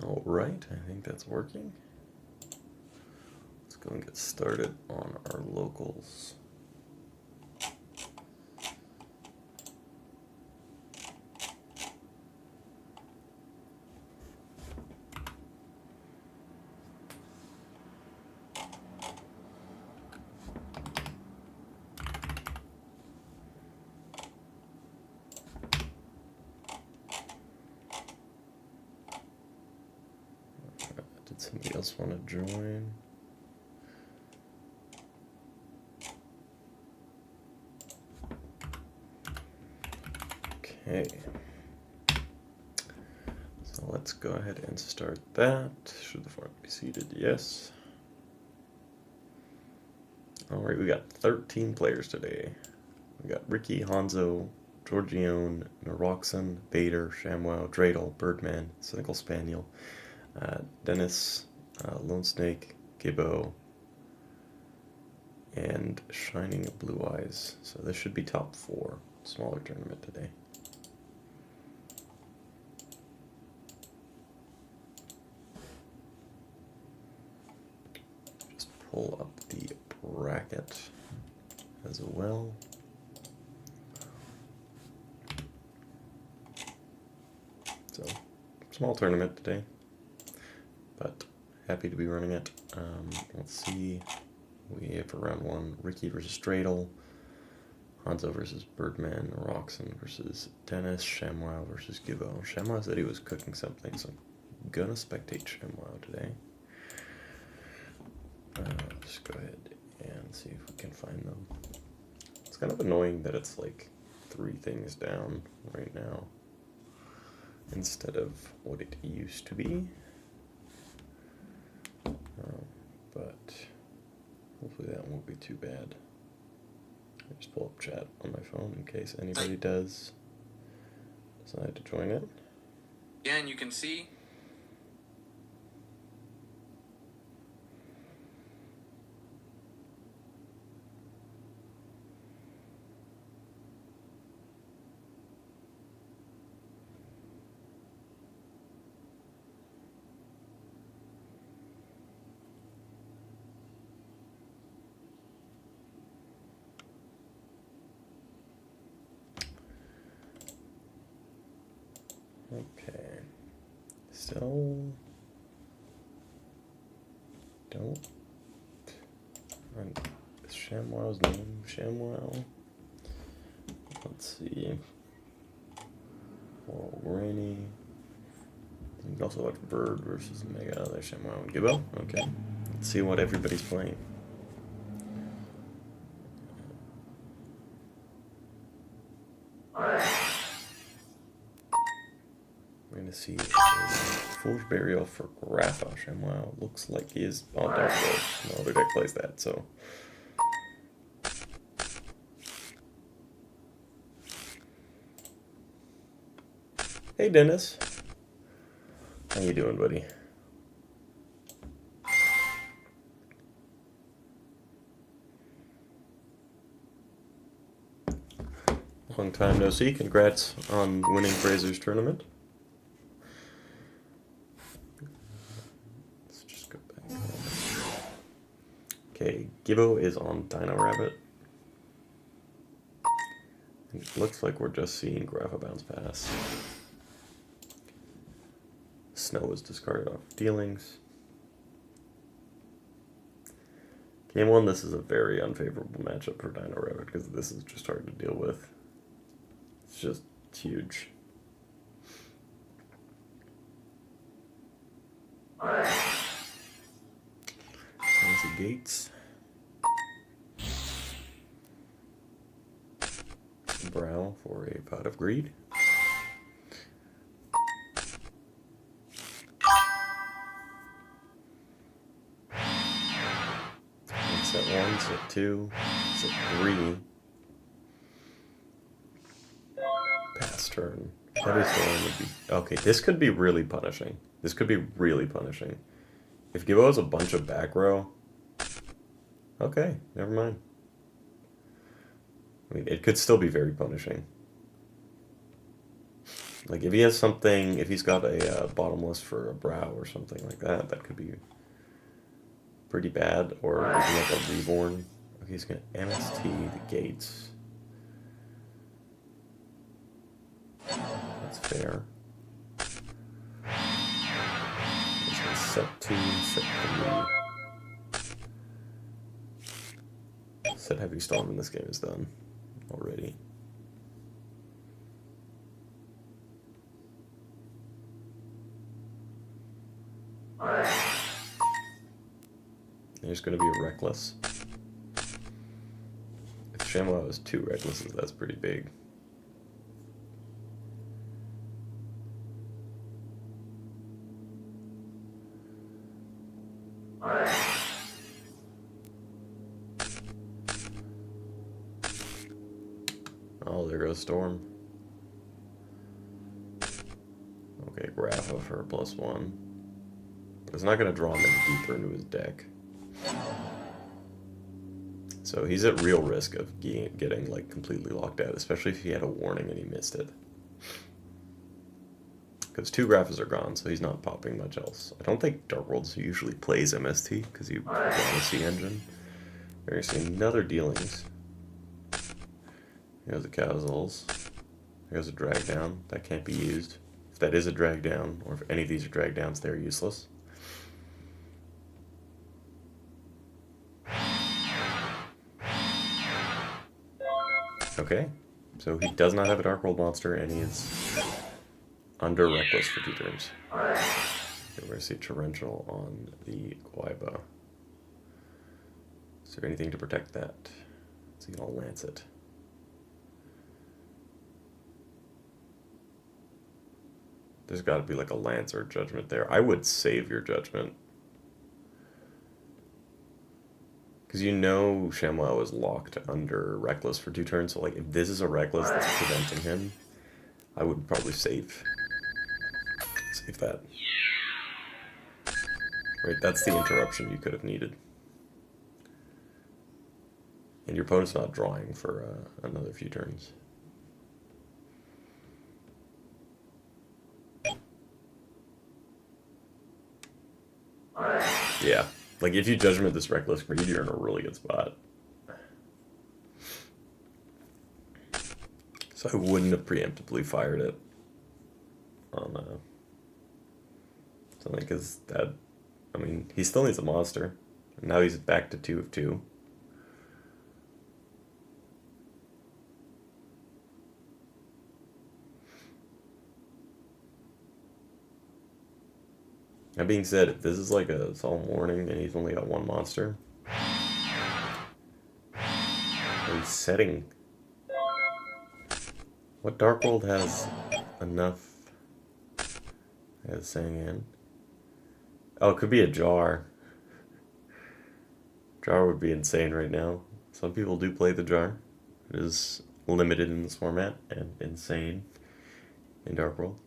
All right, I think that's working. Let's go and get started on our locals. Did somebody else want to join? Okay. So let's go ahead and start that. Should the form be seated? Yes. All right, we got 13 players today. We got Ricky, Hanzo, Georgione, Naroxen, Vader, Shamwow, Dreidel, Birdman, Cynical Spaniel, Dennis, Lone Snake, Gibbo, and Shining Blue Eyes. So this should be top 4. Smaller tournament today. Just pull up the bracket as well. So, small tournament today, but happy to be running it. Let's see. We have for round 1, Ricky versus Dreidel, Hanzo versus Birdman, Roxon versus Dennis, Shamwow versus Gibbo. Shamwow said he was cooking something, so I'm gonna spectate Shamwow today. Just go ahead and see if we can find them. It's kind of annoying that it's like 3 things down right now instead of what it used to be. But hopefully that won't be too bad. I just pull up chat on my phone in case anybody does decide to join it. Yeah, and you can see. Okay. Still don't find Shamwow's name. Shamwow. Let's see. Oral Rainy. You can also watch Bird versus Mega. There's Shamwow and Gibbo. Okay. Let's see what everybody's playing. We're going to see Fool's Burial for Grappa. Shamwow looks like he is on dark mode. No other deck plays that, so. Hey, Dennis. How you doing, buddy? Long time no see. Congrats on winning Fraser's tournament. Let's just go back. Okay, Gibbo is on Dino Rabbit. It looks like we're just seeing Grappa bounce pass. Snow is discarded off dealings. Game 1, this is a very unfavorable matchup for Dino Rabbit because this is just hard to deal with. It's just huge. Fancy Gates. Brow for a Pot of Greed. Set 1, set 2, set 3. Pass turn. Heavy Storm would be... Okay, this could be really punishing. This could be really punishing. If Gibbo has a bunch of back row... Okay, never mind. I mean, it could still be very punishing. Like if he has something, if he's got a bottomless for a brow or something like that, that could be pretty bad. Or if he has a reborn. Okay, he's gonna MST the gates. That's fair. He's gonna set 2, set 3. Set heavy storm in this game is done already. There's going to be a reckless. If Shamwow has 2 recklesses, that's pretty big. Oh, there goes Storm. Okay, graph of her +1. But it's not going to draw him any deeper into his deck. So he's at real risk of getting like completely locked out, especially if he had a warning and he missed it. Because 2 graphics are gone, so he's not popping much else. I don't think Dark Worlds usually plays MST, because you want to see engine. We're going to see another dealings. Here's the Casuals. Here's a drag down. That can't be used. If that is a drag down, or if any of these are drag downs, they're useless. Okay, so he does not have a Dark World monster, and he is under Reckless for 2 turns. Okay, we're going to see Torrential on the Quaiba. Is there anything to protect that? Is he going to lance it? There's got to be like a lance or judgment there. I would save your judgment. Because you know Shamwow is locked under Reckless for 2 turns, so like if this is a Reckless that's preventing him, I would probably save that. Right, that's the interruption you could have needed. And your opponent's not drawing for another few turns. Yeah. Like, if you judgment this Reckless Greed, you're in a really good spot. So I wouldn't have preemptively fired it on something, because that, I mean, he still needs a monster. And now he's back to 2 of 2. That being said, if this is like a solemn warning and he's only got 1 monster, and he's setting. What Dark World has enough as saying in? Oh, it could be a jar. Jar would be insane right now. Some people do play the jar. It is limited in this format and insane in Dark World.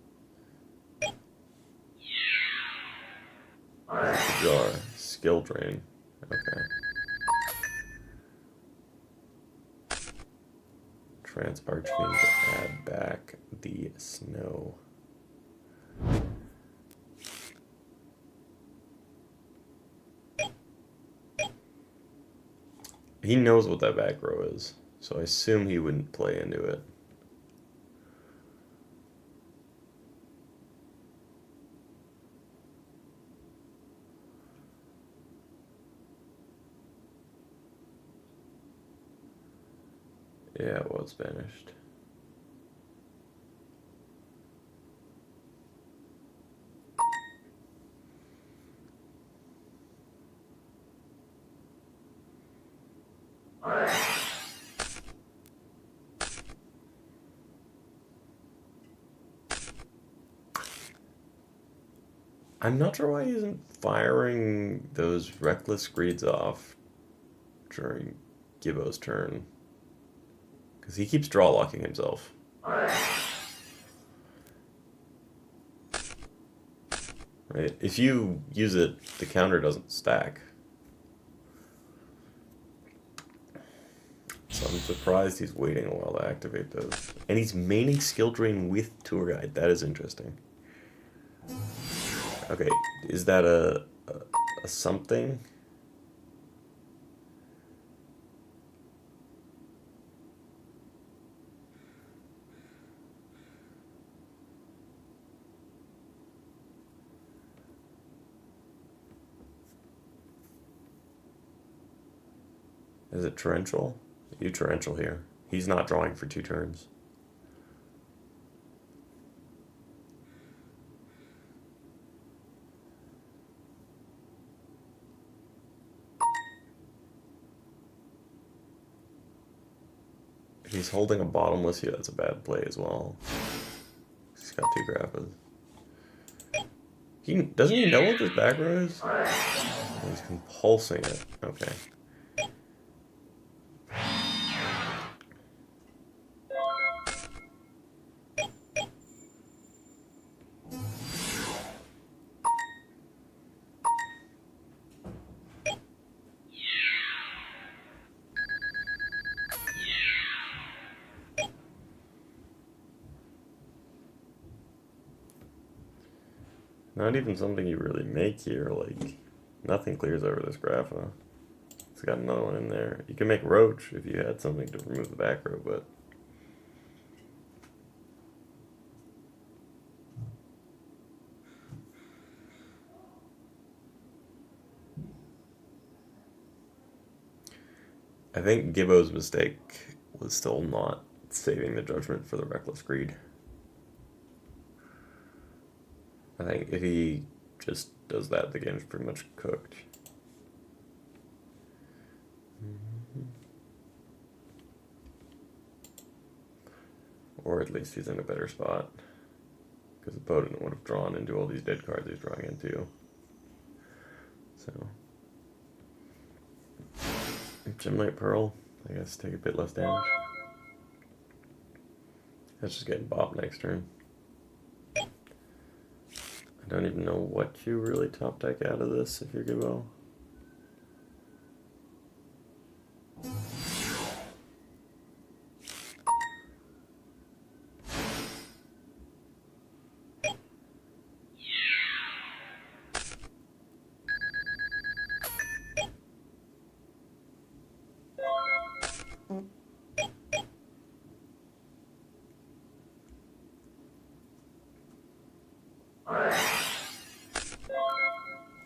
The jar. Skill drain. Okay. Trans Archfiend to add back the snow. He knows what that back row is, so I assume he wouldn't play into it. Yeah, it was banished. I'm not sure why he isn't firing those reckless greeds off during Gibbo's turn. Because he keeps draw locking himself. Right? If you use it, the counter doesn't stack. So I'm surprised he's waiting a while to activate those. And he's maining skill drain with tour guide. That is interesting. Okay, is that a something? Is it torrential? You torrential here. He's not drawing for 2 turns. If he's holding a bottomless here, that's a bad play as well. He's got 2 Grappas. Doesn't he know what this back row is? He's compulsing it. Okay. Not even something you really make here, like, nothing clears over this Grapha. It's got another one in there. You can make Roach if you had something to remove the back row, but... I think Gibbo's mistake was still not saving the judgment for the Reckless Greed. I think if he just does that, the game's pretty much cooked. Or at least he's in a better spot. Because the opponent would have drawn into all these dead cards he's drawing into. So. Gemlight Pearl, I guess, take a bit less damage. That's just getting bopped next turn. I don't even know what you really top deck out of this if you're Gibbo.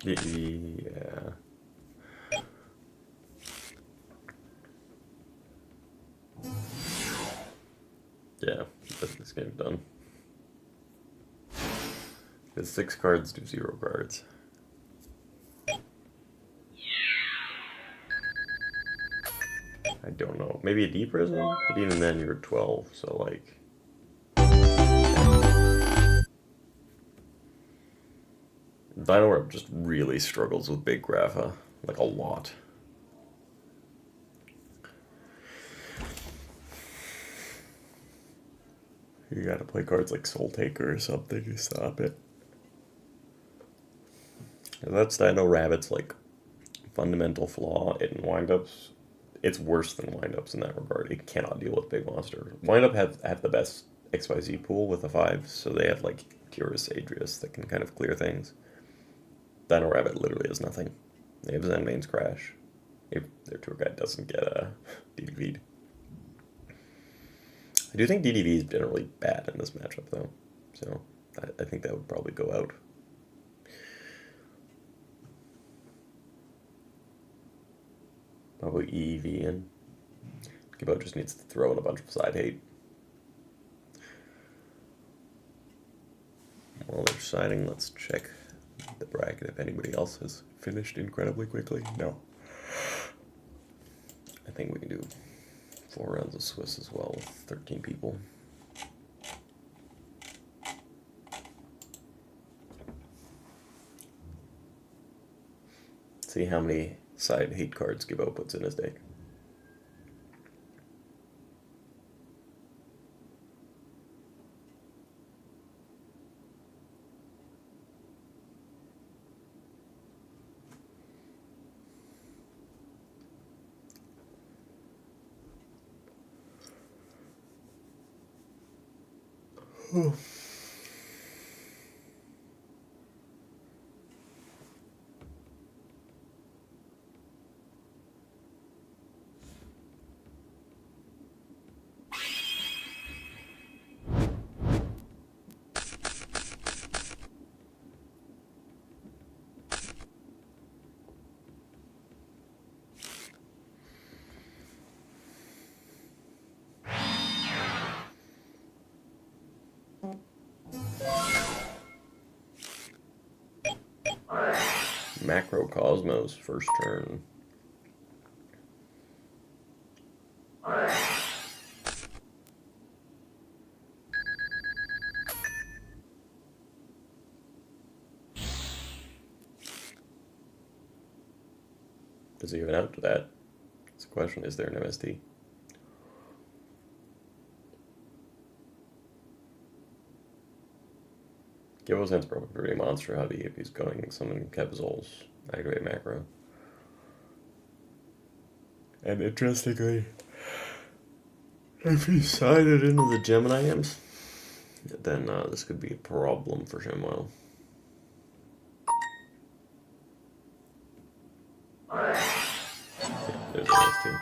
Yeah. Yeah, this game's done. Because 6 cards do 0 cards. I don't know. Maybe a deep prism? But even then you're 12, so like... Dino Rep just really struggles with big Grapha. Like a lot. You gotta play cards like Soul Taker or something to stop it. And that's Dino Rabbit's like fundamental flaw in windups. It's worse than windups in that regard. It cannot deal with big monster. Windup have the best XYZ pool with the 5s, so they have like Tyrus, Adrius that can kind of clear things. Dino Rabbit literally has nothing. They have Zenmane's Crash. If their tour guide doesn't get DDV'd. I do think DDV is generally bad in this matchup, though. So I think that would probably go out. Probably EEV in. Gibbo just needs to throw in a bunch of side hate. While they're signing, let's check the bracket if anybody else has finished incredibly quickly. No. I think we can do 4 rounds of Swiss as well with 13 people. See how many side hate cards Gibbo puts in his deck. Macrocosmos, first turn. Does he even out to that? That's the question. Is there an MST? Gibbo's hand's probably pretty monster heavy if he's going summon Kebzol's activate macro. And interestingly, if he sided into the Gemini Imps, then this could be a problem for Shimwell. Yeah, there's MST.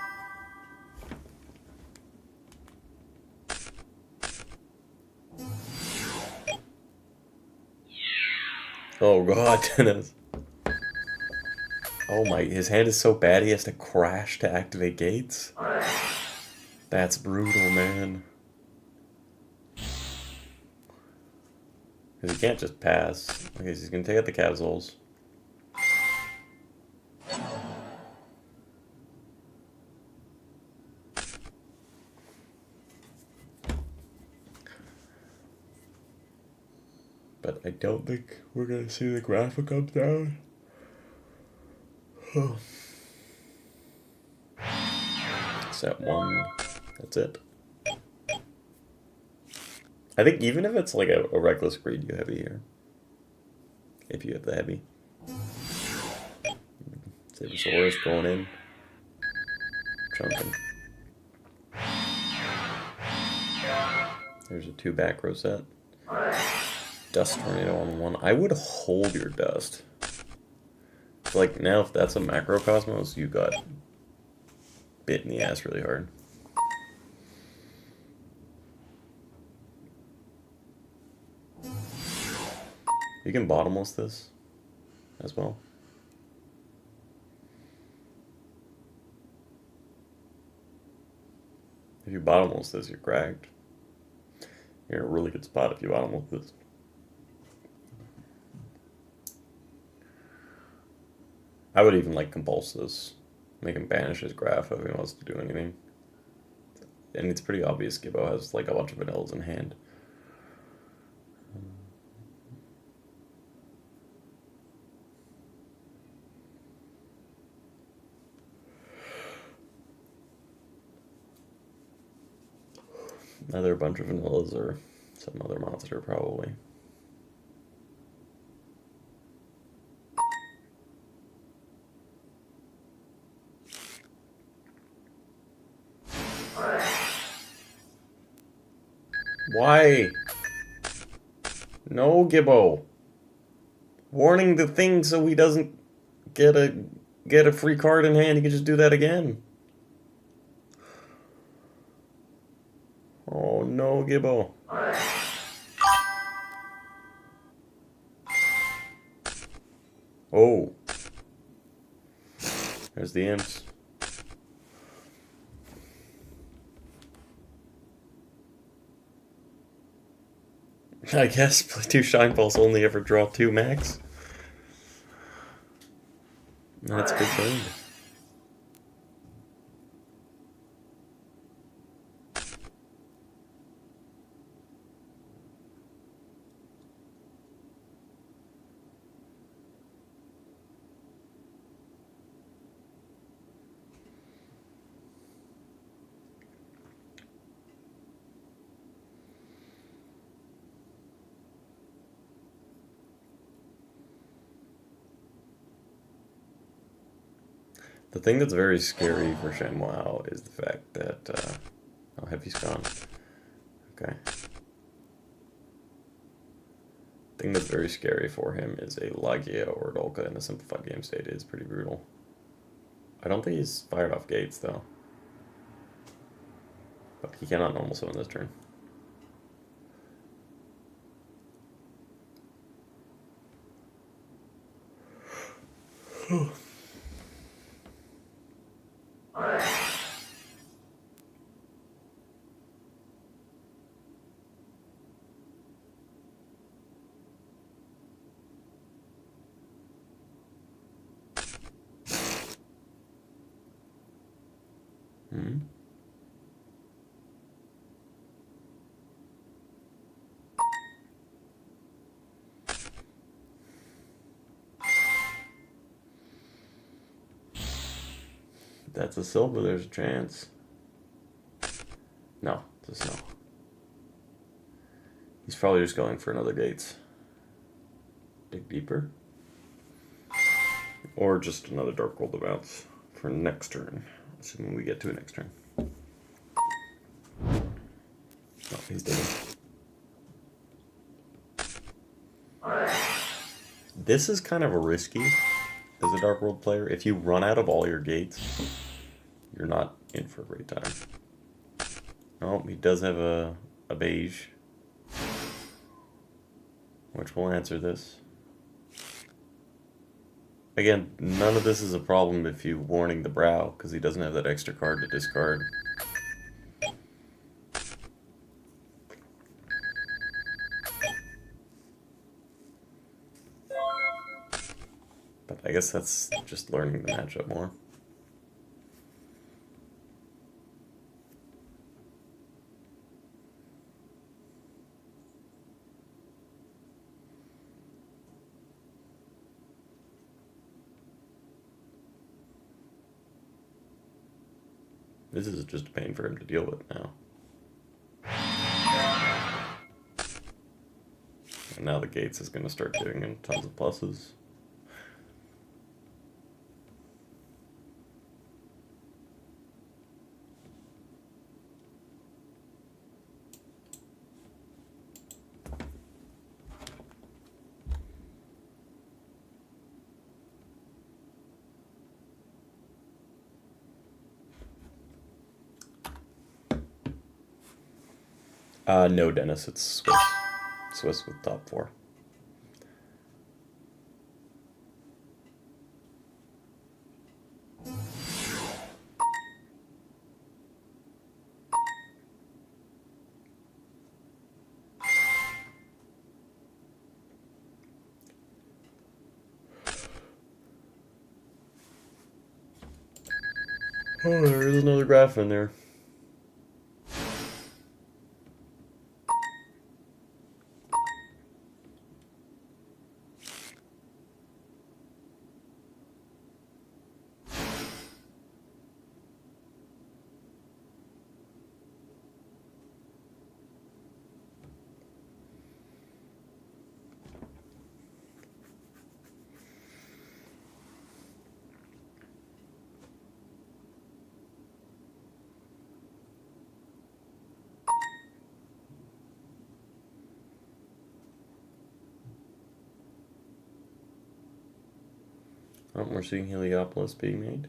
Oh god, Dennis. Oh my, his hand is so bad he has to crash to activate gates? That's brutal, man. Because he can't just pass. Okay, so he's gonna take out the Kebzols. But I don't think we're gonna see the graphic up down. Oh. Set one. That's it. I think even if it's like a reckless greed, you heavy here. If you have the heavy. Sabersaurus going in. Chunking. There's a 2 back row set. Dust Tornado on 1. I would hold your dust. Like, now if that's a Macrocosmos, you got bit in the ass really hard. You can bottomless this as well. If you bottomless this, you're cracked. You're in a really good spot if you bottomless this. I would even like compulse this. Make him banish his graph if he wants to do anything. And it's pretty obvious Gibbo has like a bunch of vanillas in hand. Another bunch of vanillas or some other monster probably. Why? No, Gibbo. Warning the thing so he doesn't get a free card in hand. He can just do that again. Oh no, Gibbo. Oh. There's the imps. I guess play 2 Shine Pulse, only ever draw 2 max. That's a good thing. The thing that's very scary for ShamWow is the fact that oh, Heavy's gone. Okay. thing that's very scary for him is a Lagia or Dolka in a simplified game state. It is pretty brutal. I don't think he's fired off gates, though. But he cannot normal summon this turn. That's a silver, there's a chance. No, just no. He's probably just going for another gates. Dig deeper. Or just another Dark World to bounce for next turn. Assuming we get to it next turn. No, he's digging. This is kind of a risky as a Dark World player. If you run out of all your gates, you're not in for a great time. Oh, he does have a beige, which will answer this. Again, none of this is a problem if you warning the brow, because he doesn't have that extra card to discard. But I guess that's just learning the matchup more. This is just a pain for him to deal with now. And now the gates is going to start giving him tons of pluses. No, Dennis, it's Swiss. Swiss with top 4. Oh, there's another graph in there. Oh, we're seeing Heliopolis being made.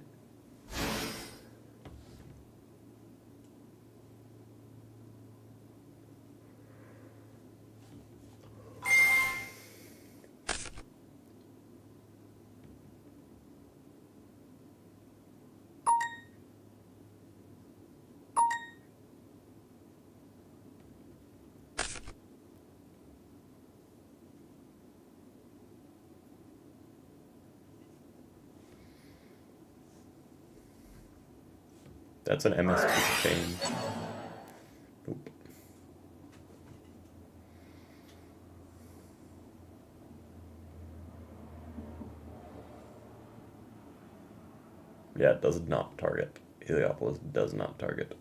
That's an MS2 chain. Oop. Yeah, it does not target. Heliopolis does not target.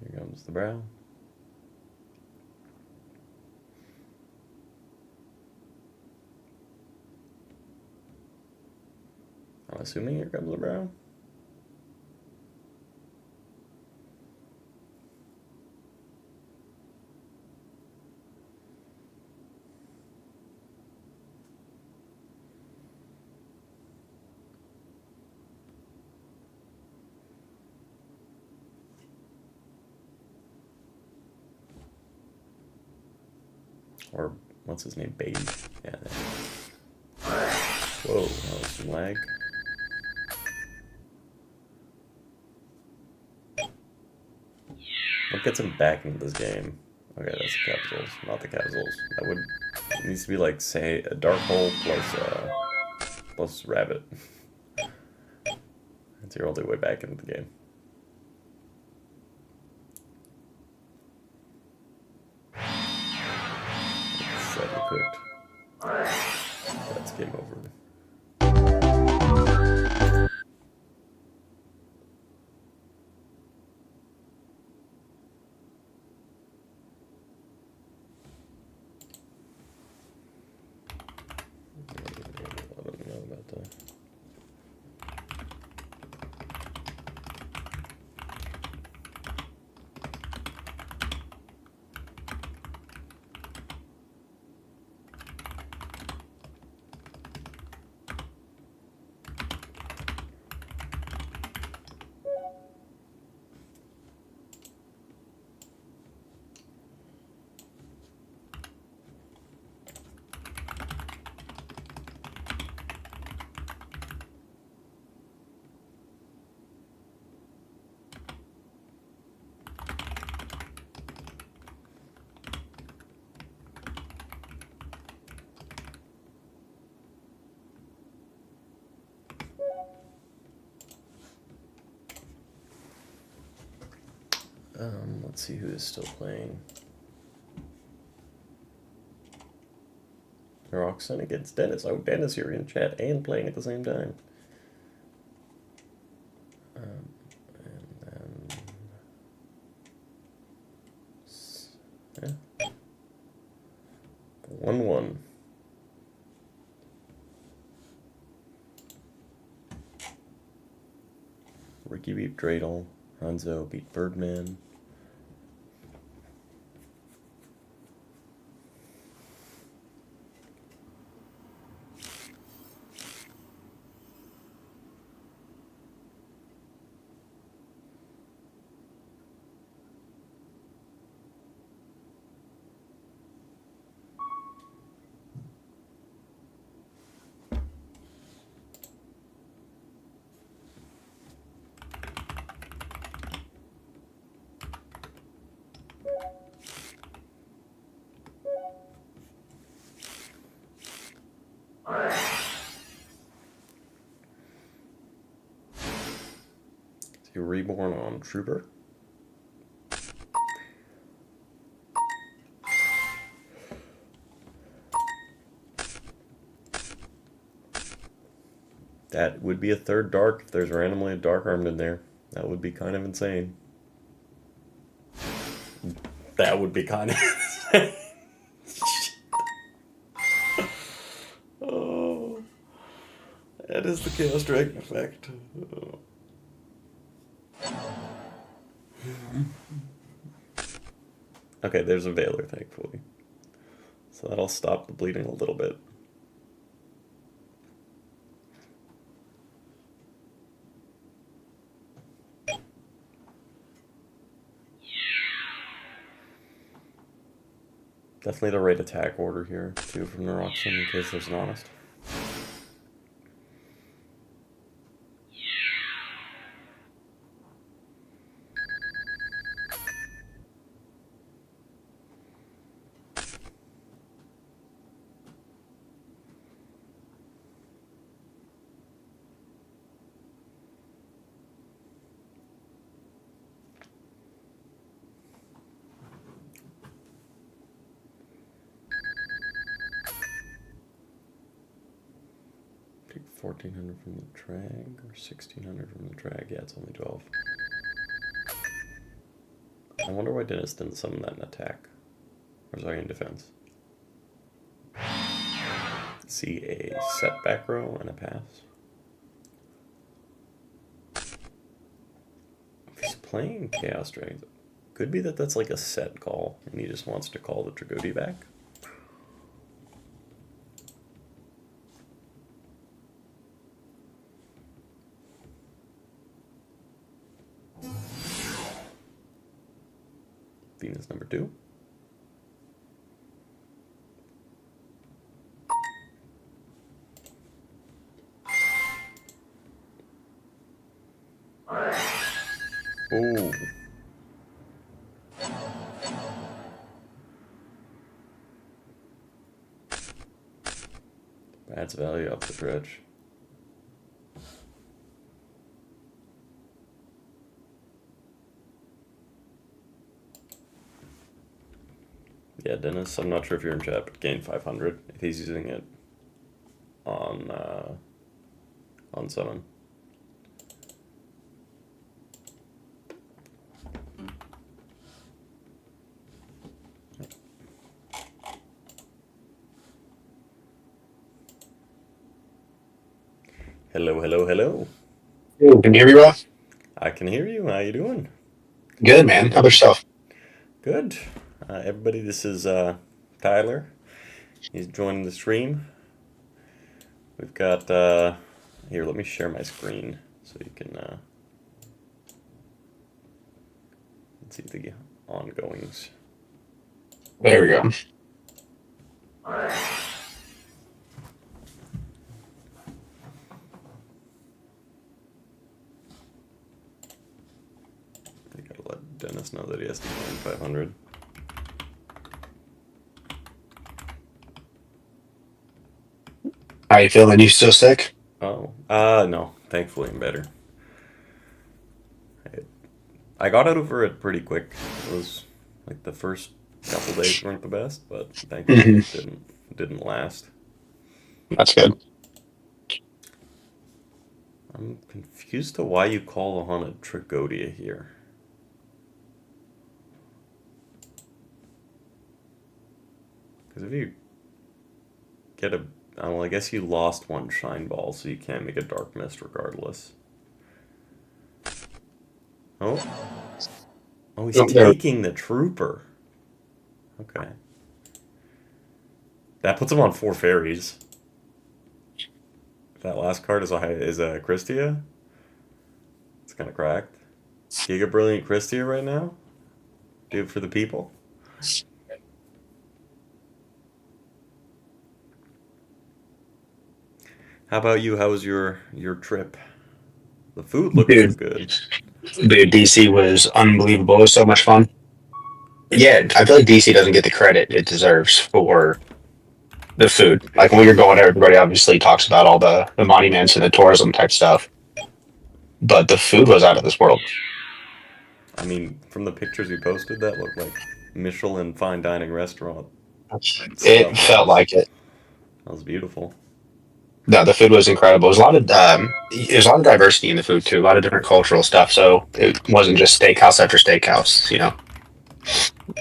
Here comes the brow. I'm assuming here comes the brown. Or what's his name? Baby. Yeah. Whoa, that was some lag. What gets him back into this game? Okay, that's the capitals, not the capitals. That would it needs to be like, say, a dark hole plus rabbit. That's your only way back into the game. Sadly cooked. That's game over. I don't know about that. Let's see who is still playing. Roxanne against Dennis. Oh, Dennis, you're in chat and playing at the same time. And then... yeah. 1-1. Ricky beat Dreidel. Hanzo beat Birdman. You're reborn on Trooper. That would be a third dark if there's randomly a dark armed in there. That would be kind of insane. That would be kind of insane. Oh, that is the Chaos Dragon effect. Oh. Okay, there's a Veiler, thankfully. So that'll stop the bleeding a little bit. Definitely the right attack order here, too, from Neuroxin, in case there's an honest. Take 1,400 from the drag, or 1,600 from the drag. Yeah, it's only 12. I wonder why Dennis didn't summon that in attack. Or sorry, in defense. See a set back row and a pass. playing Chaos Dragons. Could be that that's like a set call, and he just wants to call the Dragoti back. Venus number 2. Ooh. That's value up the stretch. Yeah, Dennis, I'm not sure if you're in chat, but gain 500 if he's using it on summon. Hello, hello, hello. Can you hear me, Rob? I can hear you. How you doing? Good, man. How about yourself? Good. Everybody, this is Tyler. He's joining the stream. We've got, here, let me share my screen so you can see the ongoings. There we go. I gotta let Dennis know that he has to gain 500. How you feeling? You still sick? Oh, no. Thankfully, I'm better. I got over it pretty quick. It was like the first couple days weren't the best, but thankfully it didn't last. That's good. I'm confused to why you call on a Tragodia here. Because if you get a... Well, I guess you lost one Shine Ball, so you can't make a Dark Mist regardless. Oh. Oh, he's taking the Trooper. Okay. That puts him on 4 fairies. That last card is Christia. It's kind of cracked. Giga Brilliant Christia right now? Do it for the people? How about you? How was your trip? The food looked so good. Dude, DC was unbelievable. It was so much fun. Yeah, I feel like DC doesn't get the credit it deserves for the food. Like when you're going, everybody obviously talks about all the monuments and the tourism type stuff. But the food was out of this world. I mean, from the pictures you posted, that looked like Michelin fine dining restaurant. It felt like it. That was beautiful. No, the food was incredible. There's a lot of diversity in the food too. A lot of different cultural stuff. So it wasn't just steakhouse after steakhouse. You know,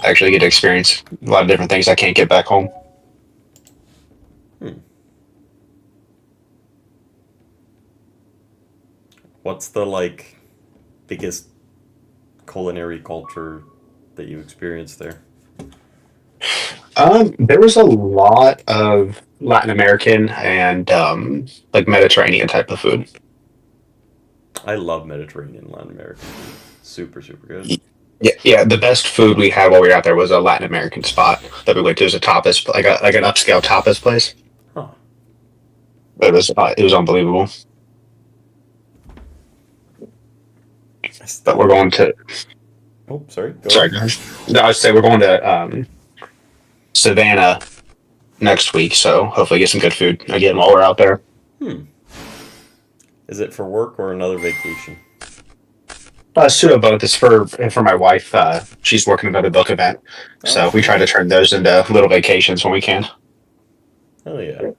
actually get to experience a lot of different things I can't get back home. What's the biggest culinary culture that you experienced there? There was a lot of Latin American and like Mediterranean type of food. I love Mediterranean Latin American food. Super, super good. Yeah. The best food we had while we were out there was a Latin American spot that we went to. It was a tapas, like an upscale tapas place. Huh. It was unbelievable. But we're going to. Oh, sorry. Sorry, guys. No, I would say we're going to Savannah next week, so hopefully get some good food again while we're out there. Is it for work or another vacation? Pseudo both. It's for my wife. She's working another book event, so we try to turn those into little vacations when we can. Oh yeah.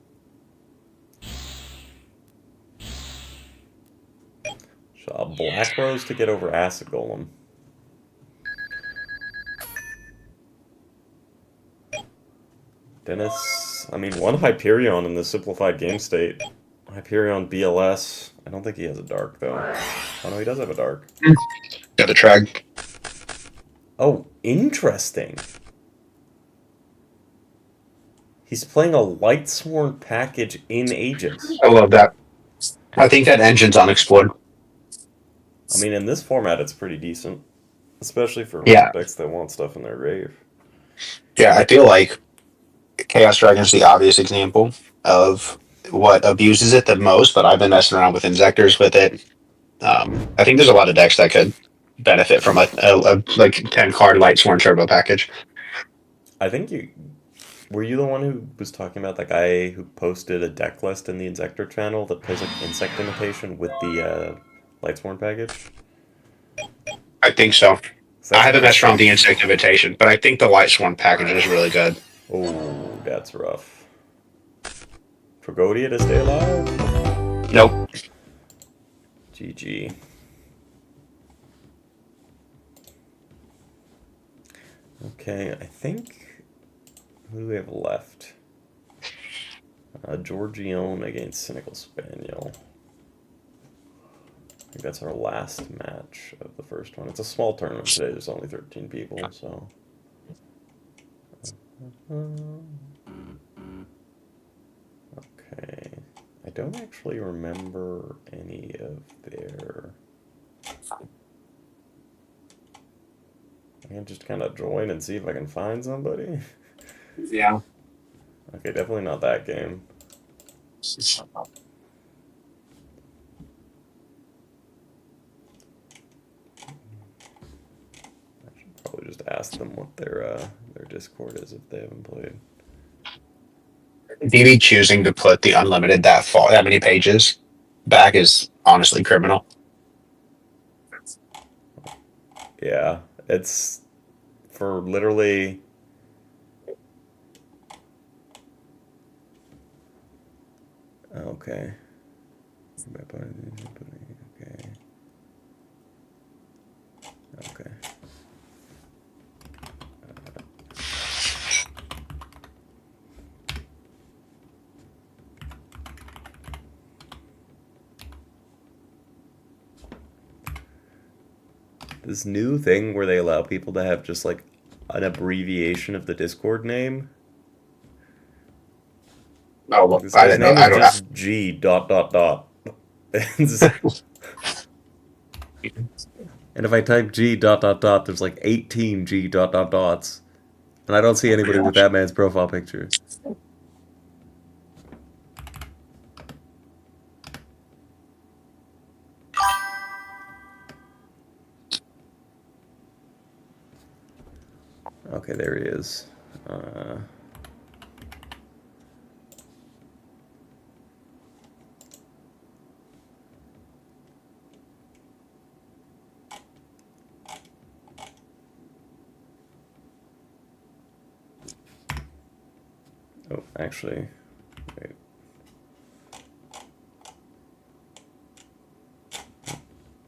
So Black Rose to get over Acid Golem. Dennis, I mean, one Hyperion in the simplified game state. Hyperion BLS. I don't think he has a dark, though. Oh, no, he does have a dark. Got the trag. Oh, interesting. He's playing a Lightsworn package in Aegis. I love that. I think that engine's unexplored. I mean, in this format, it's pretty decent. Especially for Yeah, decks that want stuff in their grave. yeah. I feel like Chaos Dragon's the obvious example of what abuses it the most, but I've been messing around with Inzectors with it. I think there's a lot of decks that could benefit from a like 10 card Light Sworn Turbo package. I think you were you the one who was talking about that guy who posted a deck list in the Insector channel that plays like insect imitation with the Lightsworn package? I think so. 'Cause I that's haven't messed around with interesting. the Insect Invitation, but I think the Light Sworn package is really good. Oh, that's rough. Tragodia to stay alive? Nope. GG. Okay, I think. Who do we have left? Georgione against Cynical Spaniel. I think that's our last match of the first one. It's a small tournament today. There's only 13 people, so. Okay. I don't actually remember any of their. I can just kind of join and see if I can find somebody. Yeah. Okay, definitely not that game. I should probably just ask them what their Discord is if they haven't played. DB choosing to put the unlimited that many pages back is honestly criminal. Yeah, it's for literally. Okay. Okay. Okay. This new thing where they allow people to have just like an abbreviation of the Discord name. Oh, Like well, this I guy's didn't know. name I is don't know. just G dot dot dot. And if I type G dot dot dot, there's like 18 G dot dot dots. And I don't see anybody with that man's profile picture. Okay, there he is. Oh, actually, wait.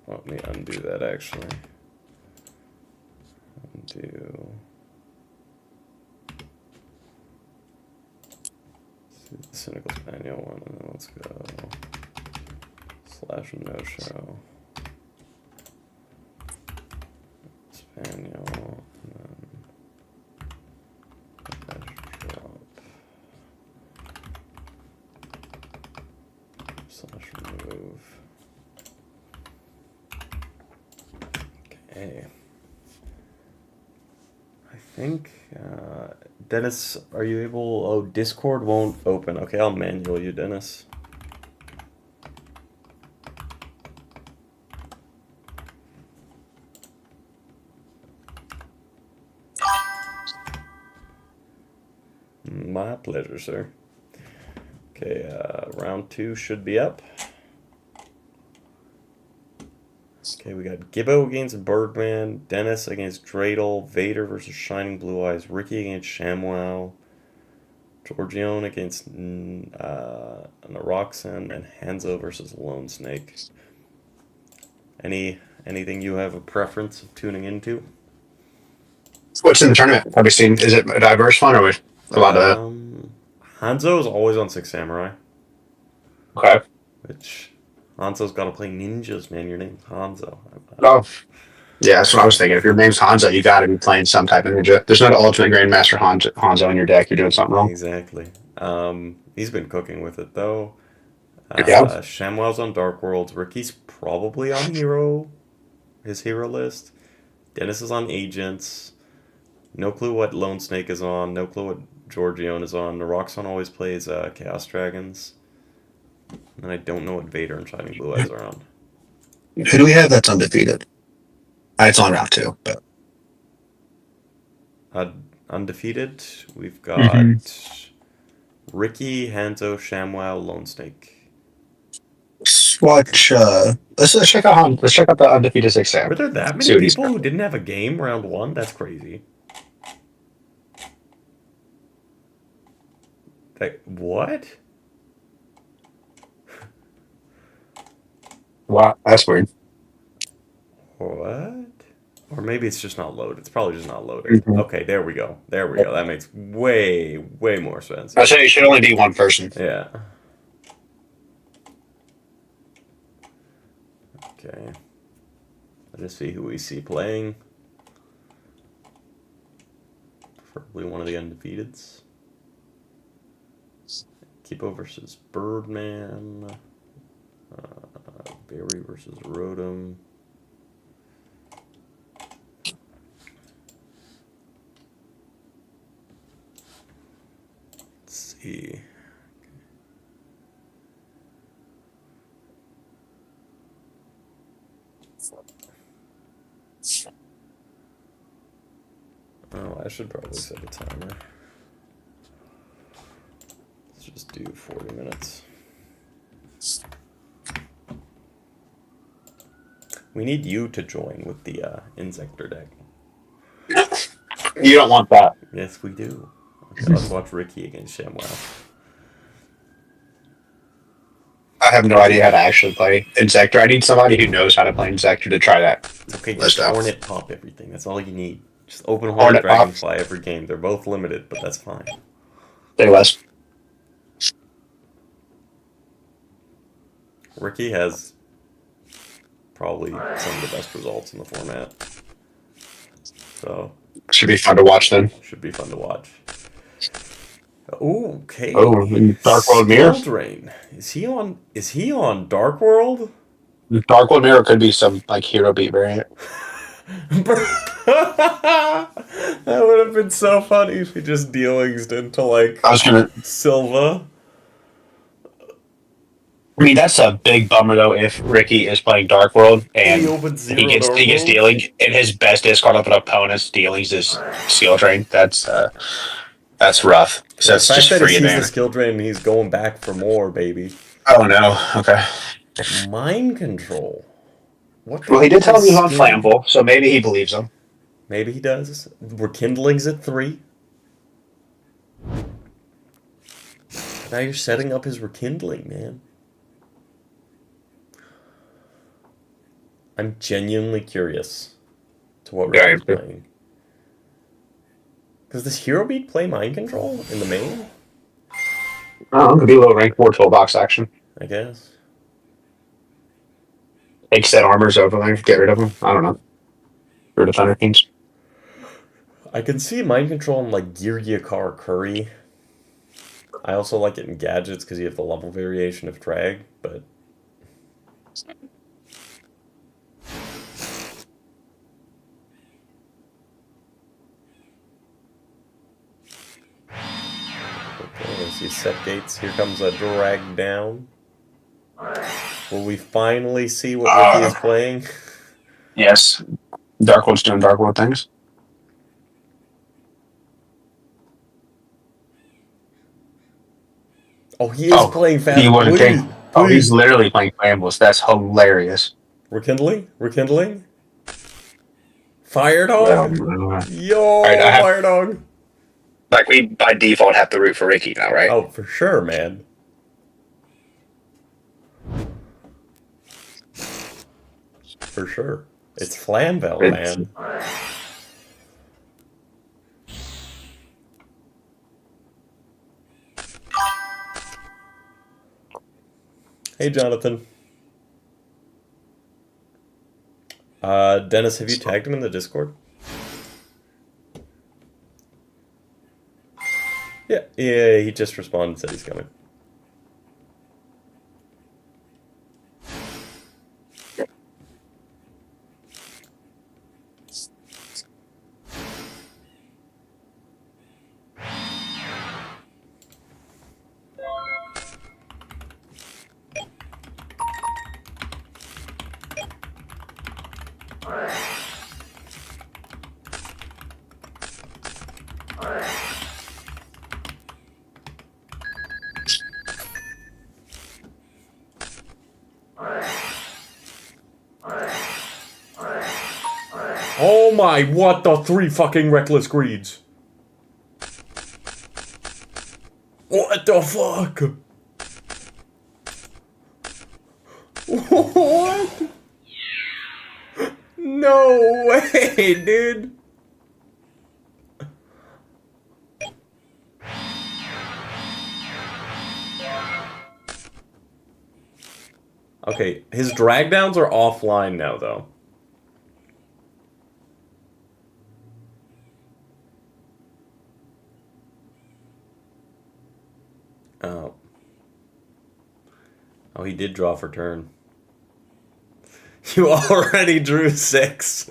Let me undo that, actually. Undo. The Cynical Spaniel one, and then let's go. Slash no show. Spaniel, and then drop. Slash remove. Okay. I think, Dennis, are you able? Oh, Discord won't open. Okay, I'll manual you, Dennis. My pleasure, sir. Okay, round 2 should be up. Okay, we got Gibbo against Birdman, Dennis against Dreidel, Vader versus Shining Blue Eyes, Ricky against ShamWow, Georgione against Naroxen, and Hanzo versus Lone Snake. Anything you have a preference of tuning into? What's in the tournament? Have we seen? Is it a diverse one or with a lot of? Hanzo is always on Six Samurai, Okay. which Hanzo's got to play ninjas, man. Your name's Hanzo. Oh. Yeah, that's what I was thinking. If your name's Hanzo, you got to be playing some type of ninja. There's not an Ultimate Grandmaster Hanzo in your deck. You're doing something wrong. Exactly. He's been cooking with it though. Yeah. Shamwow's on Dark Worlds. Ricky's probably on Hero, his hero list. Dennis is on Agents. No clue what Lone Snake is on. No clue what Georgione is on. Naroxon always plays Chaos Dragons. And I don't know what Vader and Shining Blue Eyes are on. Who do we have that's undefeated? It's on round 2, but Undefeated, we've Mhm. got Ricky, Hanzo, Shamwow, Lone Snake. Let's watch. Let's check out let's check out the undefeated 6 Were Sam. there that See many what he's people got. who didn't have a game round 1? That's crazy. Like, what? Wow, that's weird. What? Or maybe it's just not loaded. It's probably just not loading. Mhm. Okay, there we go. There we go. That makes way, way more sense. I say it should only be one person. Yeah. Okay. Let's see who we see playing. Preferably one of the undefeateds. Kipo versus Birdman. Barry versus Rotom. Let's see. Oh, I should probably set a timer. Let's just do 40 minutes. We need you to join with the Insector deck. You don't want that. Yes, we do. Okay, let's watch Ricky against ShamWow. I have no idea how to actually play Insector. I need somebody who knows how to play Insector to try that. It's okay, List just out. Hornet pop everything. That's all you need. Just open Hornet Hornet pop. Dragonfly every game. They're both limited, but that's fine. Say less. Ricky has probably some of the best results in the format. So Should be fun to watch then. should be fun to watch. Ooh, okay. Oh, Dark World Mirror. Skill Drain. Is he on Dark World? Dark World Mirror could be some like hero beat variant. That would have been so funny if he just dealinged into like I was gonna. Silva. I mean, that's a big bummer though. If Ricky is playing Dark World and He opens 0 he gets Dark Worlds. dealing, and his best discard of an opponent's dealings is Skill Drain. That's rough. So The that's fact just that he free sees the advantage. skill drain and he's going back for more, baby. Oh no. Okay. Mind control. What? Well, he did tell me he's skill? unflammable, so maybe he believes him. Maybe he does. Rekindling's at 3. Now you're setting up his rekindling, man. I'm genuinely curious to what Yeah, Ricky's playing. Does this hero beat play mind control in the main? Oh, it could be a little rank 4 toolbox action. I guess. Take set armors over there, get rid of them. I don't know. For Defender Kings. I can see mind control in like Giryakar Curry. I also like it in gadgets because you have the level variation of drag, but okay, let's see set gates. Here comes a drag down. Will we finally see what Ricky is playing? Yes. Dark World's doing Dark World things. Oh, he is playing fast. He wouldn't take. Oh, he's literally playing Flambless. That's hilarious. Rekindling? Rekindling? Fire Dog? Yo, Right, Fire Dog. Like, we by default have to root for Ricky now, right? Oh, for sure, man. For sure. It's Flamvel, man. Hey, Jonathan. Dennis, have you tagged him in the Discord? Yeah, he just responded and said he's coming. Oh my, what the 3 fucking reckless greeds? What the fuck? What? No way, dude. Okay, his drag downs are offline now, though. Oh. Oh, he did draw for turn. You already drew 6.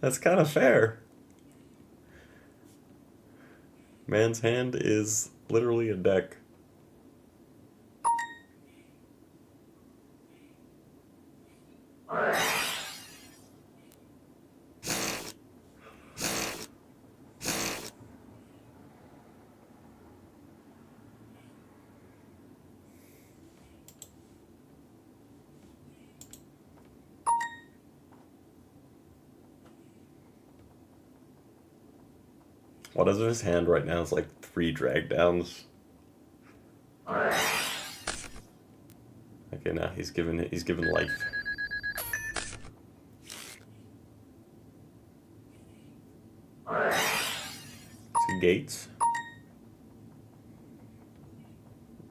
That's kind of fair. Man's hand is literally a deck. What is his hand right now? It's like 3 drag downs. Okay, now he's given life. 2 gates.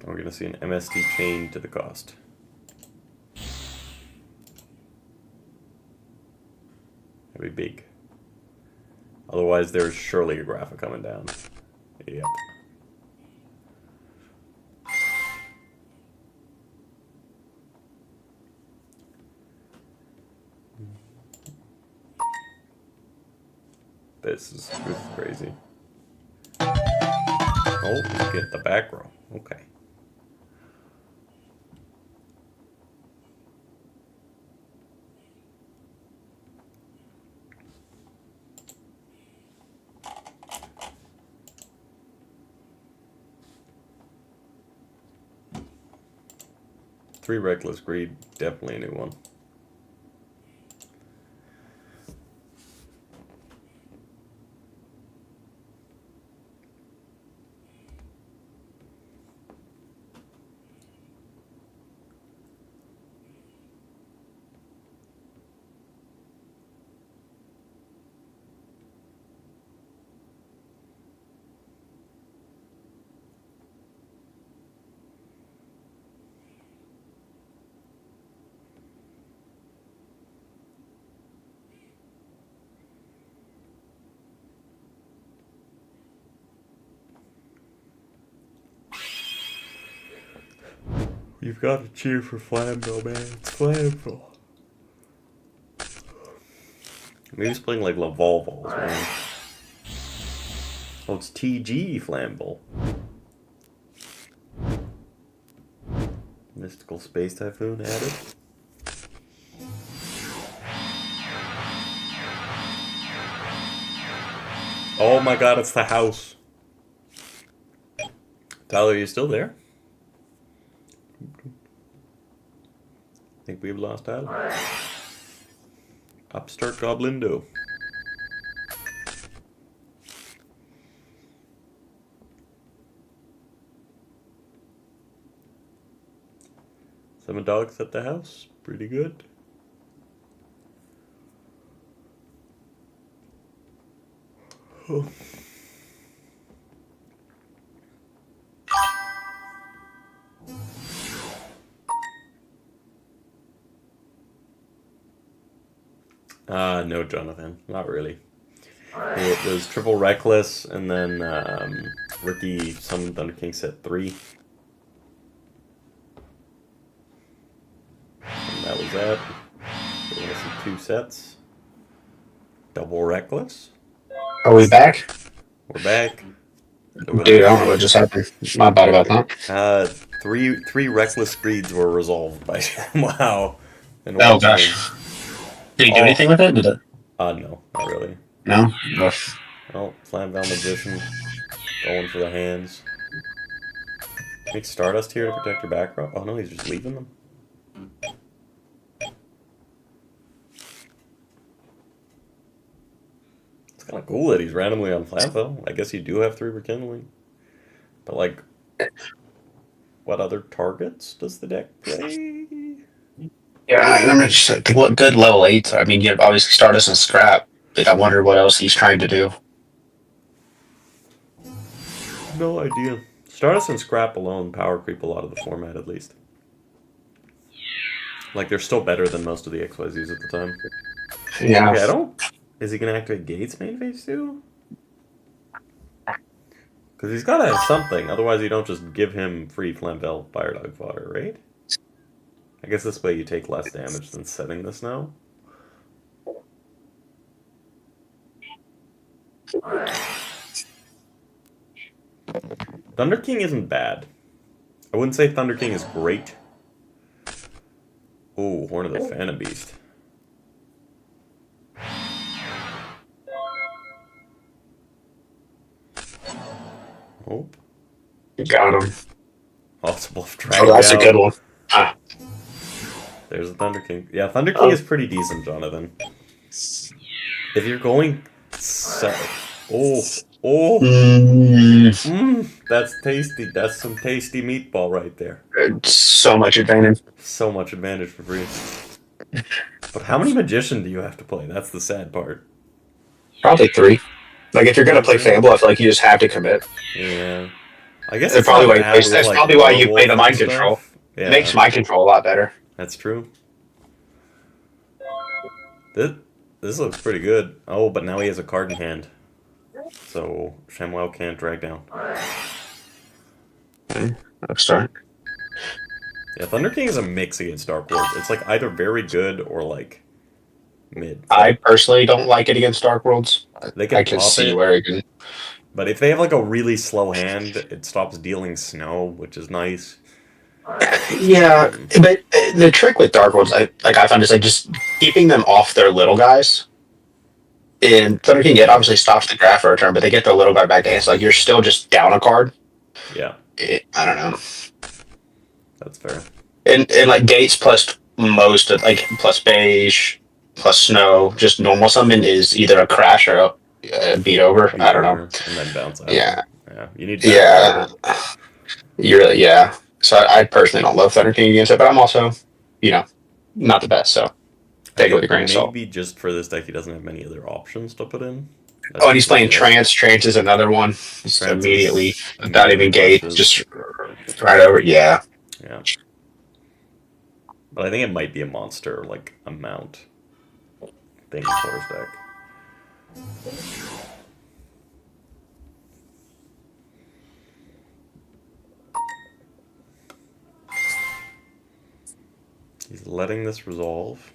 We're gonna see an MST chain to the cost. That'd be big. Otherwise, there's surely a graphic coming down. Yep. This is crazy. Oh, you get the back row. Okay. Three reckless greed, definitely a new one. You've got to cheer for Flamville, man. It's Flamville. Maybe he's playing like Lavolvols, man. Oh, it's TG Flamville. Mystical Space Typhoon added. Oh my god, it's the house. Tyler, are you still there? I think we've lost Tyler. Upstart Goblindo. Seven dogs at the house. Pretty good. Oh. No, Jonathan, not really. It was triple reckless, and then Ricky summoned Thunder King set 3. And that was that. So we're gonna see 2 sets. Double reckless. Are we back? We're back. Dude, I don't know what just happened. My bad about that. Three reckless greeds were resolved by wow. In Oh one gosh. turn. Did he do anything with it? Did it? No, not really. No? Oh, Flam Val Magician. Going for the hands. Make Stardust here to protect your back row. Oh no, he's just leaving them. It's kind of cool that he's randomly on Flam Val. I guess you do have 3 Rekindling. But like, what other targets does the deck play? Yeah, I mean, just what good level 8. I mean, you obviously Stardust and Scrap, but I wonder what else he's trying to do. No idea. Stardust and Scrap alone power creep a lot of the format, at least. Like, they're still better than most of the XYZs at the time. Yeah. Okay, I don't... Is he going to activate Gates main phase too? Because he's got to have something, otherwise you don't just give him free Flamvel Fire Dog fodder, right? I guess this way you take less damage than setting this now. Thunder King isn't bad. I wouldn't say Thunder King is great. Ooh, Horn of the Phantom Beast. Oh. Got him. Possible drag Oh, that's down. a good one. Ah. There's a Thunder King. Yeah, Thunder King is pretty decent, Jonathan. If you're going... that's tasty. That's some tasty meatball right there. So much advantage. So much advantage for free. But how many Magician do you have to play? That's the sad part. Probably 3. Like, if you're going to play Fable, I feel like you just have to commit. Yeah. I guess That's probably why you play the Mind stuff. Control. Yeah. It makes Mind Control a lot better. That's true. This looks pretty good. Oh, but now he has a card in hand. So, ShamWow can't drag down. Okay, let's start. Yeah, Thunder King is a mix against Dark World. It's like either very good or like mid. I personally don't like it against Dark Worlds. They can I can pop see it, where it can. but if they have like a really slow hand, it stops dealing snow, which is nice. Yeah, but the trick with Dark Worlds, I found is like just keeping them off their little guys. And Thunder King, it obviously stops the graph for a turn, but they get their little guy back to hand. So like you're still just down a card. Yeah, I don't know. that's fair. And like Gates plus most of, like plus beige plus snow, just normal summon is either a crash or a beat over. I don't know. And then bounce out. Yeah. Yeah. You need. Yeah. You really, yeah. So I personally don't love Thunder King against it, but I'm also, not the best. So take it with a grain of salt. Maybe just for this deck, he doesn't have many other options to put in. Oh, and he's playing Trance. Trance is another one. Just immediately, without even gate, just right over. Yeah. Yeah. But I think it might be a monster, like, amount thing for his deck. He's letting this resolve.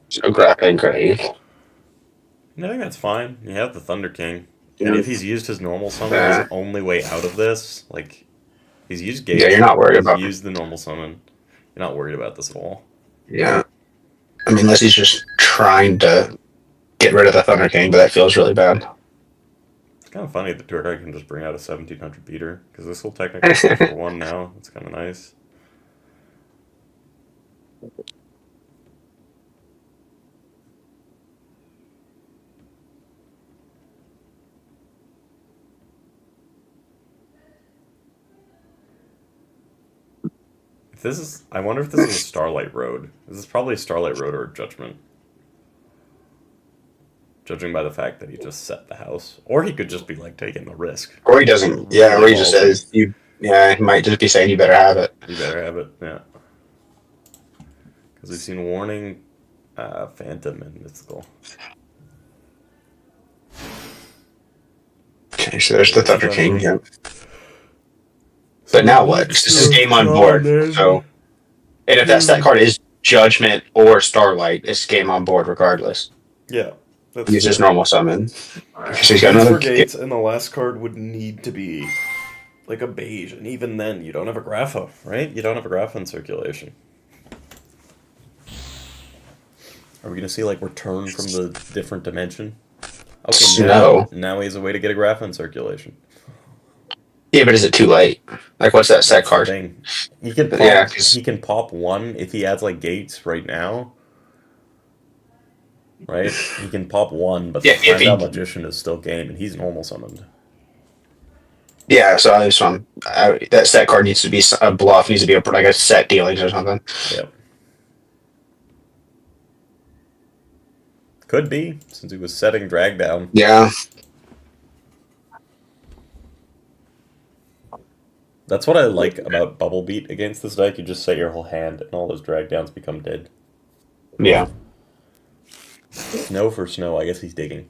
So grappling grave. I think that's fine. You have the Thunder King. And if he's used his normal summon, his only way out of this, like, he's used Gate. Yeah, you're not worried about used the normal summon. You're not worried about this at all. Yeah. I mean, unless he's just trying to get rid of the Thunder King, but that feels really bad. It's kind of funny that Turkai can just bring out a 1700 beater, because this will technically go for 1 now. It's kind of nice. I wonder if this is a Starlight Road. This is probably a Starlight Road or a Judgment. Judging by the fact that he just set the house. Or he could just be, like, taking the risk. Or he doesn't, yeah, or he just says, he might just be saying you better have it. You better have it, yeah. Because we've seen Warning, Phantom and Mythical. Okay, so there's the This is Thunder on King. board. Yeah. So But now what? 'Cause this is game on board. So, and if that card is Judgment or Starlight, it's game on board regardless. Yeah, that's Use his normal summon. So he's got Gates another. for Gates, and the last card would need to be like a beige, and even then, you don't have a Grapha, right? You don't have a Grapha in circulation. Are we gonna see like return from the different dimension? Okay, Snow. now he has a way to get a Grapha in circulation. Yeah, but is it too late? Like, what's that set That's the card? thing. He can pop. Yeah, 'cause- He can pop one if he adds like Gates right now. Right? He can pop one, but Yeah, the if he- Find Out Magician is still game, and he's normal summoned. Yeah, so I just want that set card needs to be a bluff. Needs to be like a set dealings or something. Yep. Could be, since he was setting drag down. Yeah. That's what I like about Bubble Beat against this deck. You just set your whole hand, and all those drag downs become dead. Yeah. Snow for snow. I guess he's digging.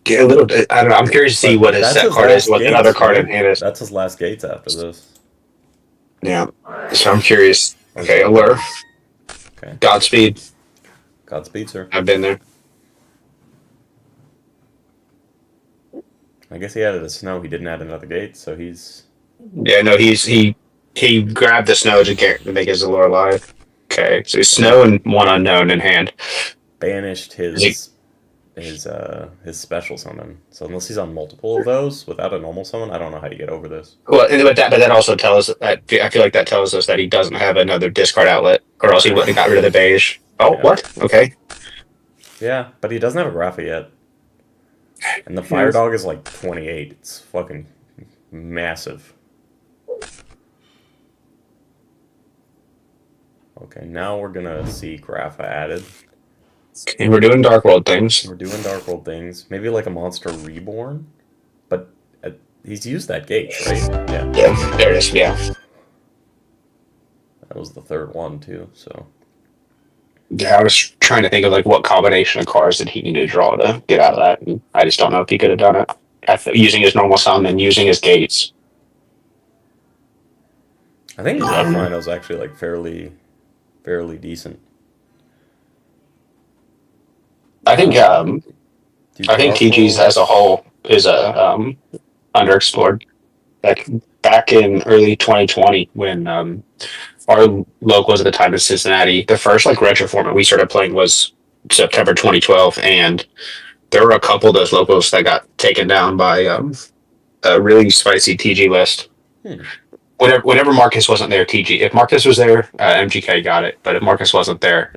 Yeah, a little bit. I don't know. I'm curious to see what his set card is, what Gates, another card right? in hand is. That's his last Gates after this. Yeah. So I'm curious. Okay, Allure. Okay. Godspeed. Godspeed, sir. I've been there. I guess he added a snow. He didn't add another gate, so he's... Yeah, no, he grabbed the snow to make his Allure alive. Okay, so he's snow and one unknown in hand. Banished his special summon. So unless he's on multiple of those without a normal summon, I don't know how you get over this. Well, but that also tells us that I feel like that tells us that he doesn't have another discard outlet, or else he wouldn't have got rid of the beige. Oh, Yeah. What? Okay. Yeah, but he doesn't have a Grapha yet. And the Fire Dog is like 28. It's fucking massive. Okay, now we're gonna see Grapha added. Okay, we're doing Dark World things. We're doing Dark World things. Maybe like a Monster Reborn? But he's used that gate, right? Yeah. Yeah, there it is. Yeah. That was the third one, too, so... Yeah, I was trying to think of like what combination of cards did he need to draw to get out of that. And I just don't know if he could have done it. Using his normal summon and using his gates. I think Red Rhino's actually like fairly decent. I think TG's as a whole is underexplored. Back in early 2020 when our locals at the time in Cincinnati, the first like retro format we started playing was September 2012, and there were a couple of those locals that got taken down by a really spicy TG list. Whenever Marcus wasn't there, TG. If Marcus was there, MGK got it. But if Marcus wasn't there,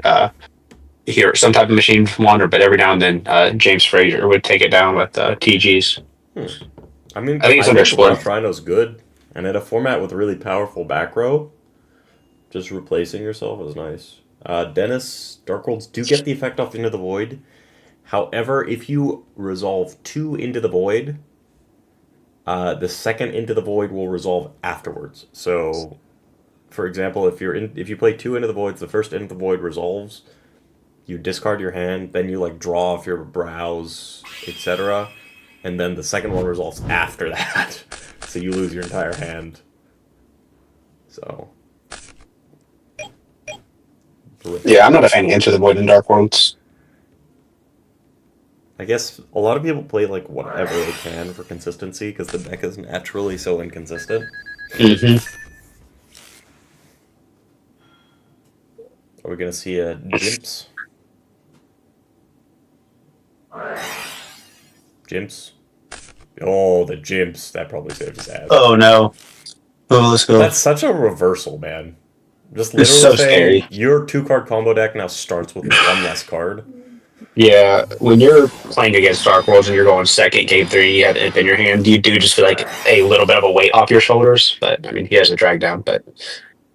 here some type of machine wander. But every now and then, James Frazier would take it down with TGs. I mean, I think it's underexplored. Rhino's good, and in a format with really powerful back row, just replacing yourself is nice. Dennis, Dark Worlds do get the effect off Into the Void. However, if you resolve 2 Into the Void, the second Into the Void will resolve afterwards. So, for example, if you play 2 Into the Voids, the first Into the Void resolves. You discard your hand, then you like draw off your brows, etc. And then the second one resolves after that. So you lose your entire hand. So. Yeah, I'm not a fan of Into the Void and Dark Worlds. I guess a lot of people play like whatever they can for consistency because the deck is naturally so inconsistent. Mm-hmm. Are we going to see a Jimps? Jimps? Oh, the Jimps. That probably saved his ass. Oh no. Oh, let's go. That's such a reversal, man. Just It's literally so saying scary. your 2-card combo deck now starts with 1 less card. Yeah, when you're playing against Dark Worlds and you're going second, game 3, you have Imp in your hand, you do just feel like a little bit of a weight off your shoulders. But, I mean, he has a drag down, but...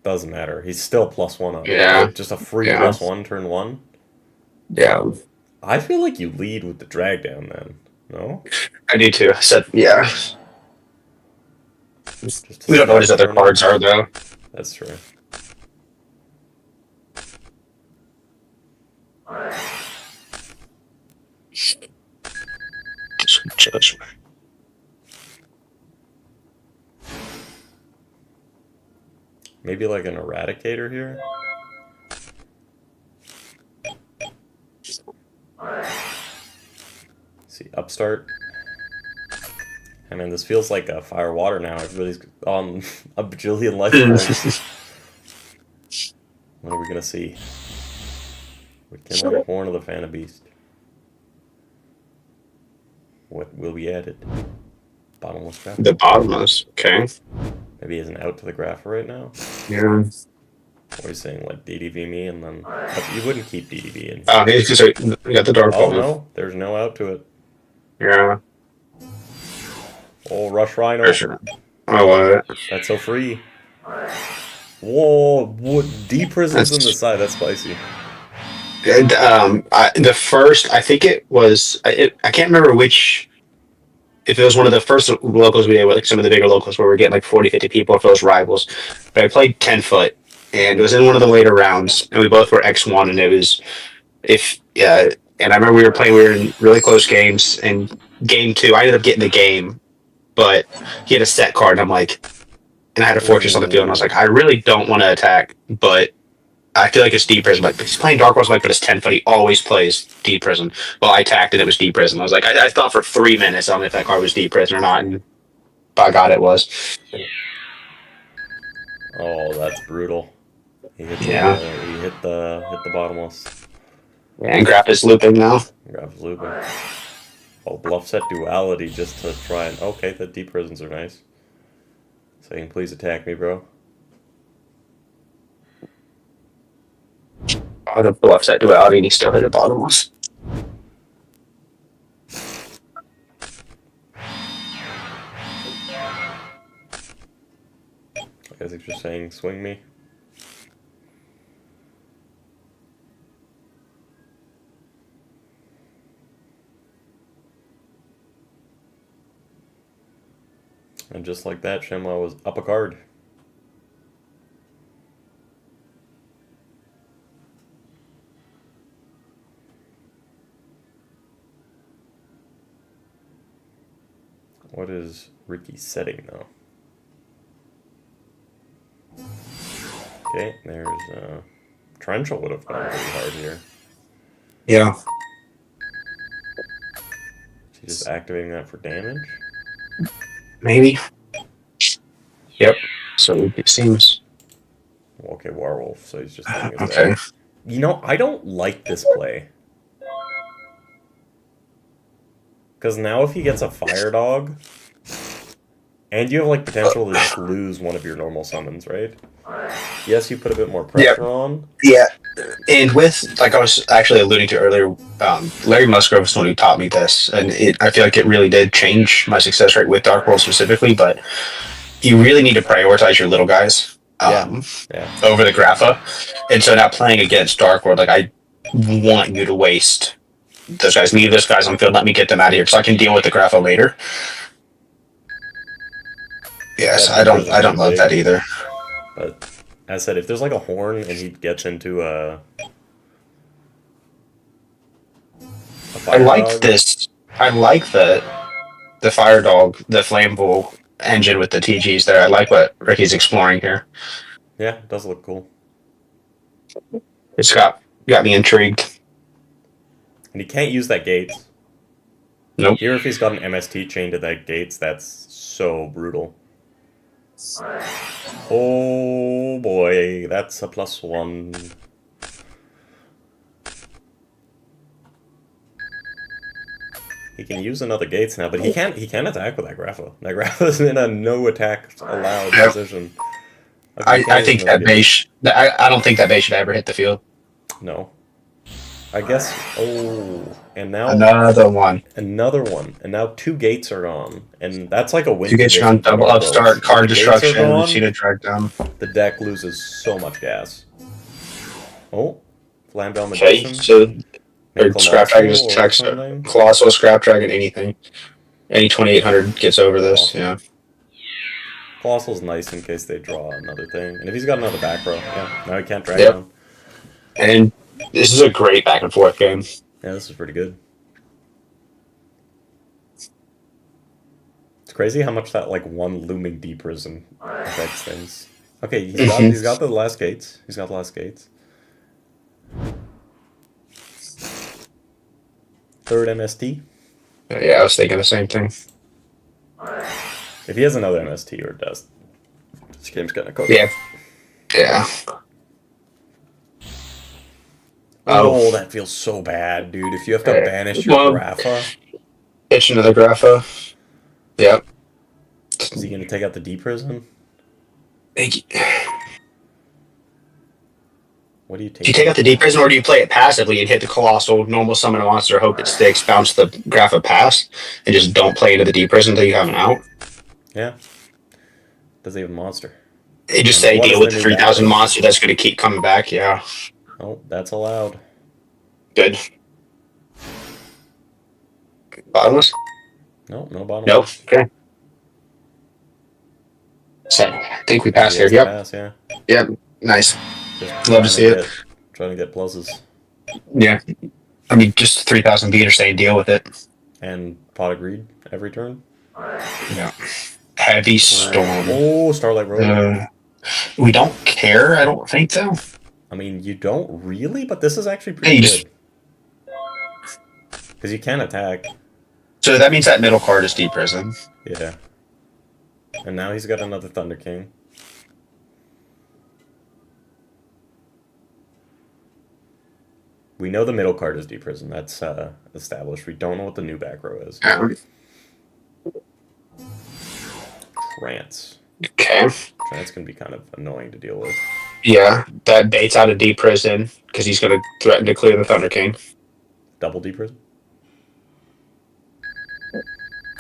Doesn't matter. He's still +1 on it. Yeah. Right? Just a free Yeah. +1 turn 1. Yeah. I feel like you lead with the drag down then. No? I do too. So, yeah. Just We don't know what his other cards are, though. That's true. Maybe like an eradicator here. See, upstart. I mean, this feels like a fire water now. Everybody's on a bajillion life points. What are we gonna see? We can have Horn of the Phantom Beast. What will be added? Bottomless graph. The bottomless, okay. Maybe he isn't out to the graph right now. Yeah. Or he's saying like DDV me and then but you wouldn't keep DDV in. He's just we got the dark. Oh no, there's no out to it. Yeah. Oh, Rush Rhino. For sure. I love it. That's so free. Whoa, what D prisons in the side? That's spicy. The first, I think it was. I can't remember which. If it was one of the first locals we did, with like some of the bigger locals where we're getting like 40, 50 people, if it was rivals. But I played 10 foot, and it was in one of the later rounds, and we both were X1, and it was and I remember we were in really close games, and game 2, I ended up getting the game, but he had a set card, and I'm like, and I had a fortress on the field, and I was like, I really don't want to attack, but I feel like it's D prison. Like he's playing Dark World, like, but it's 10 foot. He always plays D prison. Well, I attacked and it was D prison. I was like, I thought for 3 minutes on if that card was D prison or not, and by God, it was. Oh, that's brutal. He hit the bottomless. Yeah, and Graph is looping now. Graph is looping. Oh, bluff set duality just to try and okay, the D prisons are nice. Saying please attack me, bro. Oh, the bluff set duality, and he still hit the bottomless. I guess you're saying swing me. And just like that, Shenmue was up a card. What is Ricky's setting now? Okay, there's Torrential would have gone pretty hard here. Yeah. Is he just activating that for damage? Maybe. Yep. So it seems. Okay, Werewolf, so he's just thinking his Okay. You know, I don't like this play. Because now if he gets a Fire Dog, and you have like potential to just lose one of your normal summons, right? Yes, you put a bit more pressure on. Yeah. And with, like I was actually alluding to earlier, Larry Musgrove is the one who taught me this, and I feel like it really did change my success rate with Dark World specifically, but you really need to prioritize your little guys over the Grapha. And so now playing against Dark World, like I want you to waste those guys, leave those guys on the field, let me get them out of here so I can deal with the Grapha later. Yes, I don't love that either. But as I said, if there's like a horn and he gets into a I like this. I like the Fire Dog, the Flame Bull engine with the TGs there. I like what Ricky's exploring here. Yeah, it does look cool. It's got me intrigued. And he can't use that gates. Nope. Here, if he's got an MST chain to that gates, that's so brutal. Oh boy, that's a +1. He can use another gates now, but he can't attack with that Grapha. That Grapha's in a no attack allowed position. I think that base. I don't think that base should ever hit the field. No. I guess. Oh, and now another one. And now 2 gates are gone, and that's like a win. 2 gates are gone. Double upstart, card destruction. We've seen it drag down. The deck loses so much gas. Oh, Flambeau Okay, Magician. so Scrap Dragon just attacks Colossal, Scrap Dragon, anything. Any 2800 gets over this. Yeah. Colossal's nice in case they draw another thing, and if he's got another back row, yeah, now he can't drag down. And This is a great back and forth game. Yeah, this is pretty good. It's crazy how much that like one looming D prison affects things. Okay, he's got the last gates. He's got the last gates. Third MST. Yeah, I was thinking the same thing. If he has another MST or does, this game's gonna cook. Yeah. Yeah. Oh, that feels so bad, dude. If you have to banish your Grapha, pitch another Grapha. Yep. is he gonna take out the D prison? What do you take? Do you take out the D prison, or do you play it passively and hit the colossal, normal summon a monster, hope it sticks, bounce the Grapha pass, and just don't play into the D prison until you have an out? Yeah. Does he have a monster? They just say deal with the 3,000 monster that's going to keep coming back. Yeah. Oh, that's allowed. Good. Bottomless? No, no bottomless. Nope. Okay. So, I think we passed here. Yep. Pass, yeah. Yep. Nice. Just love to see it. Trying to get pluses. Yeah. I mean, just 3,000 beat or say deal with it. And pot of greed every turn. Yeah. Heavy storm. Oh, Starlight Road. We don't care, I don't think, though. I mean, you don't really, but this is actually pretty good. Because you can attack. So that means that middle card is deep prison. Yeah. And now he's got another Thunder King. We know the middle card is deep prison. That's established. We don't know what the new back row is. Trance. Okay. Trance can be kind of annoying to deal with. Yeah, that baits out of deep prison because he's going to threaten to clear the Thunder King. Double deep prison?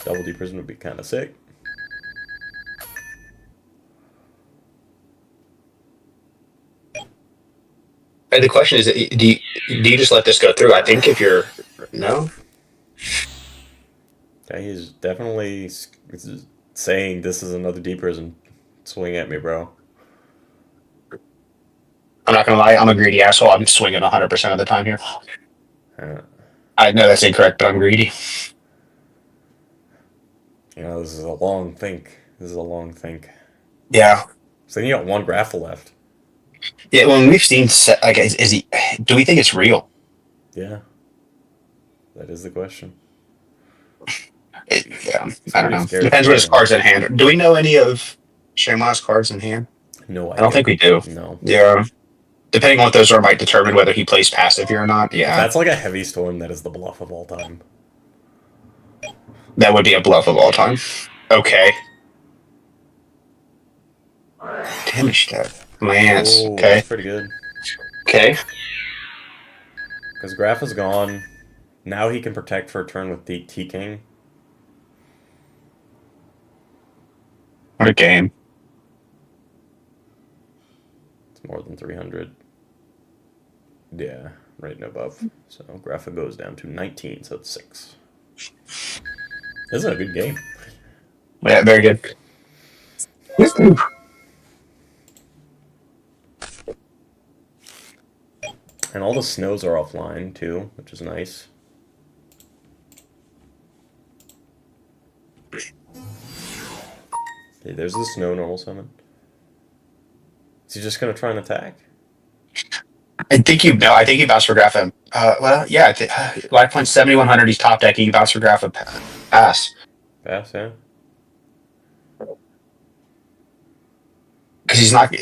Double deep prison would be kind of sick. And the question is, do you just let this go through? I think if you're... No? Yeah, he's definitely saying this is another deep prison. Swing at me, bro. I'm not going to lie, I'm a greedy asshole. I'm swinging 100% of the time here. I know that's incorrect, but I'm greedy. You know, this is a long think. Yeah. So then you got one Grapha left. Yeah, when we've seen, like, is he? Do we think it's real? Yeah. That is the question. Yeah, I don't know. Depends what his cards in hand are. Do we know any of Shamlow's cards in hand? No idea. I don't think we do. No. Yeah. Depending on what those are might determine whether he plays passive here or not. Yeah. If that's like a heavy storm, that is the bluff of all time. That would be a bluff of all time. Okay. Damage that. Lance. Oh, okay. That's pretty good. Okay. Because Grapha's gone. Now he can protect for a turn with the T-King. What a game. It's more than 300. Yeah, right and above. So Grapha goes down to 19, so it's 6. This is a good game. Yeah, very good. And all the snows are offline, too, which is nice. Okay, there's the snow normal summon. Is he just going to try and attack? I think you bounce for Grapha. Well, yeah. Life point 7,100. He's top decking. You bounce for Grapha. Pass. Pass, yeah. Because he's not.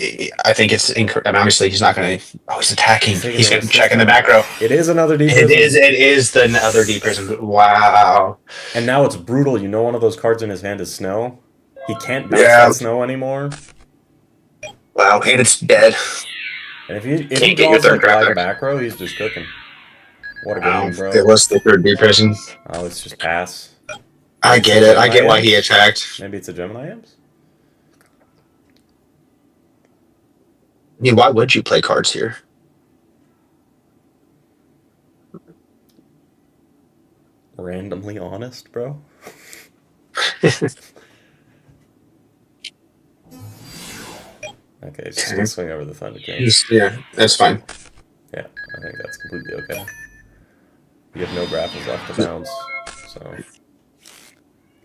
I think it's incorrect. I mean, obviously, he's not going to. Oh, he's attacking. He's going to check in the macro. It is another deep prison. It is the other deep prison. Wow. And now it's brutal. You know, one of those cards in his hand is snow. He can't bounce that snow anymore. Wow, and it's dead. And if he draws like by the back row, he's just cooking. What a game, bro. It was the third deep prison. Oh, it's just pass. I get it. I get why he attacked. Maybe it's a Gemini Imps? I mean, why would you play cards here? Randomly honest, bro. Okay, just gonna swing over the Thunder King. Yeah, that's fine. Yeah, I think that's completely okay. You have no grapples left to bounce, so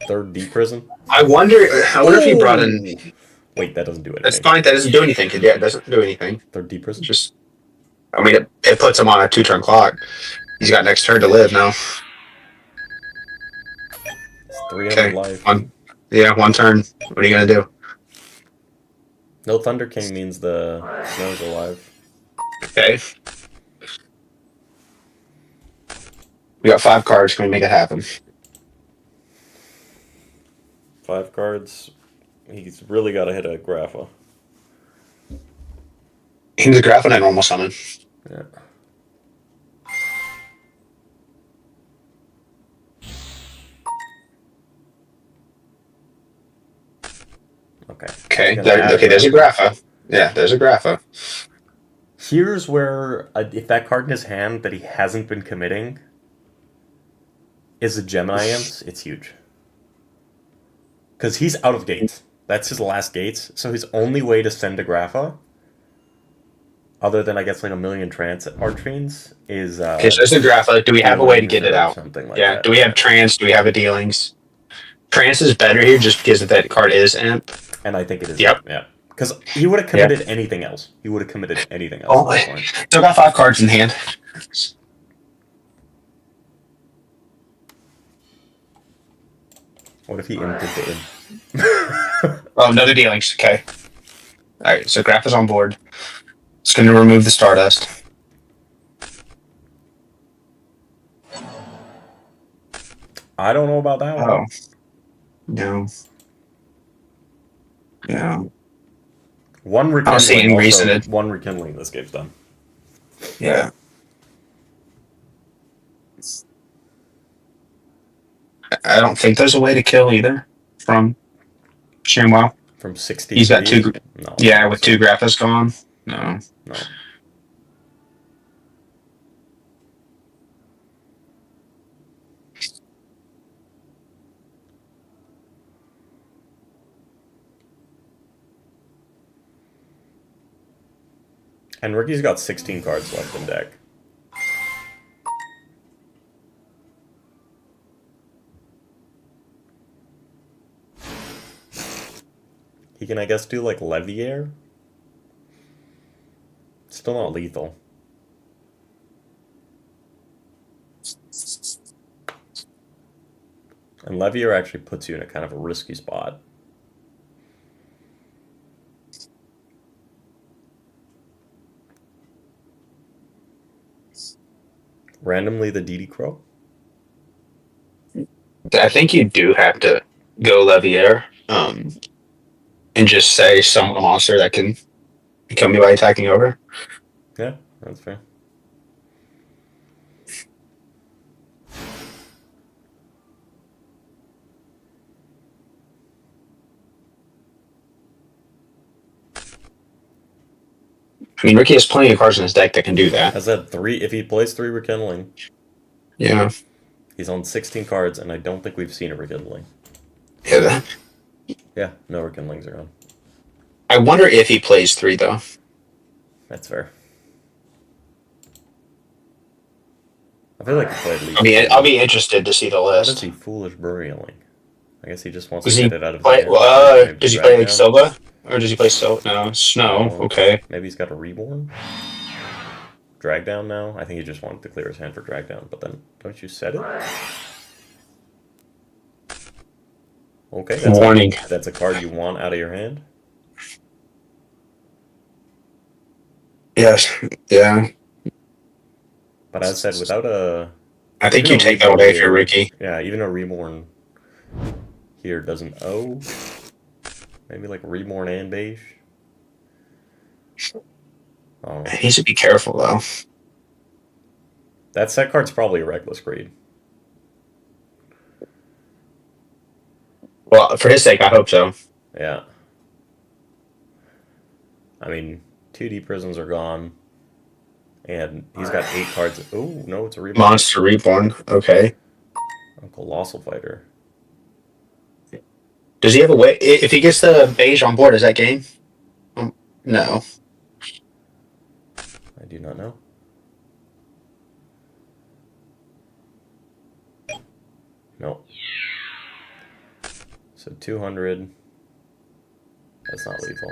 third D prison. I wonder. I wonder if he brought in. Ooh! Wait, that doesn't do That's anything. fine. That doesn't do anything. Yeah, it doesn't do anything. Third D prison. Just, I mean, it puts him on a 2-turn clock. He's got next turn to live now. It's 300 Okay, life. one turn. What are you gonna do? No Thunder King means the snow's alive. Okay. We got 5 cards. Can we make it happen? 5 cards. He's really got to hit a Grapha. He's a Graph and a normal summon. Yeah. Okay. Okay. There's a Grapha. Yeah, there's a Grapha. Here's where, if that card in his hand that he hasn't been committing is a Gemini Imps, it's huge. Because he's out of gates. That's his last gates. So his only way to send a Grapha, other than I guess like a million Archfiends, is. Okay, so there's a Grapha. Do we have a way to get it out? Something like Yeah. that. Do we have Trance? Do we have a Dealings? Trance is better here just because that card is Imp. And I think it is. Yep. Yeah. Because he would have committed anything else. He would have committed anything else. Oh, still got 5 cards in hand. What if he imped the imp? Oh, another Dealings. Okay. Alright, so Graph is on board. It's going to remove the Stardust. I don't know about that one. Oh. No. Yeah. One rekindling. I'll see in recent. One rekindling. This game's done. Yeah. I don't think there's a way to kill either from Shamwow. From 60. He's got 2. No. Yeah, with 2 Graphas gone. No. No. And Ricky's got 16 cards left in deck. He can, I guess, do like Leviair. Still not lethal. And Leviair actually puts you in a kind of a risky spot. Randomly the DD Crow? I think you do have to go Leviair and just say summon a monster that can kill me by attacking over. Yeah, that's fair. I mean, Ricky has plenty of cards in his deck that can do that. Has that 3? If he plays 3 Rekindling, Yeah. he's on 16 cards, and I don't think we've seen a Rekindling. Yeah. Yeah, no Rekindlings are on. I wonder if he plays 3 though. That's fair. I feel like he played at least. I'll be interested to see the What is list. he foolish burying? I guess he just wants Does to he get it out of play? his hand. Does he play like Silva, or does he play No, Snow. Okay. Maybe he's got a Reborn. Drag down now. I think he just wanted to clear his hand for drag down. But then, don't you set it? Okay. Warning. That's a card you want out of your hand. Yes. Yeah. But as said, without a. I think you take that away if you're Ricky. Yeah, even a Reborn here doesn't owe. Maybe like Reborn and Beige. Oh. He should be careful though. That set card's probably a Reckless Greed. Well, for his sake, I hope so. Yeah. I mean, 2D prisons are gone. And he's got 8 cards. Oh, no, it's a Reborn. Monster Reborn. Okay. A Colossal Fighter. Does he have a way? If he gets the beige on board, is that game? No. I do not know. No. So 200. That's not lethal.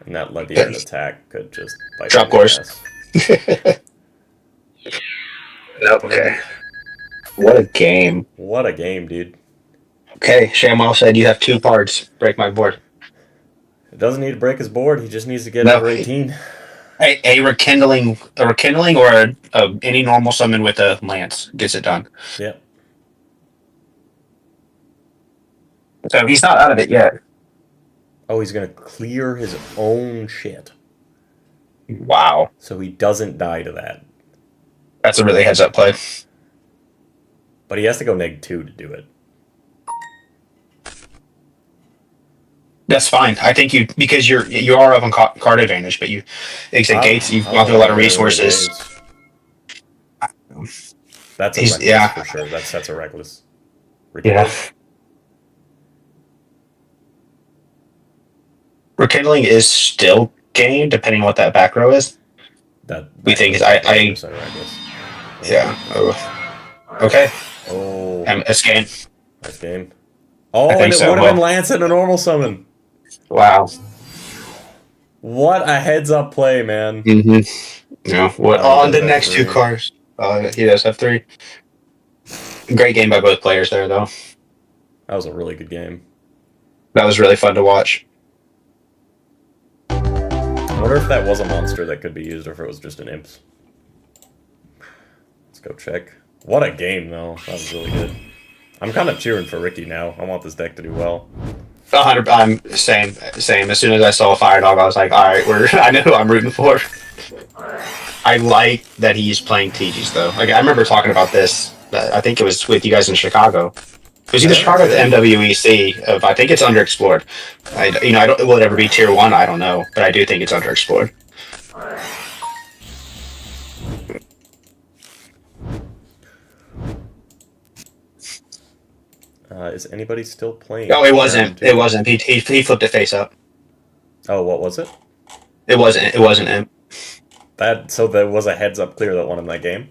And that Leviathan attack could just bite Drop me in the course. ass. Nope. Okay. What a game. What a game, dude. Okay, Shamwell said you have 2 cards. Break my board. It doesn't need to break his board. He just needs to get No. over 18. A rekindling, or any normal summon with a lance gets it done. Yep. So he's not out of it yet. Oh, he's going to clear his own shit. Wow. So he doesn't die to that. That's a really heads up play. But he has to go -2 to do it. That's fine. I think because you are up on card advantage, but you exit gates. You've gone through a lot of resources. That's a reckless for sure. That's a reckless. Yeah. Rekindling is still game, depending on what that back row is. We think is reckless. Yeah. Oh. Okay. Oh. It's game. That's game. Oh, and it would have been Lance in a normal summon. Wow. What a heads up play, man. Mm-hmm. Yeah. What on the next 2 cards? He does have 3. Great game by both players there, though. That was a really good game. That was really fun to watch. I wonder if that was a monster that could be used or if it was just an imps. Let's go check. What a game, though. That was really good. I'm kind of cheering for Ricky now. I want this deck to do well. 100. I'm same. As soon as I saw Fire Dog, I was like, all right, I know who I'm rooting for. I like that he's playing TGs though. Like I remember talking about this. I think it was with you guys in Chicago. It was either Chicago or the MWEC. I think it's underexplored. I don't. Will it ever be tier 1? I don't know, but I do think it's underexplored. Is anybody still playing? Oh, it wasn't. It wasn't. He flipped it face up. Oh, what was it? It wasn't. It wasn't him. So there was a heads up clear that won in that game.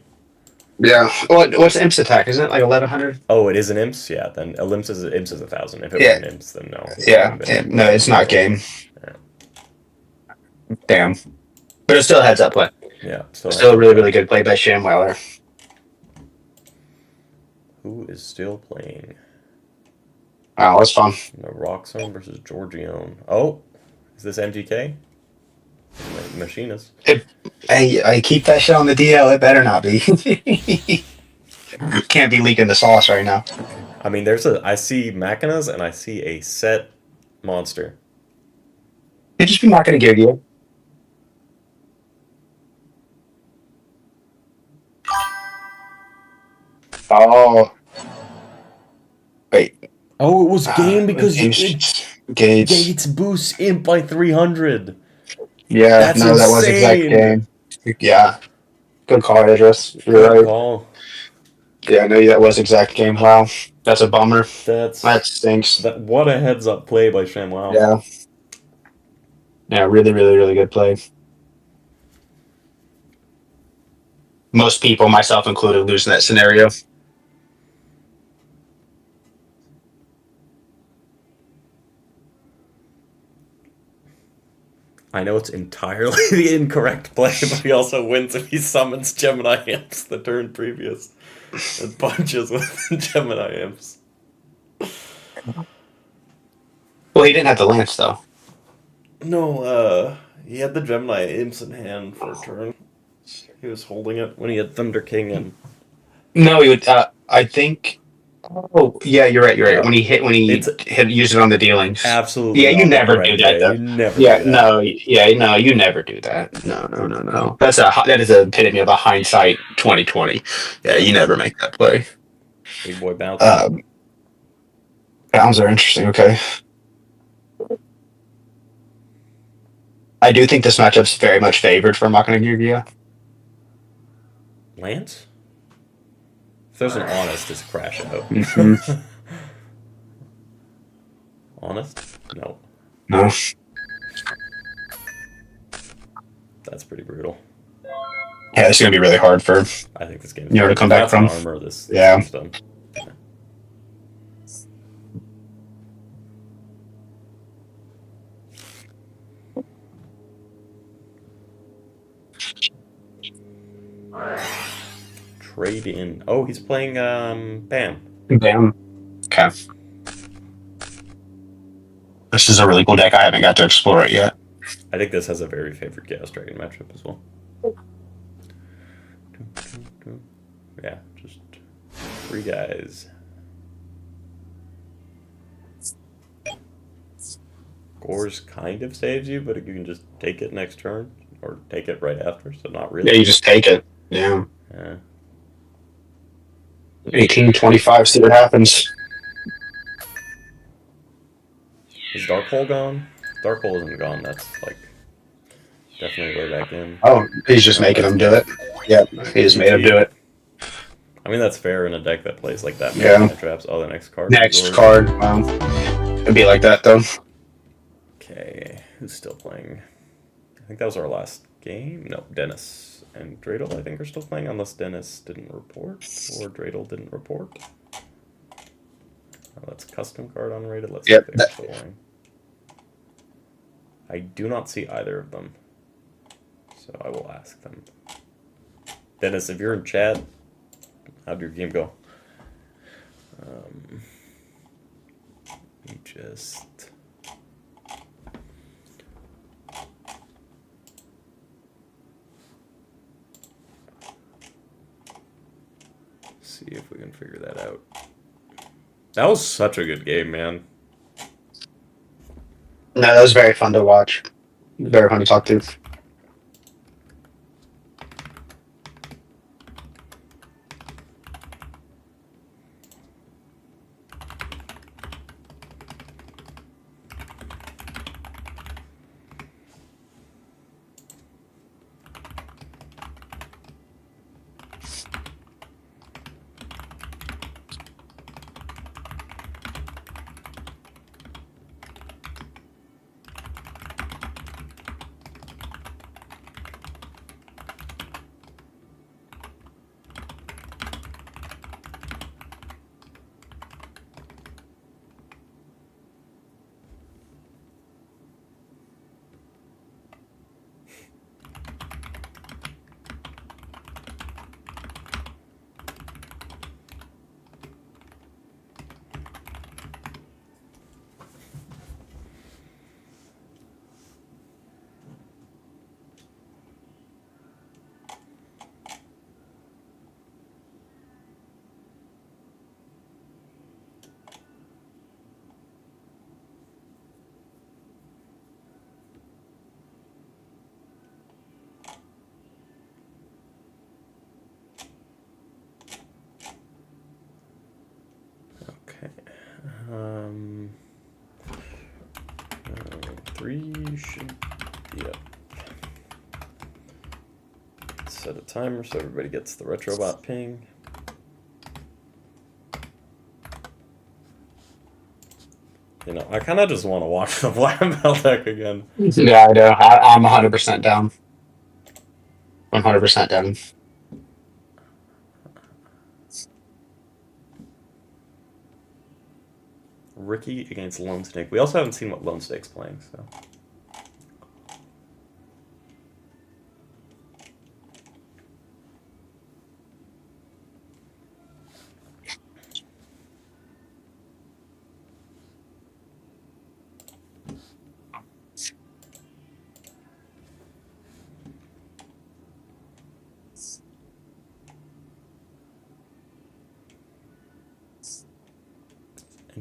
Yeah. What's Imp's attack? Isn't it like 1100? Oh, it is an Imps. Yeah. Then Imps is 1,000. If it was an Imps, then no. Yeah. No, it's not game. Yeah. Damn. But it's still a heads up play. Yeah. Still a really, really good play by Shamweller. Who is still playing? Wow, that's fun. No, Roxxon versus Georgione. Oh, is this MGK? Machinist. I keep that shit on the DL. It better not be. Can't be leaking the sauce right now. I mean, I see Machinas and I see a set monster. It'd just be Machina Yu-Gi-Oh. Oh. Wait. Oh, it was game because Gates boosts Imp by 300. Yeah, that's no, insane. That was exact game. Yeah. Good call, Idris. You're Good right. call. Yeah, I know that was exact game. Wow. That's a bummer. That stinks. What a heads up play by ShamWow. Yeah. Yeah, really, really, really good play. Most people, myself included, lose in that scenario. I know it's entirely the incorrect play, but he also wins if he summons Gemini Imps the turn previous. And bunches with Gemini Imps. Well, he didn't have the lance, though. No, he had the Gemini Imps in hand for a turn. He was holding it when he had Thunder King in. No, he would, I think... Oh, yeah, you're right. Yeah. When he used it on the dealings. Absolutely. Yeah, you never do that, though. You never yeah, do that. No, you never do that. No. That is a epitome of a hindsight 2020. Yeah, you never make that play. Big boy bounce. Bounds are interesting, okay. I do think this matchup's very much favored for Machina Yu-Gi-Oh. Lance? If there's an honest, it's crash out. Mm-hmm. Honest? No. That's pretty brutal. Yeah, it's gonna be really hard for I think this game is to come back that's from. an armor. This Yeah. game's done. Trade in. Oh, he's playing Bam. Bam. Okay. This is a really cool deck. I haven't got to explore it yet. I think this has a very favorite Chaos Dragon matchup as well. Yeah, just 3 guys. Gores kind of saves you, but you can just take it next turn or take it right after, so not really. Yeah, you just take it. Yeah. Yeah. 1825, see what happens. Is Dark Hole gone? Dark Hole isn't gone. That's like definitely way back in. Oh, he's just making him do it. Yep, he just made him do it. I mean, that's fair in a deck that plays like that many traps. Oh, the next card. Next card. Well, it'd be like that though. Okay, who's still playing? I think that was our last game. No, Dennis and Dreidel, I think, are still playing, unless Dennis didn't report or Dreidel didn't report. Oh, that's custom card unrated. Let's see if they're still playing. I do not see either of them, so I will ask them. Dennis, if you're in chat, how'd your game go? You just... see if we can figure that out. That was such a good game, man. No, that was very fun to watch. Very fun to talk to. Three should be up. Set a timer so everybody gets the Retrobot ping. You know, I kind of just want to watch the Black Belt deck again. Yeah, I know. I'm 100% down. 100% down. Ricky against Lone Snake. We also haven't seen what Lone Snake's playing, so.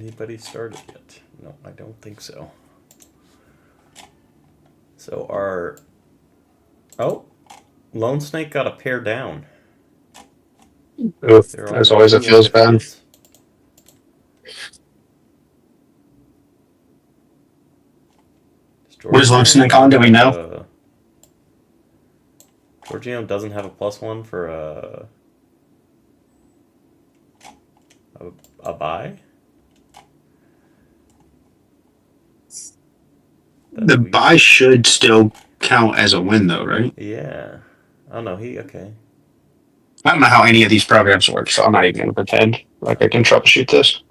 Anybody started yet? No, I don't think so. So our... Oh, Lone Snake got a pair down. Oof, as always, it feels bad. What is Lone Snake on? Do we know? Giorgio doesn't have a +1 for a buy? The buy should still count as a win, though, right? Yeah. Oh no, okay. I don't know how any of these programs work, so I'm not even going to pretend like I can troubleshoot this.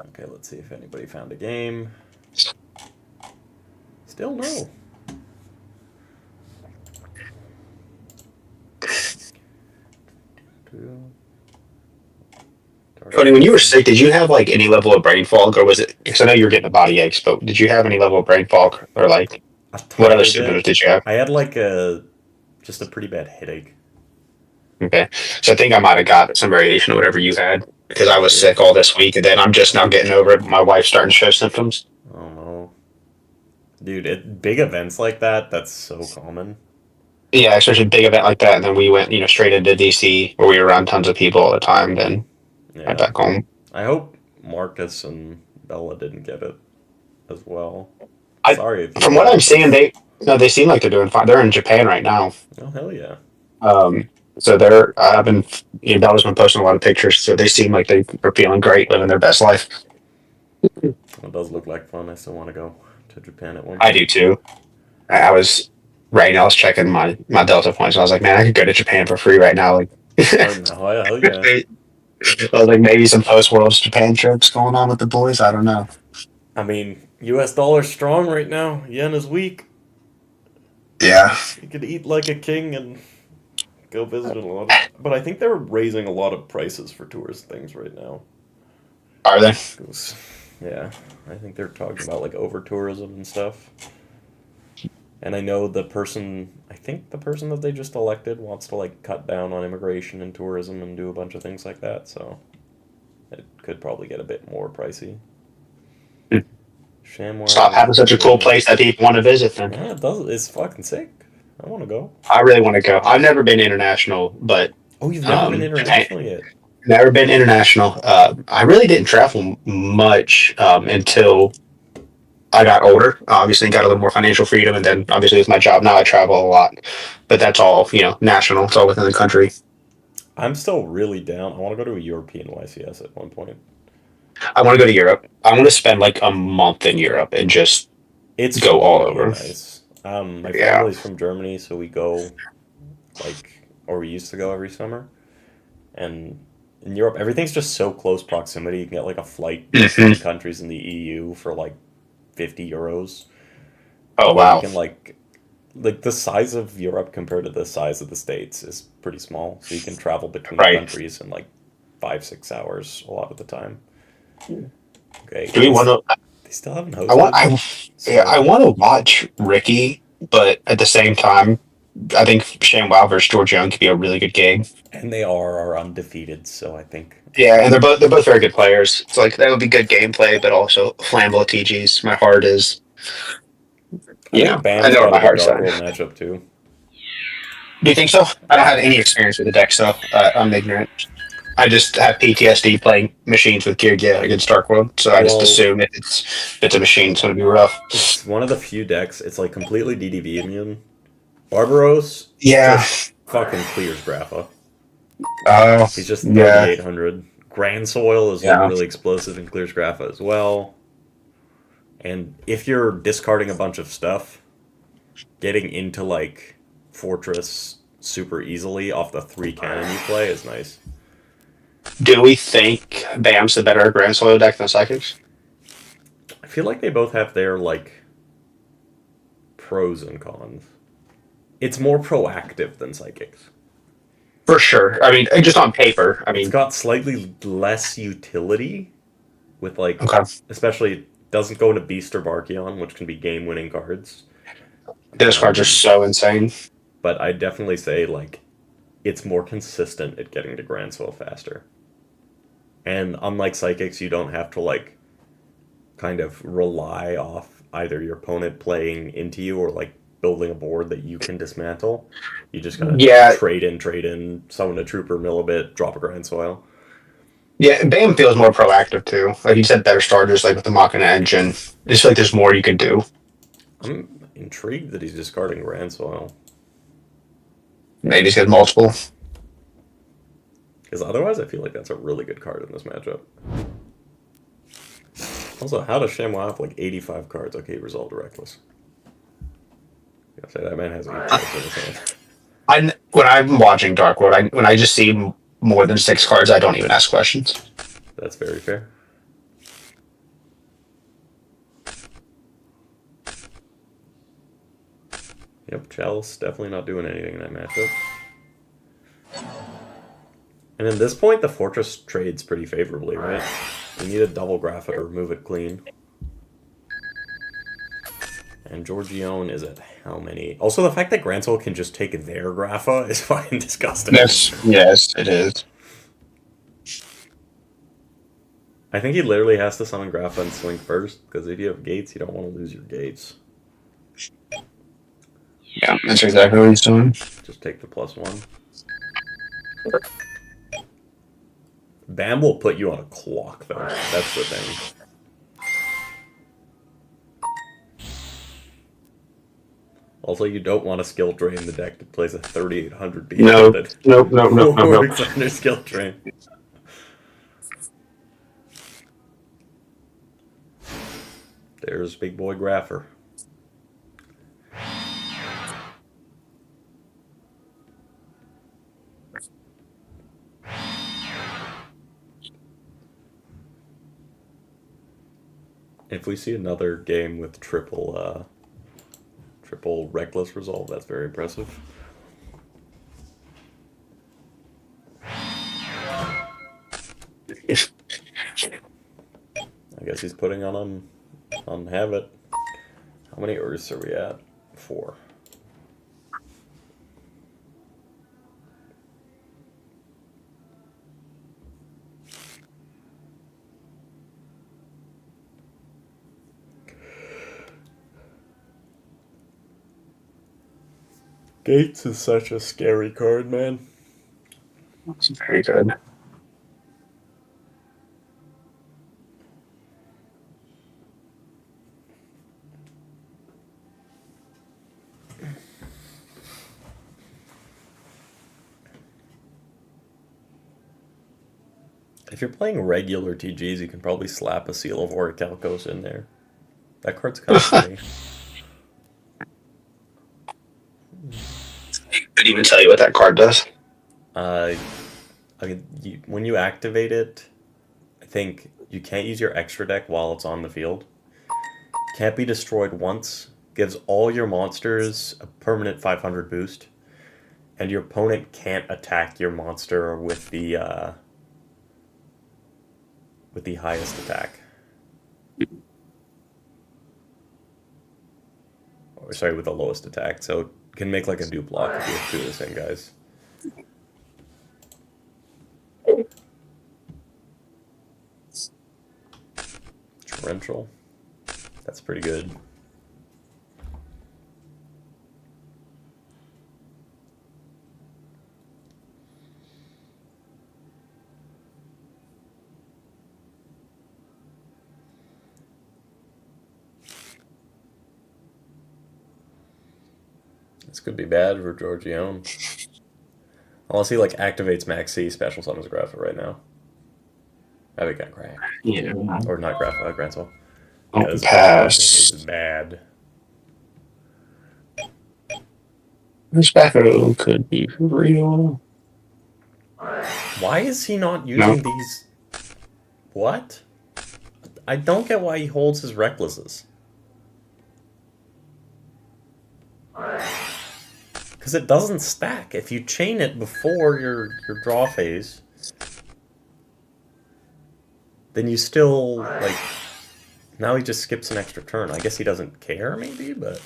Okay, let's see if anybody found a game. Still no. Cody, when you were sick, did you have like any level of brain fog, or was it? Because I know you were getting the body aches, but did you have any level of brain fog, or like A what other tiny symptoms bit. did you have? I had like just a pretty bad headache. Okay, so I think I might have got some variation of whatever you had because I was sick If all this week, and then I'm just now getting over it. My wife's starting to show symptoms. oh no, dude, big events like that, that's so common. Yeah, especially a big event like that, and then we went, straight into DC where we were around tons of people all the time. Then right Yeah, back home. I hope Marcus and Bella didn't get it as well. I, Sorry if you from what did. I'm seeing, they seem like they're doing fine. They're in Japan right now. Oh hell yeah. So I've been, Bella's been posting a lot of pictures, so they seem like they are feeling great, living their best life. It does look like fun. I still want to go to Japan at one I do point. too. I was right now. I was checking my Delta points, and I was like, man, I could go to Japan for free right now. Like, Oh no, hell yeah. I was like, maybe some post Worlds Japan trips going on with the boys. I don't know. I mean, U.S. dollar's strong right now. Yen is weak. Yeah, You could eat like a king and go visit a lot of. But I think they're raising a lot of prices for tourist things right now. are they? 'Cause, yeah, I think they're talking about like over tourism and stuff. And I know I think the person that they just elected wants to like cut down on immigration and tourism and do a bunch of things like that. So it could probably get a bit more pricey. Stop Chamois having such a cool Lagoon. place that people want to visit. Then Yeah, it does. It's fucking sick. I want to go. I really want to go. I've never been international, but Oh, you've never been Japan. international yet? Never been international. I really didn't travel much until I got older. Obviously, got a little more financial freedom, and then obviously with my job now, I travel a lot. But that's all national. It's all within the country. I'm still really down. I want to go to a European YCS at one point. I want to go to Europe. I want to spend like a month in Europe and just It's go all really over. nice. My Yeah. family's from Germany, so we go or we used to go every summer. And in Europe, everything's just so close proximity. You can get like a flight between Hmm. countries in the EU for like 50 euros. Oh Or you wow. can like the size of Europe compared to the size of the States is pretty small. So you can travel between Right. countries in like 5, 6 hours a lot of the time. Okay, Do we want to? they still haven't I want. hosted, I so want to watch Ricky, but at the same time, I think ShamWow versus George Young could be a really good game. and they are undefeated. So I think Yeah, and they're both very good players. It's like that would be good gameplay, but also flammable TGs. My heart is, I think I Bam's know where got a my good heart's Dark at. World matchup too. Do you think so? I don't have Yeah, any experience with the deck, so I'm ignorant. I just have PTSD playing machines with Gear Gear against Dark World, so I just well, assume if it's a machine, it's going to be rough. it's one of the few decks. It's like completely DDV immune. Barbaros Yeah. just fucking clears Grapha. Oh, He's just yeah. 3,800. Grand Soil is like Yeah. really explosive and clears Grapha as well. And if you're discarding a bunch of stuff, getting into like Fortress super easily off the 3 cannon you play is nice. Do we think Bam's the better Grand Soil deck than Psychics? I feel like they both have their like pros and cons. It's more proactive than Psychics. For sure. I mean, just on paper. I It's mean, got slightly less utility with like, okay. especially it doesn't go into Beast or Barkion, which can be game-winning cards. Those cards are so insane. But I definitely say like it's more consistent at getting to Grand Soul faster. And unlike Psychics, you don't have to like kind of rely off either your opponent playing into you or like building a board that you can dismantle. You just gotta Yeah, trade in, summon a trooper, mill a bit, drop a Grand Soil. yeah. Bam feels more proactive too. Like you said, better starters, like with the Machina engine. I just feel like there's more you can do. I'm intrigued that he's discarding Grand Soil. Maybe he's got multiple. Because otherwise, I feel like that's a really good card in this matchup. Also, how does Chamois have like 85 cards? Okay, Resolve to Reckless. say that man has 8 cards in his hand. When I'm watching Dark World, when I just see more than 6 cards, I don't even ask questions. That's very fair. Yep, Chalice definitely not doing anything in that matchup. And at this point, the Fortress trades pretty favorably, right? You need a double Grapha to remove it clean. And Georgione is at how many? Also, the fact that Grantel can just take their Grapha is fucking disgusting. Yes, it is. I think he literally has to summon Grapha and Slink first, because if you have gates, you don't want to lose your gates. Yeah, that's exactly what he's doing. Just take the +1. Bam will put you on a clock, though. That's the thing. Also, you don't want to skill drain the deck that plays a 3800 beat No, that nope. works under skill drain. There's big boy Grapher. If we see another game with triple reckless resolve, that's very impressive. I guess he's putting on Have It. How many Earths are we at? 4. Gates is such a scary card, man. That's very good. If you're playing regular TGs, you can probably slap a Seal of Orichalcos in there. That card's kind of funny. Couldn't even tell you what that card does. I mean, when you activate it, I think you can't use your extra deck while it's on the field. Can't be destroyed once. Gives all your monsters a permanent 500 boost. And your opponent can't attack your monster with the highest attack. Or, sorry, with the lowest attack. So it can make like a dupe block if you have 2 of the same guys. Torrential. That's pretty good. This could be bad for Georgione. Unless he like activates Max C, special summons Grapha right now. I think got cracked. Yeah. Or not Grapha, Grantel. Oh, Yeah, pass. This is bad. This Bacco could be real. Why is he not using these? What? I don't get why he holds his recklesses. Because it doesn't stack. If you chain it before your draw phase, then you still, like... Now he just skips an extra turn. I guess he doesn't care, maybe, but...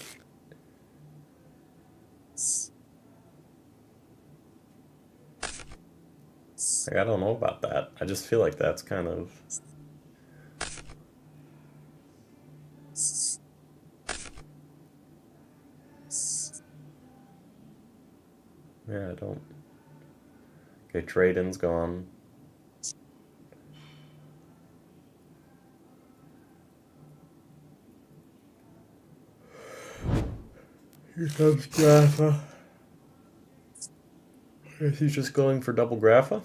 Like, I don't know about that. I just feel like that's kind of... Yeah, I don't... Okay, trade-in's gone. Here comes Grapha. Is he just going for double Grapha?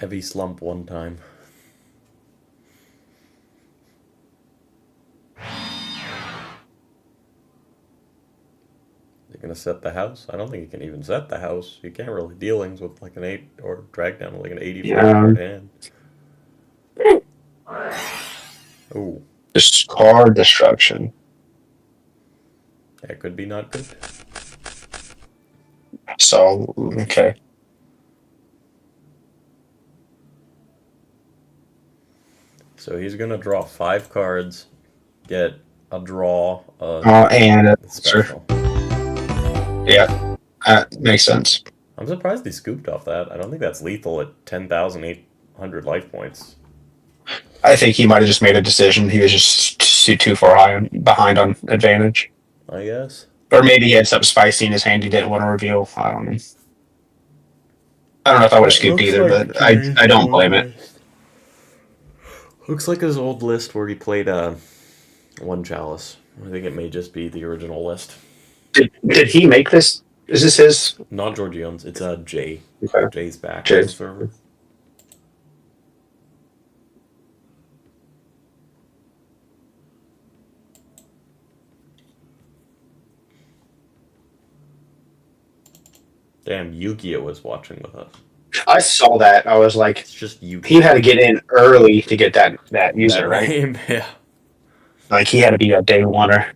heavy slump one time. They're gonna set the house? I don't think you can even set the house. You can't really dealings with like an 8 or drag down like an 84 card hand. Oh. Just card destruction. That could be not good. So, okay. So he's gonna draw 5 cards, get a draw, And special. Yeah, makes sense. I'm surprised he scooped off that. I don't think that's lethal at 10,800 life points. I think he might have just made a decision. He was just too far behind on advantage. I guess. Or maybe he had something spicy in his hand he didn't want to reveal. I don't know. I don't know if I would have scooped either, but I don't blame it. Looks like his old list where he played one chalice. I think it may just be the original list. Did he make this? Is this his? Not Georgione's. It's Jay. Okay. Jay's back Jay. on the server. Damn, Yu-Gi-Oh was watching with us. I saw that. I was like, It's just Yu-Gi-Oh. he had to get in early to get that user, right? Name, yeah. Like, he had to be a day oneer.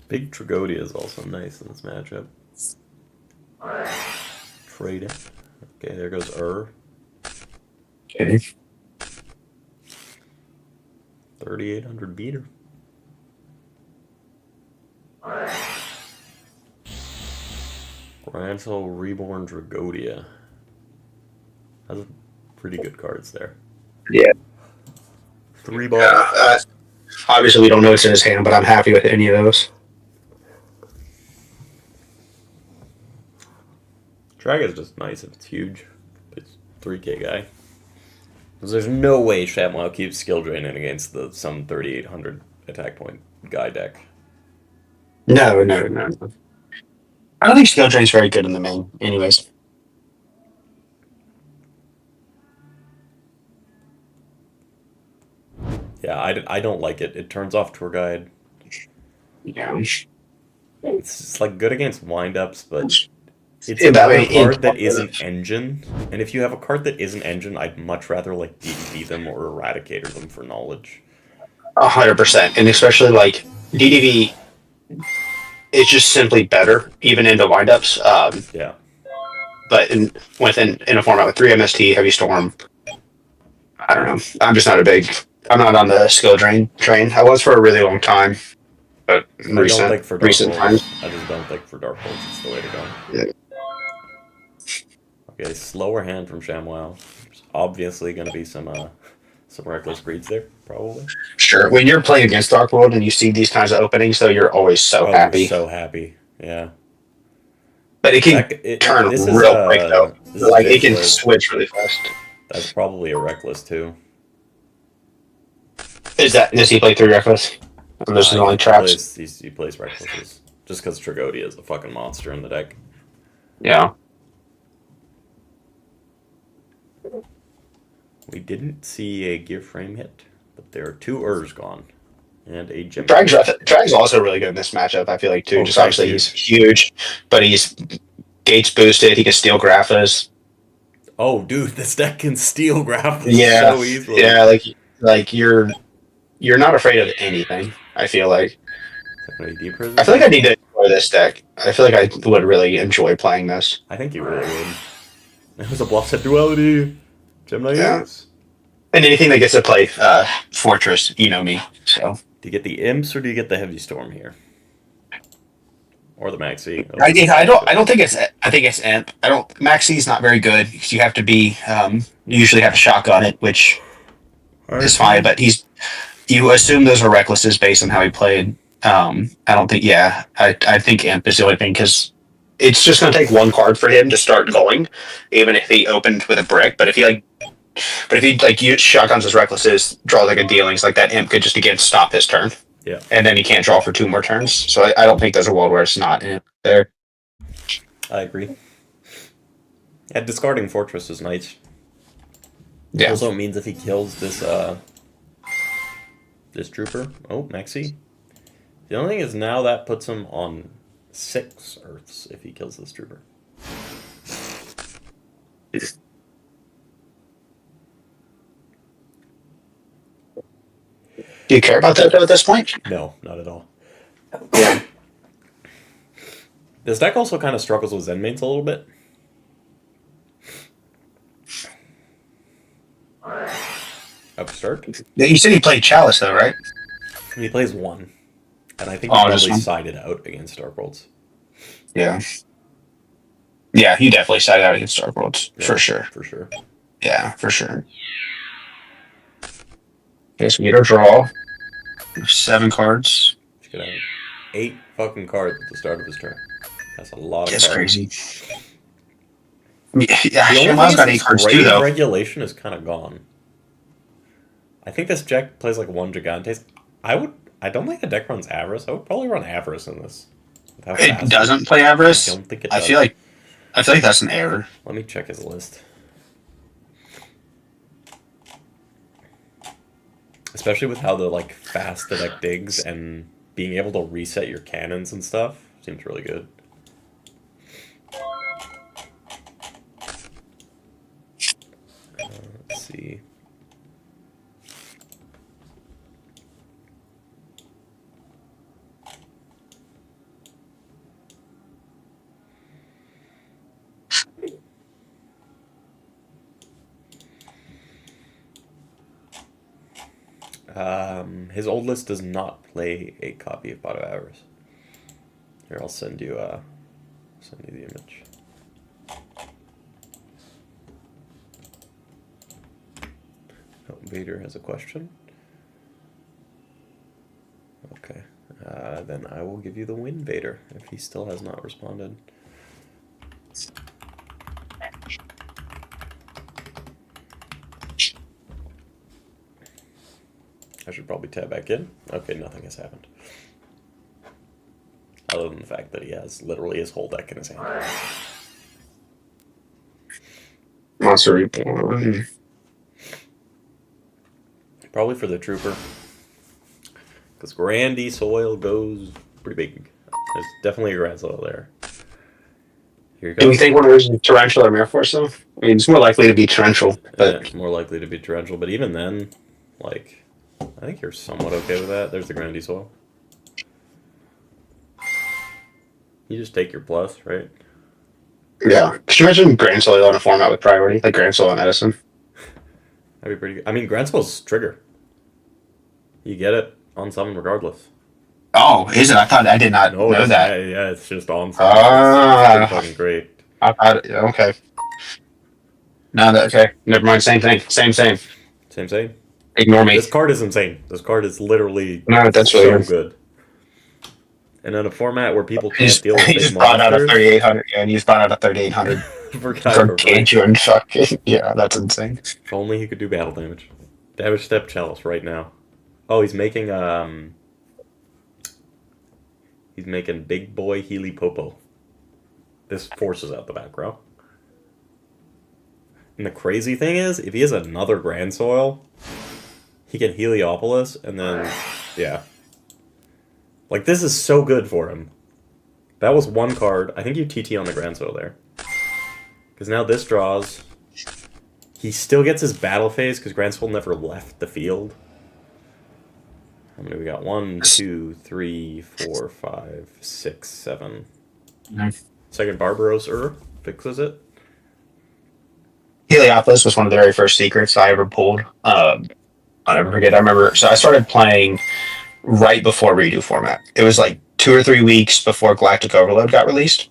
Big Tragodia is also nice in this matchup. Trade it. Okay, there goes Okay. 3,800 beater. Rantel Reborn Dragodia. Has pretty good cards there. Yeah. 3 balls. Obviously, we don't know what's in his hand, but I'm happy with any of those. Dragon's just nice if it's huge. It's 3k guy. Because there's no way Shamwow keeps skill draining against some 3,800 attack point guy deck. No. I don't think skill drain's very good in the main, anyways. Yeah, I don't like it. It turns off Tour Guide. Yeah. It's just like good against windups, but it's Yeah, another but card that isn't engine. And if you have a card that isn't engine, I'd much rather like DDV them or Eradicator them for knowledge. 100%, and especially like DDV is just simply better, even into windups. Yeah. But in a format with 3 MST, Heavy Storm, I don't know. I'm not on the skill drain train. I was for a really long time, but in recent times. I just don't think for Dark Holds it's the way to go. Yeah. Okay, slower hand from ShamWow. There's obviously going to be some reckless greeds there, probably. Sure. When you're playing against Dark World and you see these kinds of openings, though, you're always so happy. You're so happy, yeah. But it can turn real quick, though. Like, it can switch really fast. That's probably a reckless, too. Does he play 3 reckless? Or this is only traps? He plays recklesses. Just because Tragodia is a fucking monster in the deck. Yeah. We didn't see a gear frame hit, but there are 2 Urs gone. And a gem. Drag's also really good in this matchup, I feel like, too. Just obviously he's huge, but he's gates boosted, he can steal Graphas. Oh, dude, this deck can steal Graphas so easily. Yeah, like you're not afraid of anything, I feel like. I feel like I need to enjoy this deck. I feel like I would really enjoy playing this. I think you really would. It was a bluff set duality. Gemini Imps. And anything that gets to play Fortress, you know me. So do you get the Imps or do you get the Heavy Storm here? Or the Maxi? I don't think it's. I think it's Imp. Maxi's not very good because you have to be. You usually have to shotgun it, which is fine. But You assume those are recklesses based on how he played. I don't think. Yeah, I think Imp is the only thing because it's just going to take one card for him to start going, even if he opened with a brick. But if he like use shotguns as recklesses, draw like a dealings like that, Imp could just again stop his turn. Yeah. And then he can't draw for 2 more turns. So I don't think there's a world where it's not Imp there. I agree. Yeah, discarding Fortress is nice. Yeah. Also means if he kills this this trooper, Maxi. The only thing is now that puts him on 6 Earths if he kills this trooper. Do you care about that at this point? No, not at all. Yeah. This deck also kind of struggles with Zen mates a little bit. Upstart. You said he played Chalice though, right? He plays 1. And I think he probably sided out against Dark Worlds. Yeah. Yeah, he definitely sided out against Dark Worlds. Yeah, for sure. For sure. Yeah, for sure. Okay, so we get our draw. 7 cards. He's gonna have 8 fucking cards at the start of his turn. That's a lot of That's cards. crazy. Yeah, The only Shamwell's thing got is 8 cards his too, though. regulation is kind of gone. I think this deck plays like 1 Gigantes. I don't think the deck runs Avarice. I would probably run Avarice in this. It doesn't play Avarice? I don't think it does. I feel like that's an error. Let me check his list. Especially with how the fast the deck digs and being able to reset your cannons and stuff seems really good. Let's see. His old list does not play a copy of Pot of Avarice. Here, I'll send you the image. Oh, Vader has a question. Okay, then I will give you the win, Vader, if he still has not responded. I should probably tab back in. Okay, nothing has happened. Other than the fact that he has literally his whole deck in his hand. Monster Reborn. Probably for the Trooper. Because Grandy Soil goes pretty big. There's definitely a Grand Soil there. Here you go. Do we think one of those is Torrential or Mare Force, though? I mean, it's more likely to be Torrential. But Yeah, it's more likely to be Torrential, but even then, I think you're somewhat okay with that. There's the Grandy Soil. You just take your plus, right? yeah. Could you imagine Grand Soil in a format with priority? Like Grand Soil and Edison? That'd be pretty good. I mean, Grand Soil's trigger. You get it on summon regardless. Oh, is it? I did not know that. Yeah, it's just on summon. It's pretty fucking great. Okay. No, okay. Never mind. Same thing. Same. Same. Ignore me. This card is insane. This card is literally that's so really good. And in a format where people can't He's deal with big bought out a monsters, 3800, and he's bought out a 3800 for Gargantuan fucking. Yeah, that's insane. If only he could do battle damage. Damage step Chalice right now. Oh, he's making Big Boy Healy Popo. This forces out the back row. And the crazy thing is, if he has another Grand Soil, he can Heliopolis, and then, yeah. This is so good for him. That was 1 card. I think you TT on the Grand Soil there. Because now this draws. He still gets his battle phase, because Grand Soil never left the field. How many we got? 1, 2, 3, 4, 5, 6, 7. Nice. Second Barbaros fixes it. Heliopolis was one of the very first secrets I ever pulled. I'll never forget. I remember. So I started playing right before redo format. It was 2 or 3 weeks before Galactic Overload got released,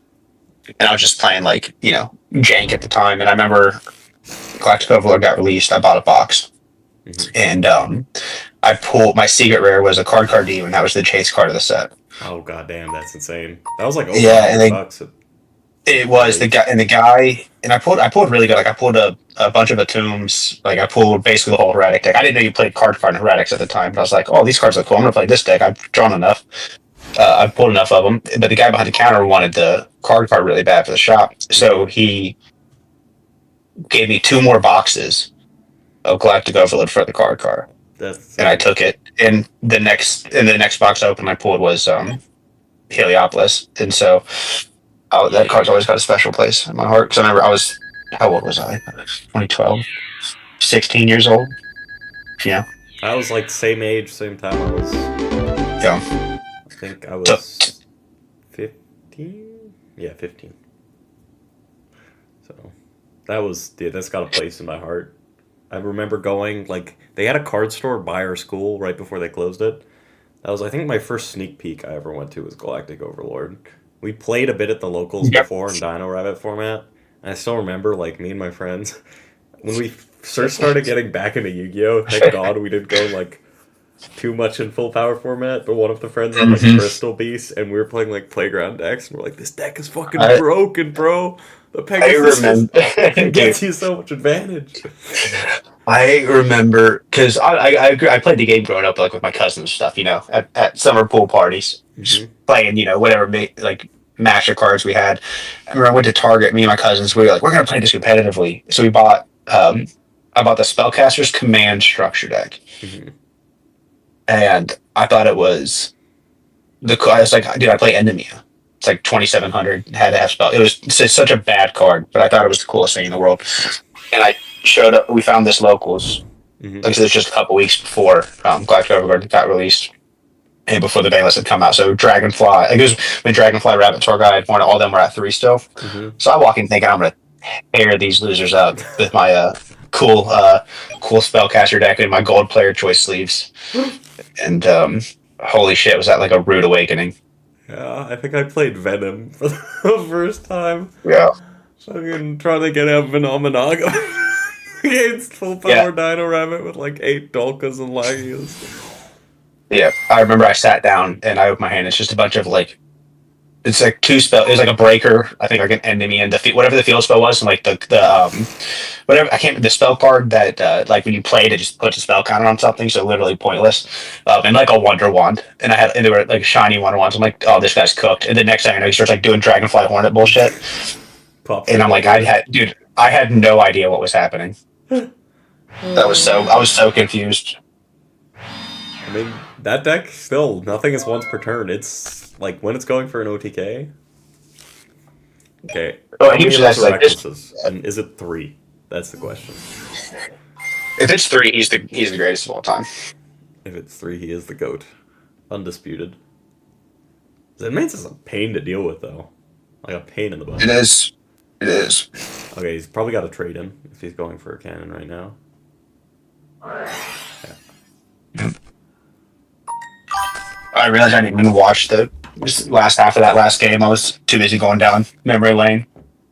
and I was just playing jank at the time. And I remember Galactic Overload got released. I bought a box, and I pulled my secret rare was a card demon. That was the chase card of the set. Oh goddamn, that's insane. That was like over Yeah, and $100. it was the guy, and I pulled really good. Like I pulled a bunch of Atombs. Like I pulled basically the whole Heretics deck. I didn't know you played card and Heretics at the time, but I was like, oh, these cards are cool. I'm gonna play this deck. I've drawn enough. I've pulled enough of them. But the guy behind the counter wanted the card really bad for the shop, so he gave me 2 more boxes of Galactic Overload for the card. And I took it. And the next box I opened, I pulled was Heliopolis, and so that card's always got a special place in my heart. Because I remember how old was I? 2012, 16 years old. Yeah, I was like same age, same time. I was. yeah. I think I was 15. Yeah, 15. So that's got a place in my heart. I remember going, like, they had a card store by our school right before they closed it. That was, I think, my first sneak peek I ever went to was Galactic Overlord. We played a bit at the locals before in Dino Rabbit format, and I still remember, like, me and my friends, when we first started getting back into Yu-Gi-Oh!, thank God we didn't go, like, too much in full power format, but one of the friends had, like, Crystal Beast, and we were playing, like, playground decks, and we're like, this deck is fucking broken, bro! The Pegasus gets you so much advantage. I remember because I played the game growing up, like with my cousins and stuff, at summer pool parties, just playing, whatever like masher cards we had. I remember I went to Target, me and my cousins, we were like, we're gonna play this competitively. So we bought I bought the Spellcaster's Command structure deck. And I thought it was I was like, dude, I play Endemia. It's like 2,700, had to have spell. It's such a bad card, but I thought it was the coolest thing in the world. And I showed up. We found this locals. Like I said, it was just a couple weeks before Galactic Overlord got released, and before the banglist had come out. So Dragonfly, like it was when Dragonfly, Rabbit, Tour Guide, all of them were at 3 still. So I walk in thinking I'm gonna tear these losers up with my cool spellcaster deck and my gold player choice sleeves. And holy shit, was that like a rude awakening. Yeah, I think I played Venom for the first time. Yeah. Fucking trying to get out Phenomenaga against full power Dino Rabbit with like 8 Dolkas and Lagias. Yeah, I remember I sat down and I opened my hand. It's just a bunch of like, it's like 2 spell. It was like a breaker. I think like an enemy and whatever the field spell was, and like the whatever I can't the spell card that like when you played it just puts a spell counter on something, so literally pointless. And like a Wonder Wand, and they were like shiny Wonder Wands. I'm like, oh, this guy's cooked. And the next thing I know, he starts like doing Dragonfly Hornet bullshit. And I'm like, I had no idea what was happening. I was so confused. I mean, that deck still nothing is once per turn. It's like when it's going for an OTK. Okay. Oh, and he was just like, and is it 3? That's the question. If it's 3, he's the greatest of all time. If it's 3, he is the GOAT, undisputed. That means it's a pain to deal with, though. Like a pain in the butt. It is. Okay, he's probably got a trade in if he's going for a cannon right now. Yeah. I realized I didn't even watch the last half of that last game. I was too busy going down memory lane.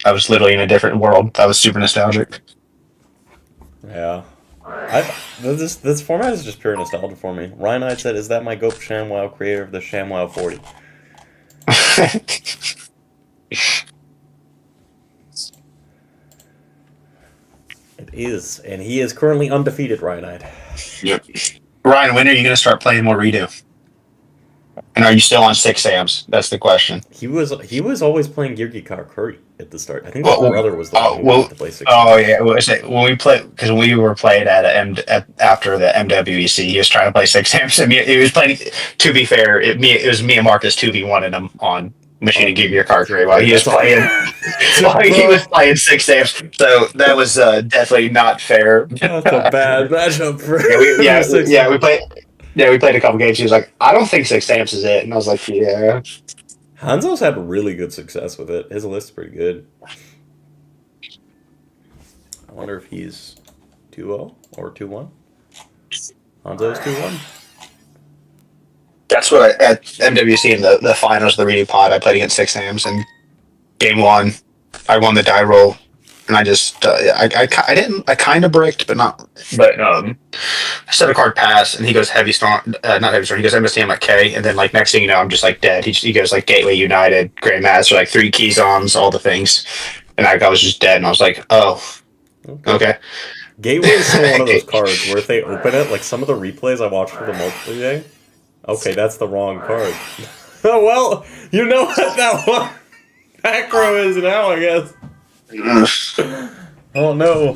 I was literally in a different world. I was super nostalgic. Yeah. This format is just pure nostalgia for me. Ryan said, is that my GOAT ShamWow creator of the ShamWow 40? It is, and he is currently undefeated, Ryan. Yep. Ryan, when are you going to start playing more Redo? And are you still on 6 Sams? That's the question. He was always playing Gyurgi Karakuri at the start. I think his brother was the one who wanted to play 6 Oh, yeah. When we played, because we were playing after the MWEC, he was trying to play 6 Sams. I mean, he was playing, to be fair, it was me and Marcus 2v1 and him on Machine and Gyurgi Karakuri while he was playing 6 Sams. So that was definitely not fair. That's a bad matchup for we played. Yeah, we played a couple games. He was like, I don't think 6 Stamps is it. And I was like, yeah. Hanzo's had really good success with it. His list's pretty good. I wonder if he's 2-0 or 2-1. Hanzo's 2-1. That's what at MWC in the finals of the Reading Pod, I played against 6 Sams. And game 1, I won the die roll. and I just I kind of bricked, but not. But I set a card pass, and he goes heavy storm, not heavy storm. He goes MST. I'm like K, and then like next thing you know, I'm just like dead. He goes like Gateway United, Grandmaster, like 3 keys on all the things, and I was just dead. And I was like, oh, okay. Gateway is still one of those cards where if they open it, like some of the replays I watched for the multiplayer, okay, that's the wrong card. Oh well, you know what that one macro is now, I guess. Oh no.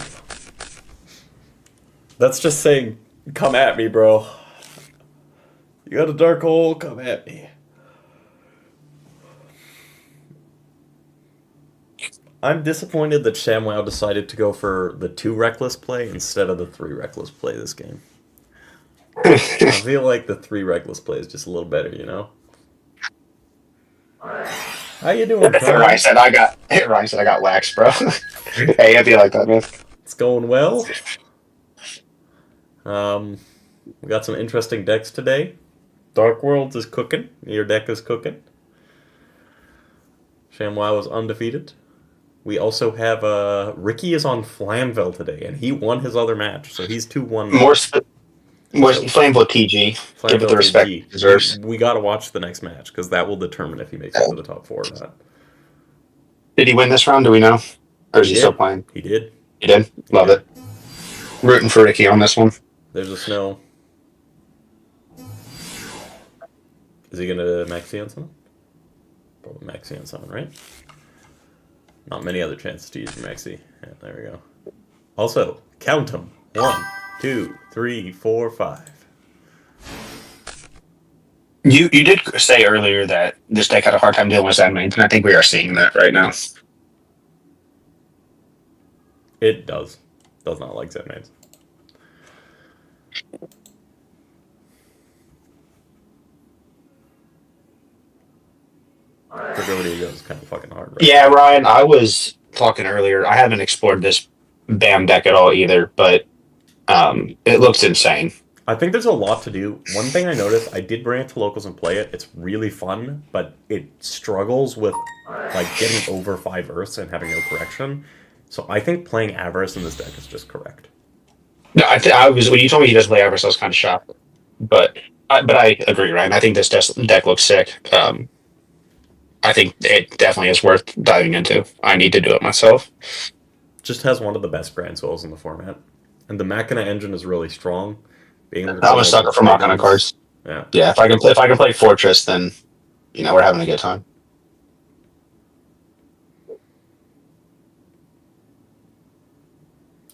That's just saying, come at me, bro. You got a dark hole, come at me. I'm disappointed that ShamWow decided to go for the 2 reckless play instead of the 3 reckless play this game. I feel like the 3 reckless play is just a little better, you know? How you doing, Ryan said I got waxed, bro. Hey, I feel like that, man. It's going well. We got some interesting decks today. Dark Worlds is cooking. Your deck is cooking. ShamWow is undefeated. We also have Ricky is on Flamville today, and he won his other match, so he's 2-1. More Flamville TG. Give it the respect it deserves. We got to watch the next match because that will determine if he makes it to the top 4 or not. Did he win this round? Do we know? Or is he still playing? He did. He did? Love it. Rooting for Ricky on this one. There's a snow. Is he going to Maxi on someone? Probably Maxi on someone, right? Not many other chances to use your Maxi. Yeah, there we go. Also, count them. 1, 2, 3, 4, 5. You did say earlier that this deck had a hard time dealing with Zedmains, and I think we are seeing that right now. It does. Does not like Zedmains. Fragility goes kind of fucking hard. Right? Yeah, Ryan, I was talking earlier. I haven't explored this BAM deck at all either, but it looks insane. I think there's a lot to do. One thing I noticed, I did bring it to locals and play it. It's really fun, but it struggles with like getting over 5 Earths and having no correction. So I think playing Avarice in this deck is just correct. No, I was when you told me he doesn't play Avarice, I was kind of shocked. But I agree, Ryan. I think this deck looks sick. I think it definitely is worth diving into. I need to do it myself. Just has one of the best Grand Souls in the format. And the Machina engine is really strong. I'm a sucker for Machina cards. Yeah. Yeah, if I can play Fortress, then we're having a good time.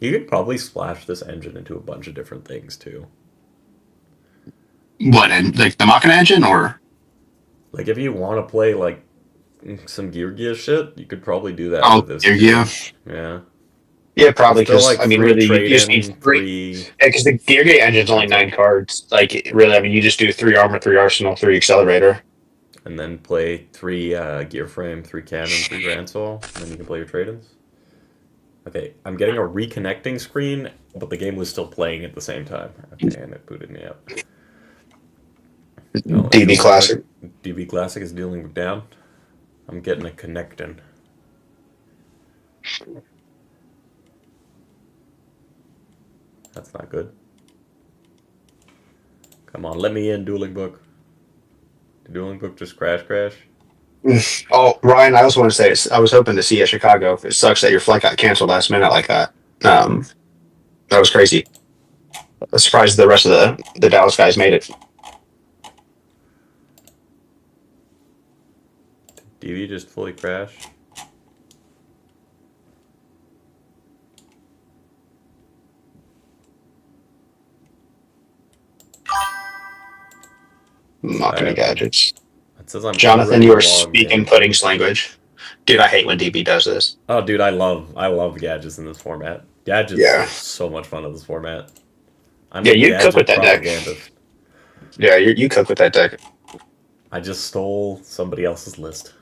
You could probably splash this engine into a bunch of different things too. What, like the Machina engine, or like if you want to play like some Gear Gear shit, you could probably do that with this. Gear Gear. Yeah. Yeah, probably because like, really you just need 3. Yeah, because the Gear Gear engine's only 9 cards. Like really, you just do 3 armor, 3 arsenal, 3 accelerator, and then play 3 gear frame, 3 cannon, 3 grand soul, and then you can play your trade-ins. Okay, I'm getting a reconnecting screen, but the game was still playing at the same time. Okay, and it booted me up. DB Classic. DB Classic is dealing down. I'm getting a connecting. That's not good. Come on, let me in, Dueling Book. Did Dueling Book just crash? Oh, Ryan, I also want to say I was hoping to see you at Chicago. It sucks that your flight got canceled last minute like that. That was crazy. I was surprised the rest of the Dallas guys made it. Did DV just fully crash? Mocking gadgets. It says I'm Jonathan, you are speaking pudding's language. Dude, I hate when DB does this. Oh, dude, I love gadgets in this format. Gadgets are so much fun in this format. You cook with that deck. Yeah, you cook with that deck. I just stole somebody else's list.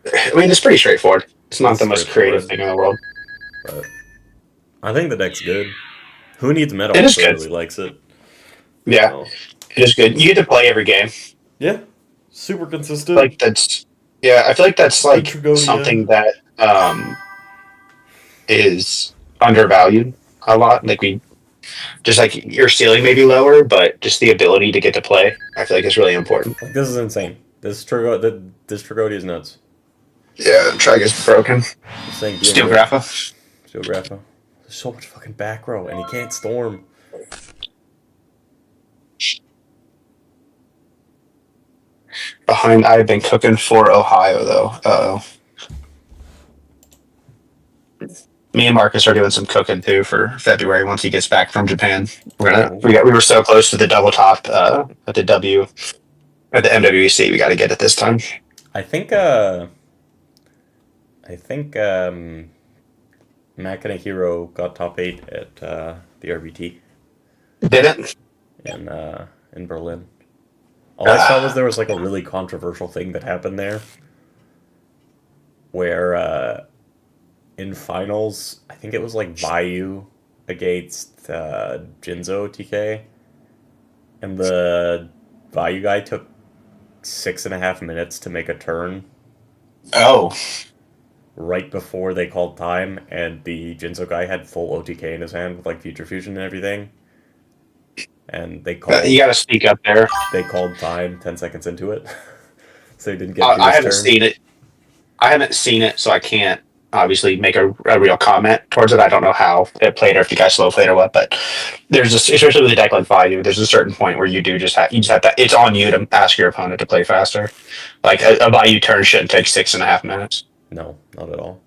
I mean, it's pretty straightforward. It's not the most creative thing in the world. But I think the deck's good. Who needs meta? It is good. Really likes it. Yeah, so. It is good. You get to play every game. Yeah, super consistent. Like that's. Yeah, I feel like that's like something that is undervalued a lot. Like we just like your ceiling may be lower, but just the ability to get to play, I feel like is really important. Like this is insane. This Trigodi is nuts. Yeah, Trag is broken. Just saying, Steel good. Grappa. Steel Grappa. There's so much fucking back row, and he can't storm. Behind, I've been cooking for Ohio though. Uh-oh. Me and Marcus are doing some cooking too for February once he gets back from Japan. We were so close to the double top at the MWEC. We got to get it this time. I think Mac and a Hero got top 8 at the RBT Did it? in Berlin. All I saw was there was like a really controversial thing that happened there, where in finals, I think it was like Vayu against Jinzo TK, and the Vayu guy took 6.5 minutes to make a turn. Oh. Right before they called time, and the Jinzo guy had full OTK in his hand with like Future Fusion and everything. And they called. You got to speak up there. They called time 10 seconds into it, so he didn't get. I haven't seen it. I haven't seen it, so I can't obviously make a real comment towards it. I don't know how it played or if you guys slow played or what, but there's just, especially with a deck like Vayu, there's a certain point where you just have to. It's on you to ask your opponent to play faster. Like a Vayu turn shouldn't take 6.5 minutes. No, not at all.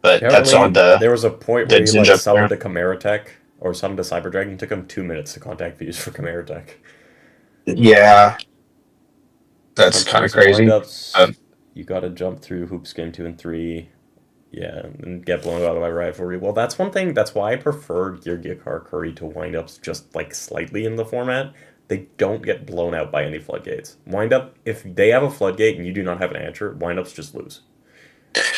But that's on the. There was a point where he like summoned a Chimera Tech or summoned a Cyber Dragon. It took him 2 minutes to contact views for Chimera Tech. Yeah, that's kind of crazy. You got to jump through hoops game 2 and 3. Yeah, and get blown out by rivalry. Well, that's one thing. That's why I prefer Gear Curry to windups just like slightly in the format. They don't get blown out by any floodgates. Windup, if they have a floodgate and you do not have an answer, windups just lose.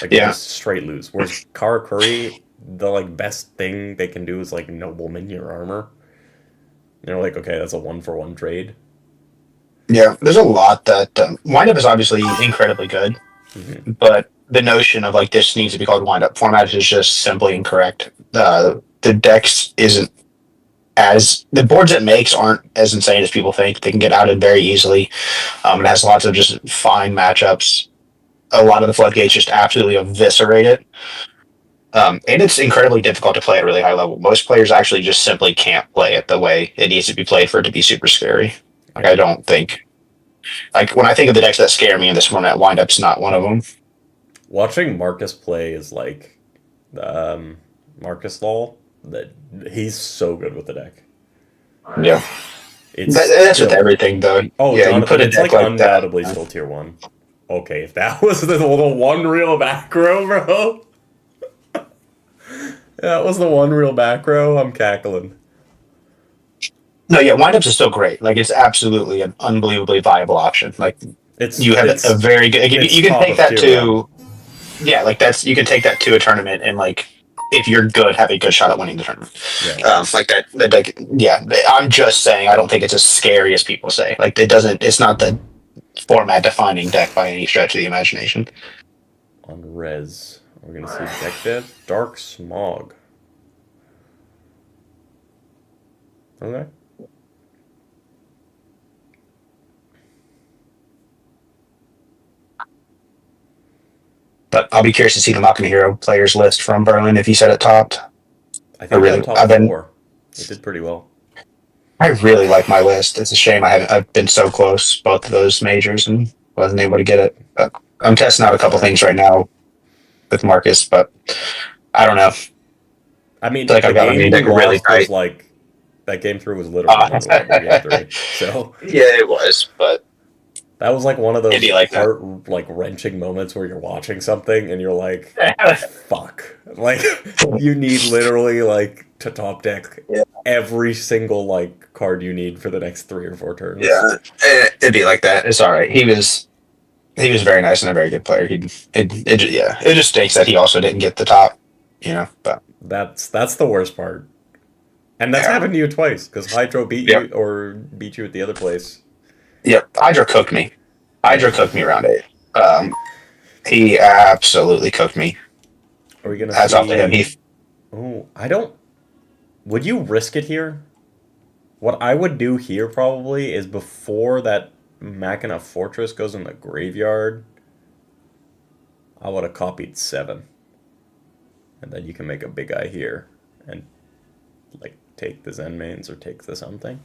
Like, yeah. Just straight lose. Whereas Karakuri, the like best thing they can do is like nobleman your armor. And they're like, okay, that's a 1-for-1 trade. Yeah, there's a lot that windup is obviously incredibly good, but the notion of like this needs to be called windup format is just simply incorrect. The decks isn't as the boards it makes aren't as insane as people think. They can get outed very easily. It has lots of just fine matchups. A lot of the floodgates just absolutely eviscerate it. And it's incredibly difficult to play at a really high level. Most players actually just simply can't play it the way it needs to be played for it to be super scary. Like, I don't think... Like, when I think of the decks that scare me in this format, windup's not one of them. Watching Marcus play is like... Marcus Lol. That he's so good with the deck. Yeah. That's with everything, though. Oh, yeah, Jonathan, you put a it's deck like like undoubtedly that. still tier 1. Okay, if that was the one real back row, bro. That was the one real back row, I'm cackling. No, yeah, windups is still great. Like, it's absolutely an unbelievably viable option. Like, you have a very good... You can take that to... Yeah, like, you can take that to a tournament and, like, if you're good, have a good shot at winning the tournament. Yeah. Like that, yeah. I'm just saying, I don't think it's as scary as people say. Like, it's not the format-defining deck by any stretch of the imagination. On res, we're going to see deck dev, Dark Smog. Okay. But I'll be curious to see the Machina Hero players list from Berlin if you said it topped. I think really, top 4. It did pretty well. I really like my list. It's a shame I've been so close both of those majors and wasn't able to get it. But I'm testing out a couple things right now with Marcus, but I don't know. I mean, like I've got really tight. Like that game 3 was literally game 3. So yeah, it was, but. That was like one of those heart-wrenching moments where you're watching something and you're like, fuck. Like, you need literally, like, to top deck every single, like, card you need for the next 3 or 4 turns. Yeah, it'd be like that. It's all right. He was very nice and a very good player. It just stinks that he also didn't get the top, but. That's the worst part. And that's happened to you twice, because Hydro beat you or beat you at the other place. Yep, Hydra cooked me. Hydra cooked me round 8. He absolutely cooked me. Are we gonna Hats off to him. see? Oh, I don't. Would you risk it here? What I would do here probably is before that Machina Fortress goes in the graveyard, I would have copied 7. And then you can make a big eye here and like take the Zen mains or take the something.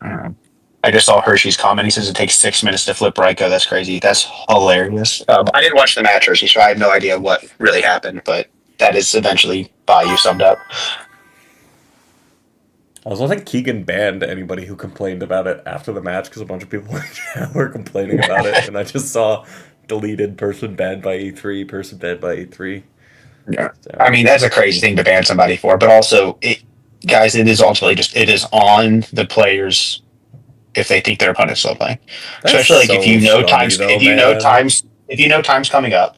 I just saw Hershey's comment. He says it takes 6 minutes to flip Ryko. That's crazy. That's hilarious. I didn't watch the match, Hershey, so I have no idea what really happened, but that is eventually value summed up. I was think Keegan banned anybody who complained about it after the match because a bunch of people were complaining about it, and I just saw deleted person banned by E3, person banned by E3. Yeah. So, I mean, that's a crazy thing to ban somebody for, but also, guys, it is ultimately just it is on the players if they think their opponent's slow playing. that's Especially like so scummy though, man. if you know times coming up,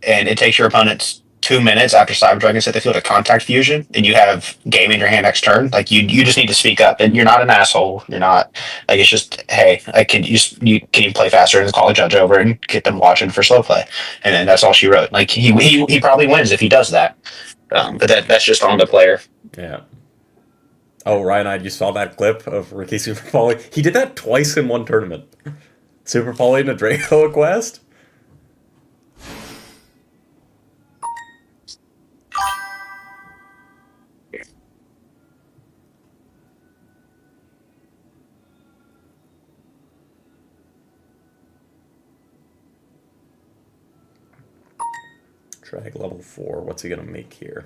and it takes your opponents 2 minutes after Cyber Dragon set the field to contact fusion, and you have game in your hand next turn, like you just need to speak up, and you're not an asshole. You're not like it's just hey, I can can you play faster and call a judge over and get them watching for slow play, and then that's all she wrote. Like he probably wins if he does that, but that's just on the player. Yeah. Oh, Ryan, I just saw that clip of Ricky Super Poly. He did that twice in one tournament. Super Poly and a Draco Quest. Drag level 4. What's he gonna make here?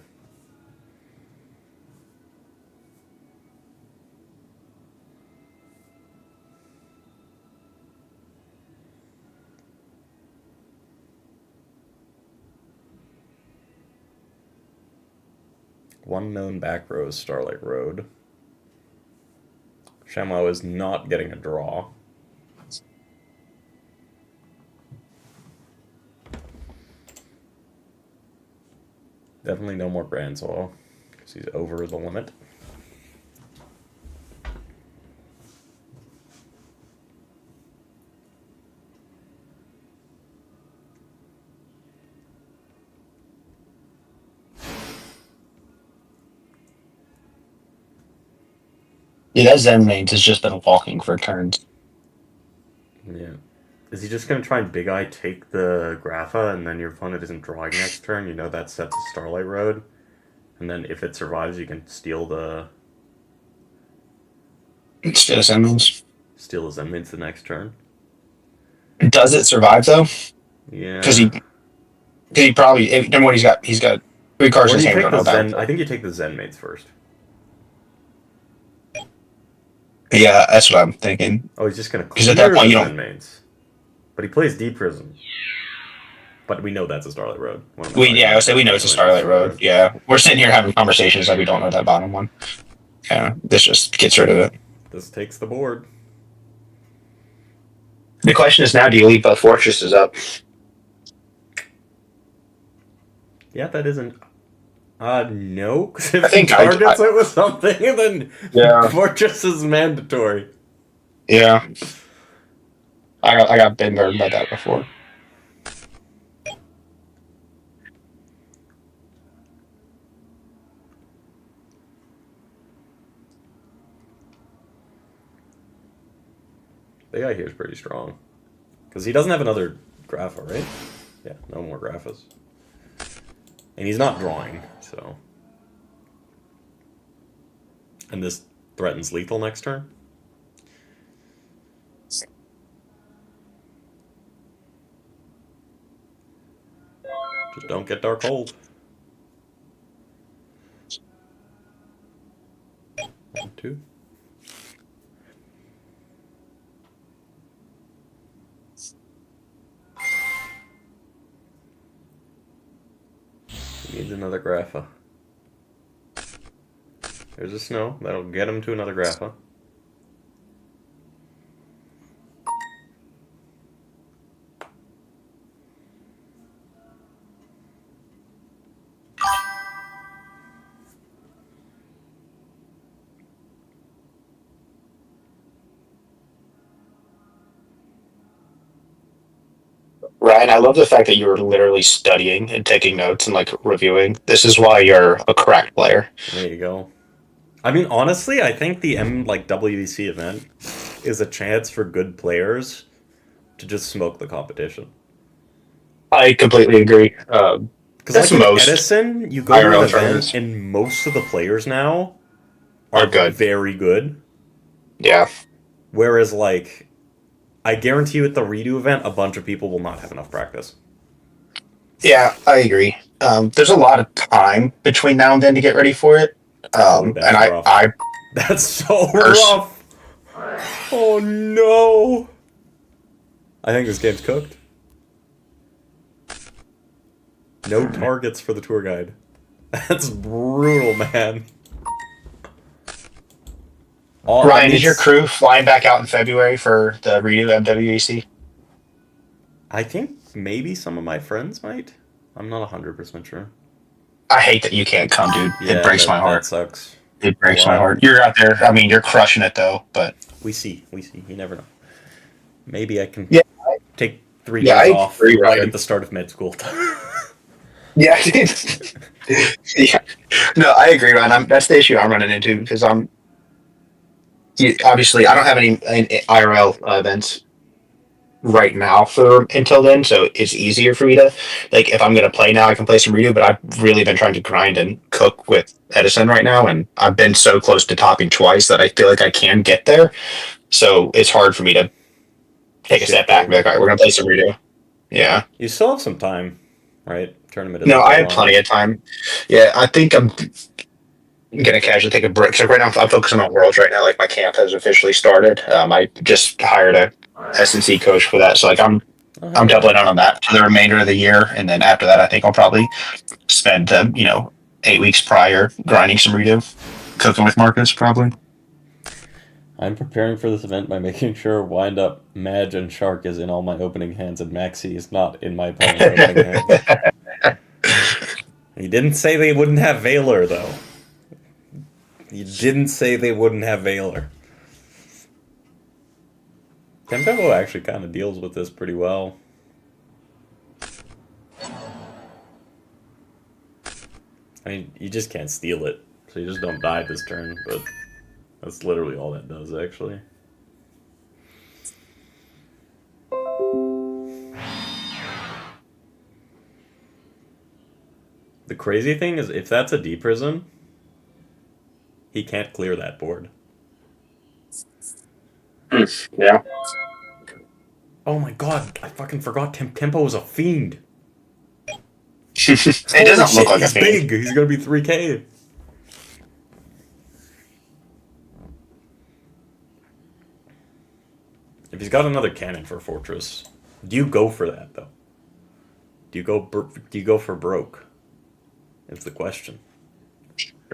One known back row is Starlight Road. Shamwow is not getting a draw. Definitely no more Grand Soil, because he's over the limit. Yeah, that Zen mains has just been walking for turns. Yeah. Is he just going to try and Big Eye take the Grapha, and then your opponent isn't drawing next turn? You know that sets a Starlight Road. And then if it survives, you can steal the... Still Zen mains. Steal his Zenmates the next turn. Does it survive though? Yeah. Because he probably remember what he's got 3 cards Or in his you hand. take Don't the know about. Zen... I think you take the Zenmates first. Yeah, that's what I'm thinking. Oh, he's just going to Because clear at that point, the you don't. Zenmates. But he plays Deep Prism. But we know that's a Starlight Road. I would say we know it's a Starlight Road. Yeah, we're sitting here having conversations like we don't know that bottom one. Yeah, this just gets rid of it. This takes the board. The question is now: do you leave both fortresses up? Yeah, that isn't. No, because if I think he targets it with something, then Fortress is mandatory. Yeah, I got been burned by that before. The guy here is pretty strong. Because he doesn't have another Grapha, right? Yeah, no more Graphas. And he's not drawing, so... And this threatens lethal next turn? Just don't get Dark Hold. 1, 2. He needs another Grapha. There's a snow. That'll get him to another Grapha. Ryan, I love the fact that you were literally studying and taking notes and like reviewing. This is why you're a crack player. There you go. I mean, honestly, I think the WDC event is a chance for good players to just smoke the competition. I completely agree. Because That's like in most Edison, you go to an IRL event tournaments and most of the players now are are good. very good. Yeah. Whereas like I guarantee you at the redo event, a bunch of people will not have enough practice. Yeah, I agree. There's a lot of time between now and then to get ready for it. Oh, And that's rough. I That's so pers- rough. Oh no. I think this game's cooked. No targets for the tour guide. That's brutal, man. Oh, that Ryan, is your means crew flying back out in February for the redo MWEC? I think maybe some of my friends might. I'm not 100% sure. I hate that you can't come, dude. It Yeah, breaks my that heart. sucks. It breaks my Well, heart. You're out there. I mean, you're crushing it though. But we see. We see. You never know. Maybe I can yeah, take three yeah, days I off agree, right at Ryan. the start of med school. Yeah, yeah. No, I agree, Ryan. That's the issue I'm running into because obviously I don't have any IRL events right now for until then, so it's easier for me to like if I'm gonna play now, I can play some redo. But I've really been trying to grind and cook with Edison right now, and I've been so close to topping twice that I feel like I can get there. So it's hard for me to take a step Shift back and be like, all over. right, we're gonna play some redo. Yeah. You still have some time, right? Tournament No, isn't I that have long. plenty of time. Yeah, I think I'm gonna casually take a break. So right now I'm focusing on Worlds right now. Like my camp has officially started. I just hired a S&C coach for that. So like Oh, I'm hell yeah. doubling down on that for the remainder of the year, and then after that, I think I'll probably spend 8 weeks prior grinding some redo, cooking with Marcus probably. I'm preparing for this event by making sure Wind Up, Madge, and Shark is in all my opening hands, and Maxi is not in my opponent's opening hands. He didn't say they wouldn't have Valor, though. He didn't say they wouldn't have Valor. Tempo actually kind of deals with this pretty well. I mean, you just can't steal it, so you just don't die this turn, but that's literally all that does, actually. The crazy thing is, if that's a D prison, he can't clear that board. Yeah. Oh my god, I fucking forgot Tempo was a fiend. It Holy doesn't look shit, like a he's fiend. big. He's gonna be 3K. If he's got another cannon for Fortress, do you go for that though? Do you go for broke? Is the question.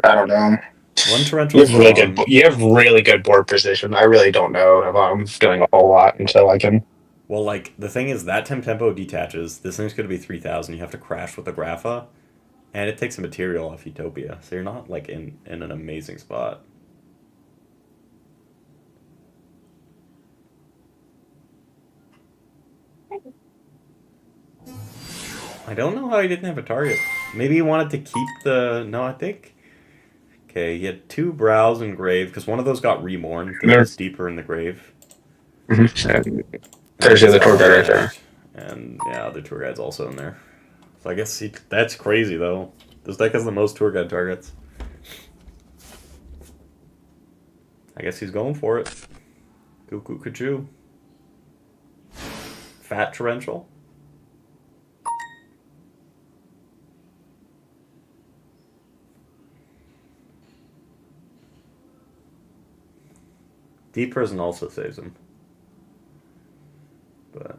I don't know. One torrential spawn. You have really good board position. I really don't know if I'm doing a whole lot until I can. Well, like the thing is that Tempo detaches. This thing's gonna be 3,000. You have to crash with the Grapha, and it takes a material off Utopia, so you're not like in an amazing spot. I don't know how he didn't have a target. Maybe he wanted to keep the. No, I think. Okay, he had two brows and grave because one of those got reborn. This was deeper in the grave. Mhm. And then There's the he's other got tour guide right there. Madged. And yeah, the tour guide's also in there. So I guess that's crazy though. This deck has the most tour guide targets. I guess he's going for it. Cuckoo Cuckoo. Fat torrential. Deep Prison also saves him. But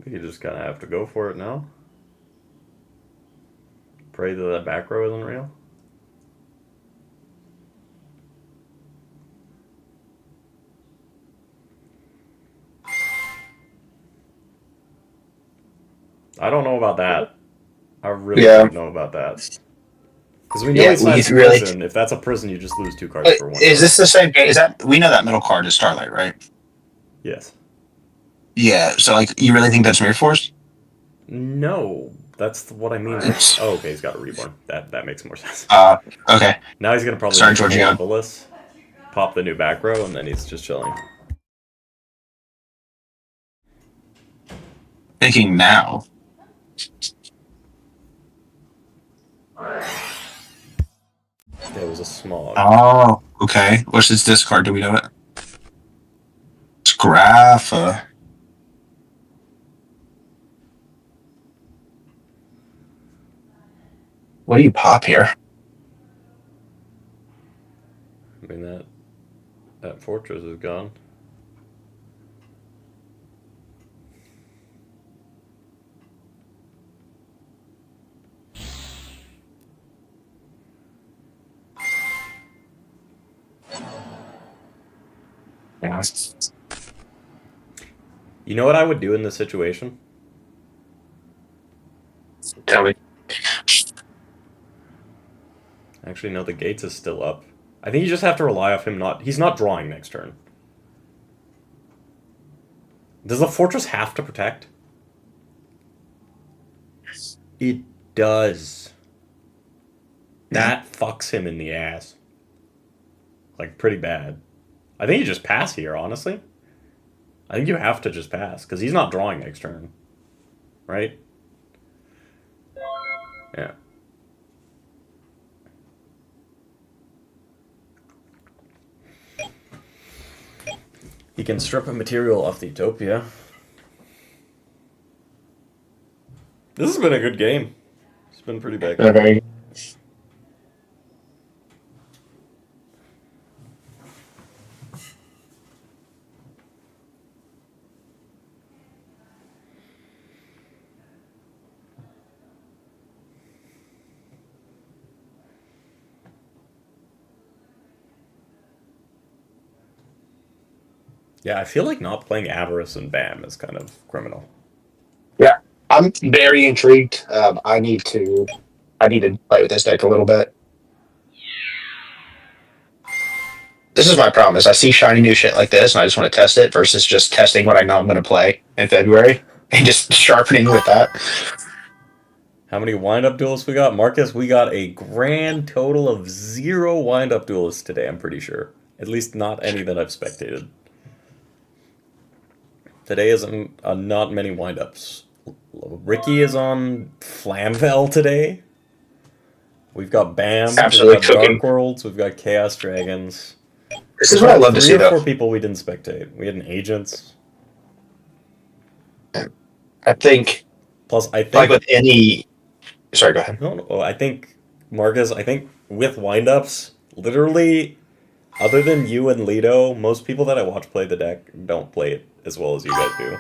I think you just kind of have to go for it now. Pray that that back row isn't real. I don't know about that. I really Yeah. don't know about that. Because we know Yeah, he signs we really. prison. If that's a prison, you just lose 2 cards for 1 Is card. this the same? Is that we know that middle card is Starlight, right? Yes. Yeah. So like, you really think that's Mirror Force? No, that's what I mean. It's Oh, okay, he's got a reborn. That makes more sense. okay. Now he's gonna probably Sorry, use Georgiana. Malevolus, pop the new back row, and then he's just chilling. Thinking now. It was a smog. Oh, okay. What's this discard? Do we know it? It's Graph. What do you pop here? I mean that fortress is gone. Yeah. You know what I would do in this situation? Tell me. Actually, no, the gates is still up. I think you just have to rely off him not. He's not drawing next turn. Does the fortress have to protect? It does. That fucks him in the ass. Like, pretty bad. I think you just pass here, honestly. I think you have to just pass, because he's not drawing next turn. Right? Yeah. He can strip a material off the Utopia. This has been a good game. It's been pretty bad. Okay. Yeah, I feel like not playing Avarice and BAM is kind of criminal. Yeah, I'm very intrigued. I need to play with this deck a little bit. This is my problem: is I see shiny new shit like this, and I just want to test it versus just testing what I know I'm going to play in February and just sharpening with that. How many wind-up duelists we got? Marcus, we got a grand total of 0 wind-up duelists today, I'm pretty sure. At least not any that I've spectated. Today isn't not many wind-ups. Ricky is on Flamvel today. We've got BAM, Absolutely we've got cooking. Dark Worlds, we've got Chaos Dragons. This is what I love to see, 3 or 4 though. people we didn't spectate. We had an Agents. I think, Plus, I think... like with any... Sorry, go ahead. No, I think, Marcus, I think with wind-ups, literally, other than you and Lido, most people that I watch play the deck don't play it as well as you guys do.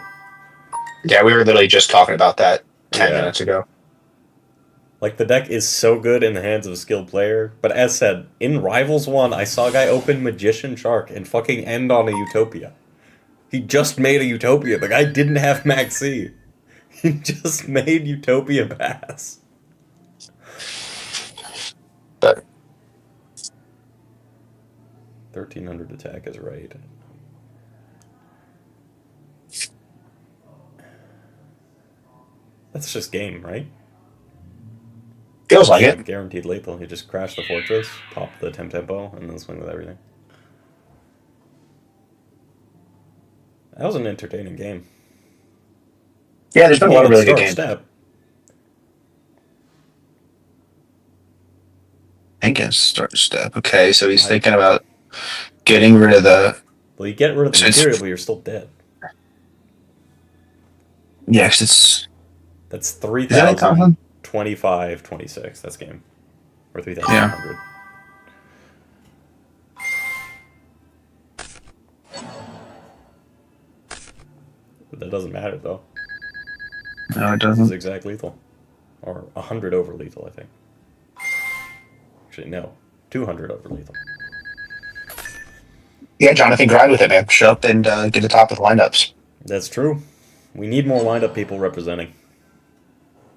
Yeah, we were literally just talking about that 10 Yeah. minutes ago. Like, the deck is so good in the hands of a skilled player, but as said, in Rivals 1, I saw a guy open Magician Shark and fucking end on a Utopia. He just made a Utopia. The guy didn't have Max C. He just made Utopia pass. But 1300 attack is right. That's just game, right? feels like it. Guaranteed lethal. You just crash the fortress, pop the tempo, and then swing with everything. That was an entertaining game. Yeah, there's been a lot of really good Start games. step. Thinking start step. Okay, so he's thinking about getting rid of the... Well, you get rid of the It's- material, but you're still dead. Yeah, 'cause it's... That's Is that it, 3,000, Tom? 25, 26. That's game. Or 3,100. But that doesn't matter, though. No, it This is doesn't. exact lethal. Or 100 over lethal, I think. Actually, no. 200 over lethal. Yeah, Jonathan, grind with it, man. Show up and get the top with lineups. That's true. We need more wind-up people representing.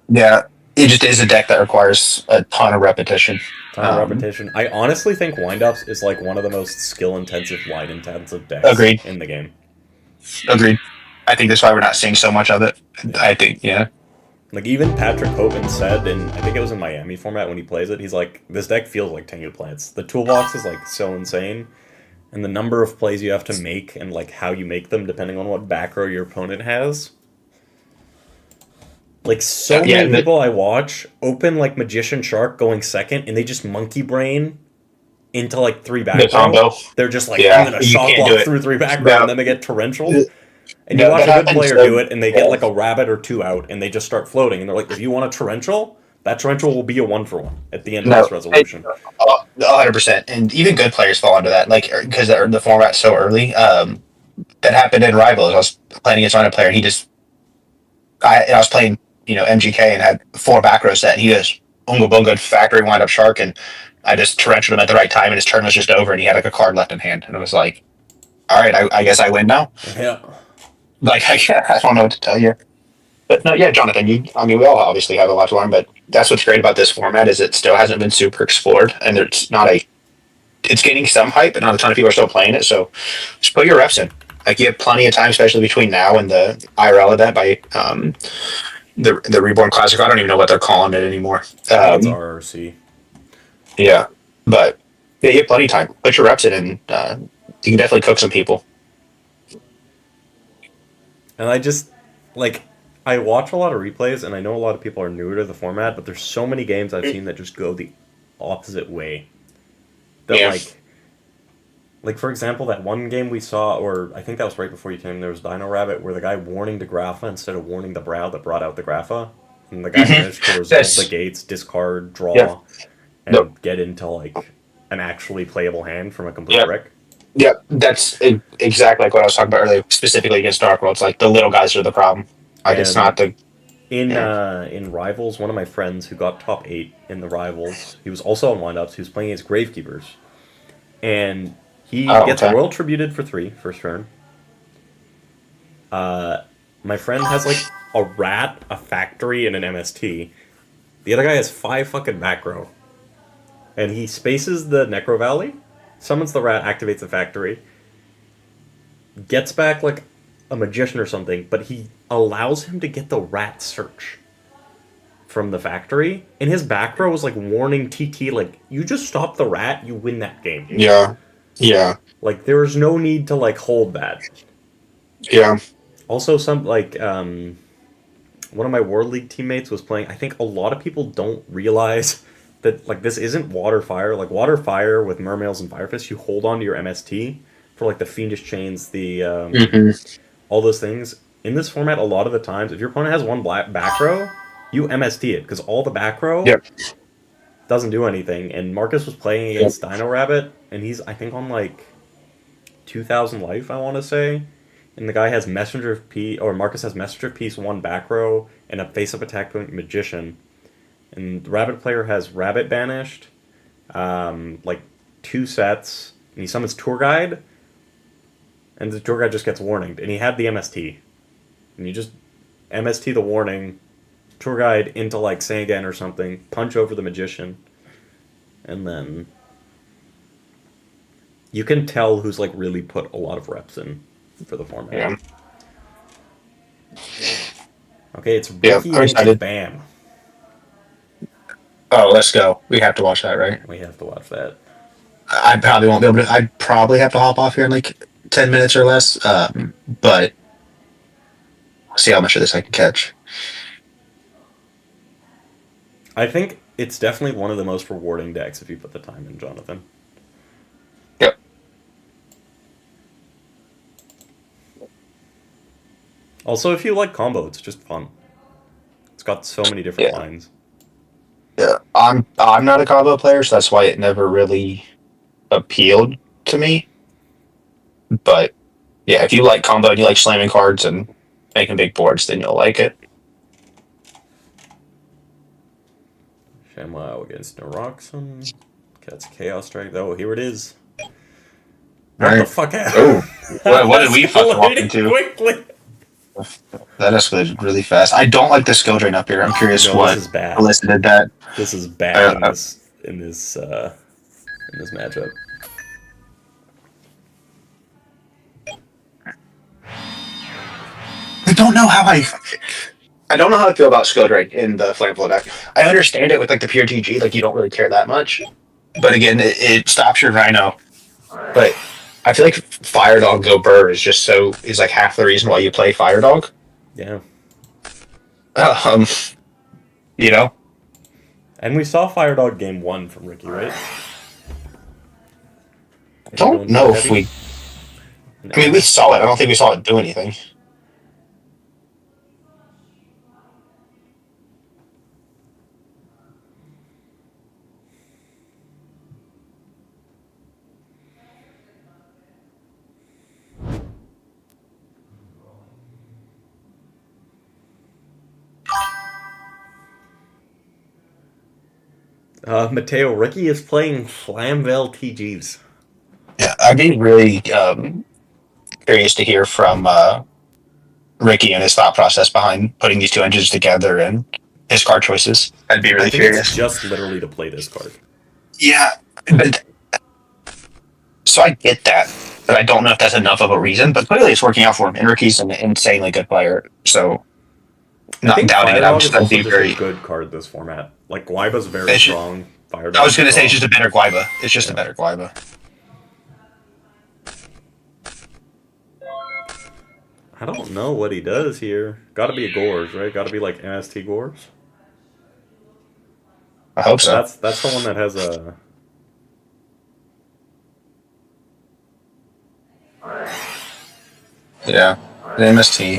Yeah, it just is a deck that requires a ton of repetition. Ton of repetition. I honestly think windups is like one of the most skill-intensive, line-intensive decks Agreed. in the game. Agreed. I think that's why we're not seeing so much of it. Yeah. I think, yeah. Like, even Patrick Hogan said, in I think it was in Miami format when he plays it, he's like, this deck feels like Tengu Plants. The toolbox is like so insane, and the number of plays you have to make and like how you make them depending on what back row your opponent has. Like, so Yeah, many people I watch open like Magician Shark going second, and they just monkey brain into like 3 the back row. combo. They're just like, I'm Yeah, gonna you shock can't do block it. through 3 back row, and No, then they get torrential. And you no, watch that a good happens. player do it, and they get Yeah. like a rabbit or 2 out, and they just start floating. And they're like, if you want a torrential, that torrential will be a 1-for-1 at the end of No, this resolution. 100%. And even good players fall into that, like because the format's so early. That happened in Rivals. I was playing against another player, and I was playing, MGK and had 4 back row set. And he goes unga bunga factory wind up shark, and I just torrented him at the right time, and his turn was just over, and he had like a card left in hand, and it was like, all right, I guess I win now. Yeah. Like I don't know what to tell you. But no, yeah, Jonathan. We all obviously have a lot to learn, but that's what's great about this format is it still hasn't been super explored, and it's gaining some hype, but not a ton of people are still playing it. So just put your reps in. Like you have plenty of time, especially between now and the IRL event by the Reborn Classic. I don't even know what they're calling it anymore. I think it's RRC. Yeah, but yeah, you have plenty of time. Put your reps in, and you can definitely cook some people. And I just, like, I watch a lot of replays, and I know a lot of people are newer to the format, but there's so many games I've seen that just go the opposite way. That, Yeah. like, for example, that one game we saw, or I think that was right before you came, there was Dino Rabbit, where the guy warning the Grapha instead of warning the Brow that brought out the Grapha. And the guy managed to resolve Yes. the gates, discard, draw, Yeah. and No. get into, like, an actually playable hand from a complete Yeah. brick. Yeah, that's exactly like what I was talking about earlier, specifically against Dark World. It's like the little guys are the problem. Like it's not And the in Rivals, one of my friends who got top 8 in the Rivals, he was also on windups. He was playing as Gravekeepers, and he gets okay. World Tributed for 3 first turn. My friend has like a rat, a factory, and an MST. The other guy has 5 fucking back row, and he spaces the Necro Valley, summons the rat, activates the factory, gets back like a magician or something, but he allows him to get the rat search from the factory, and his back row was like warning TT, like, you just stop the rat, you win that game. Yeah. Yeah. Like, there's no need to like hold that. Yeah. Also, some like one of my World League teammates was playing. I think a lot of people don't realize that like this isn't Water Fire. Like Water Fire with Mermails and Firefist, you hold on to your MST for like the Fiendish Chains, the all those things. In this format, a lot of the times, if your opponent has one back row, you MST it because all the back row Yep. doesn't do anything. And Marcus was playing against Dino Rabbit, and he's I think on like 2,000 life, I want to say. And the guy has Messenger of Peace, or Marcus has Messenger of Peace, 1 back row, and a face-up attack point Magician. And the Rabbit player has Rabbit banished, like 2 sets, and he summons Tour Guide, and the Tour Guide just gets warninged. And he had the MST. And you just MST the warning, Tour Guide into like Sangan or something, punch over the Magician, and then you can tell who's like really put a lot of reps in for the format. Yeah. Okay, it's Yeah, Ricky I'm excited. Bam. Oh, let's go. We have to watch that, right? We have to watch that. I probably won't be able to. I'd probably have to hop off here in like 10 minutes or less. But I'll see how much of this I can catch. I think it's definitely one of the most rewarding decks if you put the time in, Jonathan. Yep. Also, if you like combo, it's just fun. It's got so many different Yeah. lines. Yeah. I'm not a combo player, so that's why it never really appealed to me. But yeah, if you like combo and you like slamming cards and making big boards, then you'll like it. ShamWow against Neuroxen. Cat's Chaos Strike. Oh, here it is. What Right. the fuck happened? Oh, what did we fucking walk into? Quickly. That escalated really fast. I don't like the skill drain up here. I'm curious No, this what is bad. elicited that. This is bad in this matchup. I don't know how I feel about skill drain in the flammable deck. I understand it with like the pure TG, like you don't really care that much. But again, it stops your Rhino. But I feel like Fire Dog Go Burr is like half the reason why you play Fire Dog. Yeah. Um, you know. And we saw Fire Dog game 1 from Ricky, right? I don't know if we. I mean, we saw it. I don't think we saw it do anything. Mateo, Ricky is playing Flamvell TGs. Yeah, I'd be really curious to hear from Ricky and his thought process behind putting these two engines together and his card choices. I'd be really curious. It's just literally to play this card. Yeah, but so I get that, but I don't know if that's enough of a reason. But clearly, it's working out for him. And Ricky's an insanely good player, so not doubting it. I'd be very a good card this format. Like Guaiba's very strong. I was going to say it's just a better Guaiba. It's just a better Guaiba. I don't know what he does here. Got to be a Gores, right? Got to be like NST Gores. I hope so. That's the one that has a. Yeah, the MST.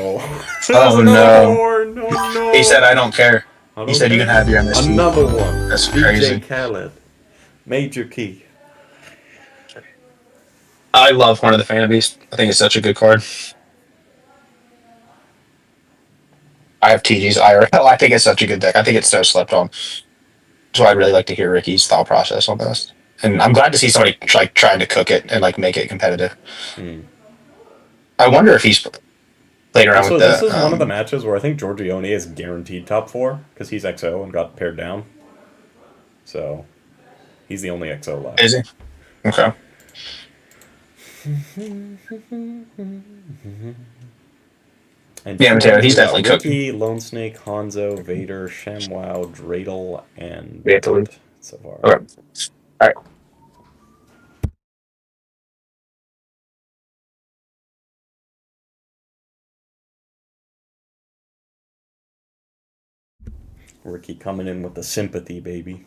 Oh no. He said, "I don't care." He said, "You can have your MST." Another one. That's crazy. DJ Khaled. Major key. I love Horn of the Phantom Beast. I think it's such a good card. I have TG's IRL. I think it's such a good deck. I think it's so slept on. So I'd really like to hear Ricky's thought process on this. And I'm glad to see somebody like trying to cook it and like make it competitive. I wonder if he's played around with this is one of the matches where I think Giorgione is guaranteed top 4 because he's XO and got paired down. So he's the only XO left. Is he? Okay. And yeah, Mateo, he's definitely Ricky, cooking. Lone Snake, Hanzo, Vader, ShamWow, Dreidel, and Bert so far. Okay. All right. Ricky coming in with the sympathy, baby.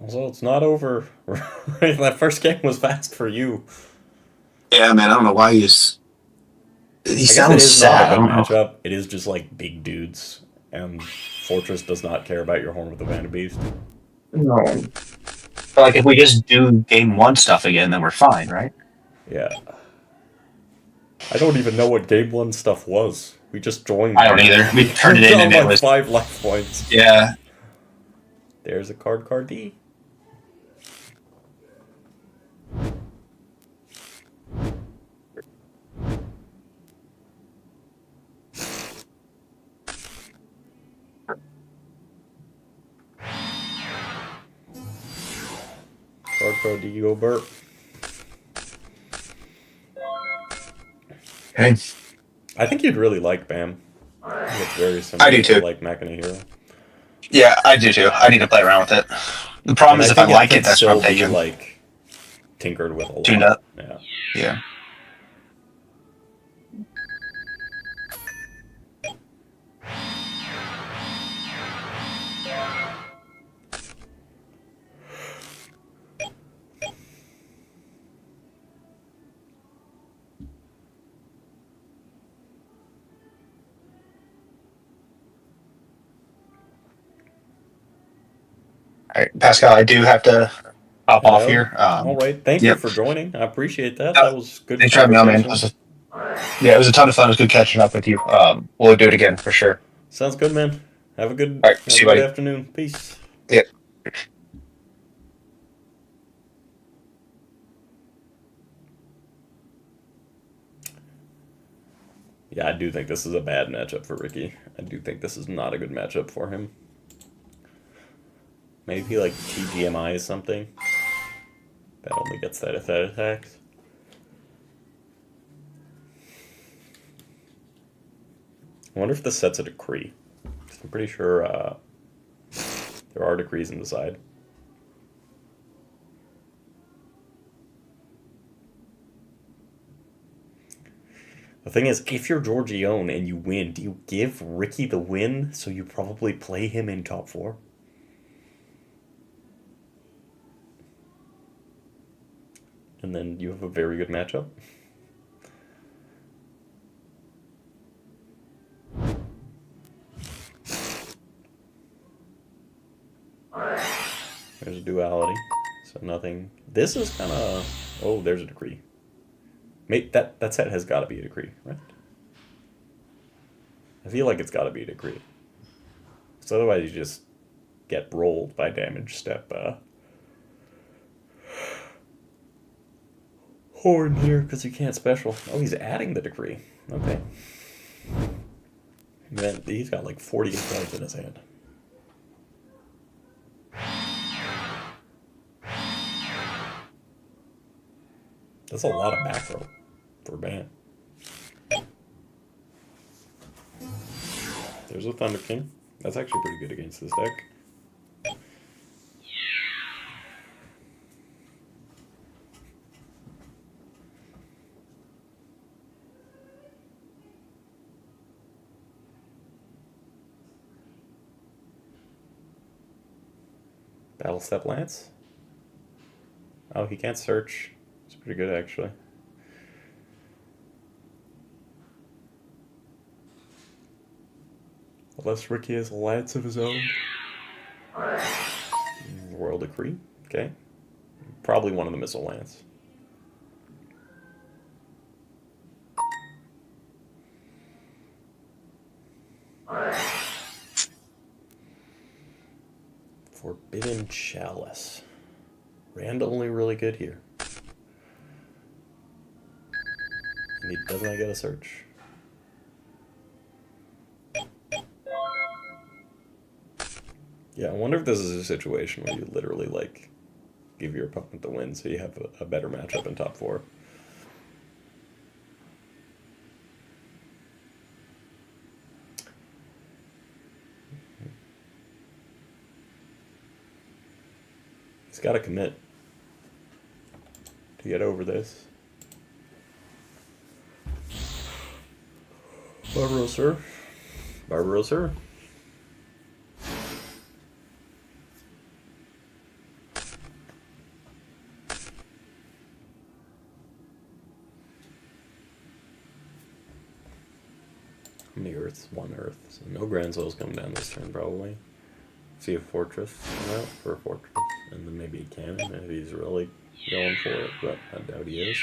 Also, it's not over. That first game was fast for you. Yeah, man. I don't know why he sounds sad. I don't know. Matchup. It is just like big dudes, and Fortress does not care about your Horn with the Phantom Beast. No. But like, if we just do game 1 stuff again, then we're fine, right? Yeah. I don't even know what game 1 stuff was. We just joined. I don't either. We turned it in and it was 5 life points. Yeah. There's a card D. Card D, go Burt. Okay. I think you'd really like BAM. I think it's very similar. I do too. To like Machina Hero. Yeah, I do too. I need to play around with it. The problem is if I like it, that's what I'm taking. Like tinkered with a lot. Tuned up. Yeah. Yeah. All right, Pascal, I do have to hop off here. All right. Thank you for joining. I appreciate that. That was good. Thanks for having me on, man. It was a ton of fun. It was good catching up with you. We'll do it again for sure. Sounds good, man. Have a good, see you, afternoon. Peace. Yeah. Yeah, I do think this is a bad matchup for Ricky. I do think this is not a good matchup for him. Maybe like TGMI is something that only gets that if that attacks. I wonder if this sets a decree. I'm pretty sure there are decrees in the side. The thing is, if you're Giorgione and you win, do you give Ricky the win so you probably play him in top 4? And then you have a very good matchup? There's a duality, so nothing. This is kind of... Oh, there's a decree. That set has got to be a decree, right? I feel like it's got to be a decree. So otherwise you just get rolled by damage step horn here because you can't special. Oh, he's adding the decree. Okay. Man, he's got like 48 cards in his hand. That's a lot of back row for ban. There's a Thunder King. That's actually pretty good against this deck. Battle Step Lance. Oh, he can't search. It's pretty good actually. Unless Ricky has a lance of his own. Royal Decree. Okay. Probably one of the missile lance. Forbidden Chalice. Randomly really good here. And he does not get a search. Yeah, I wonder if this is a situation where you literally, like, give your opponent the win so you have a better matchup in top 4. He's got to commit to get over this. Barbarossa. Barbarossa. How many Earths? 1 Earth. So no Grand Souls coming down this turn, probably. See a Fortress come out for a Fortress. And then maybe a Cannon if he's really going for it, but I doubt he is.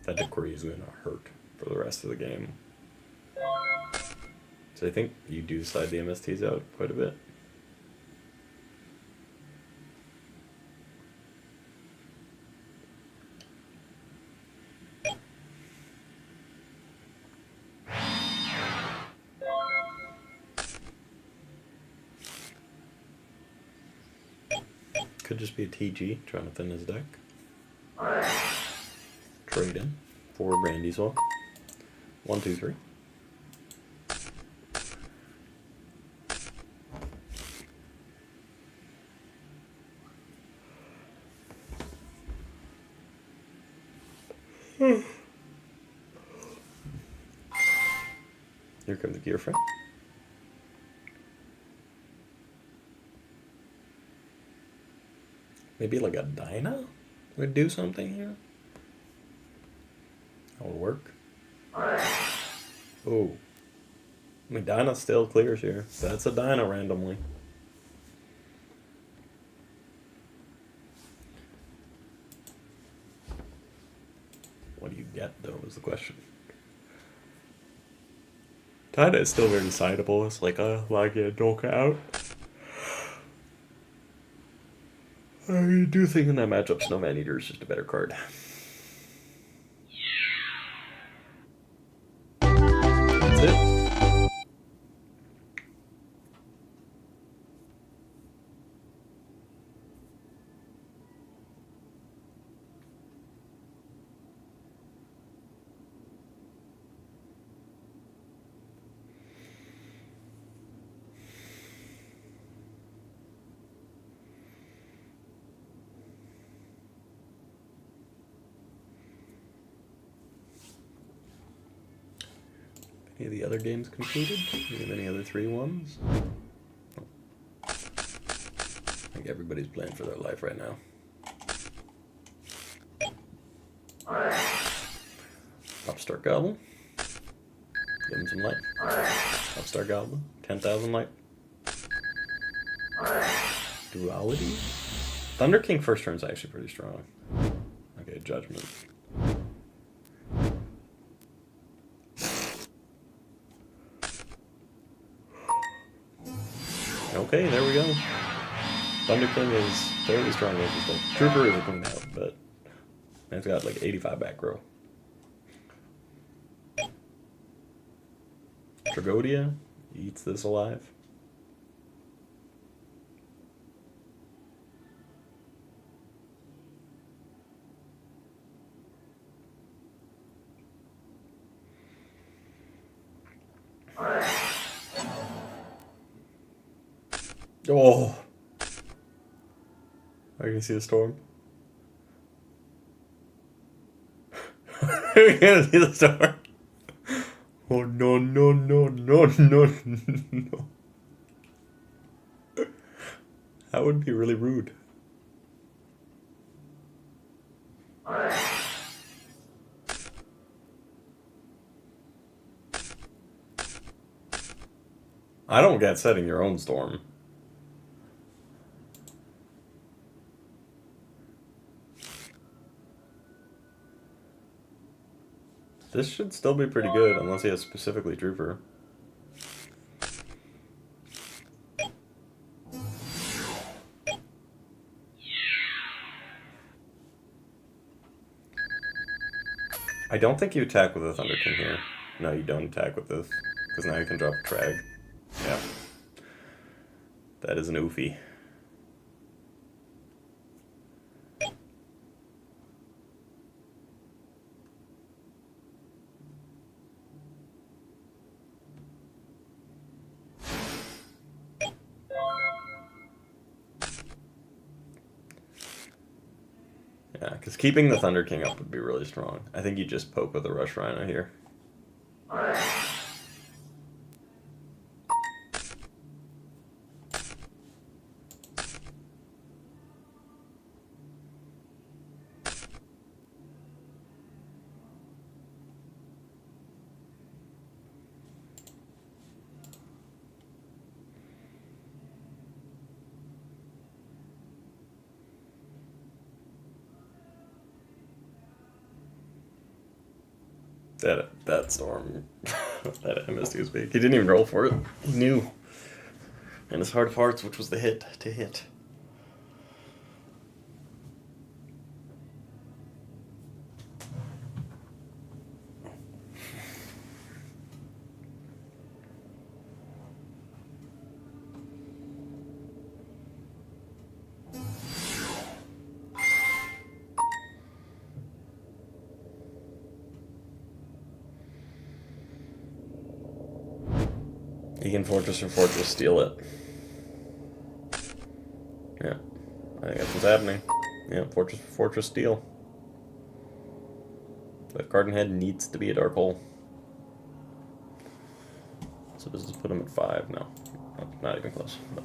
That Decree is going to hurt for the rest of the game. So I think you do side the MSTs out quite a bit. Could just be a TG trying to thin his deck. Trade in for Brandy's Wall. 1, 2, 3. Here comes the Gear Friend. Maybe like a Dyna would do something here. That would work. Oh. I mean, Dyna still clears here. That's a Dyna randomly. What do you get, though, is the question. Tida is still very decidable. It's like, like a dog out. I do think in that matchup, Snowman Eater is just a better card. That's it. Any of the other games concluded? Do you have any other 3-1s? I think everybody's playing for their life right now. Upstart Goblin. Give him some life. Upstart Goblin. 10,000 life. Duality? Thunder King first turn is actually pretty strong. Okay, Judgment. Okay, there we go. Thunder King is fairly strong against the Trooper is a clean out, but it's got like 85 back row. Tragodia eats this alive. Oh! Are you gonna see the storm? Are you gonna see the storm? Oh no no no no no no. That would be really rude. I don't get setting your own storm. This should still be pretty good, unless he has specifically Trooper. I don't think you attack with a Thunder King here. No, you don't attack with this, because now you can drop a Trag. Yeah. That is an oofy. Yeah, because keeping the Thunder King up would be really strong. I think you just poke with a Rush Rhino here. That storm, that MSD was big. He didn't even roll for it. He knew. And his Heart of Hearts, which was the hit to hit. He can Fortress or Fortress steal it. Yeah, I think that's what's happening. Yeah, Fortress for Fortress steal. That card in hand needs to be a Dark Hole. So does this put him at 5? No, not even close. But.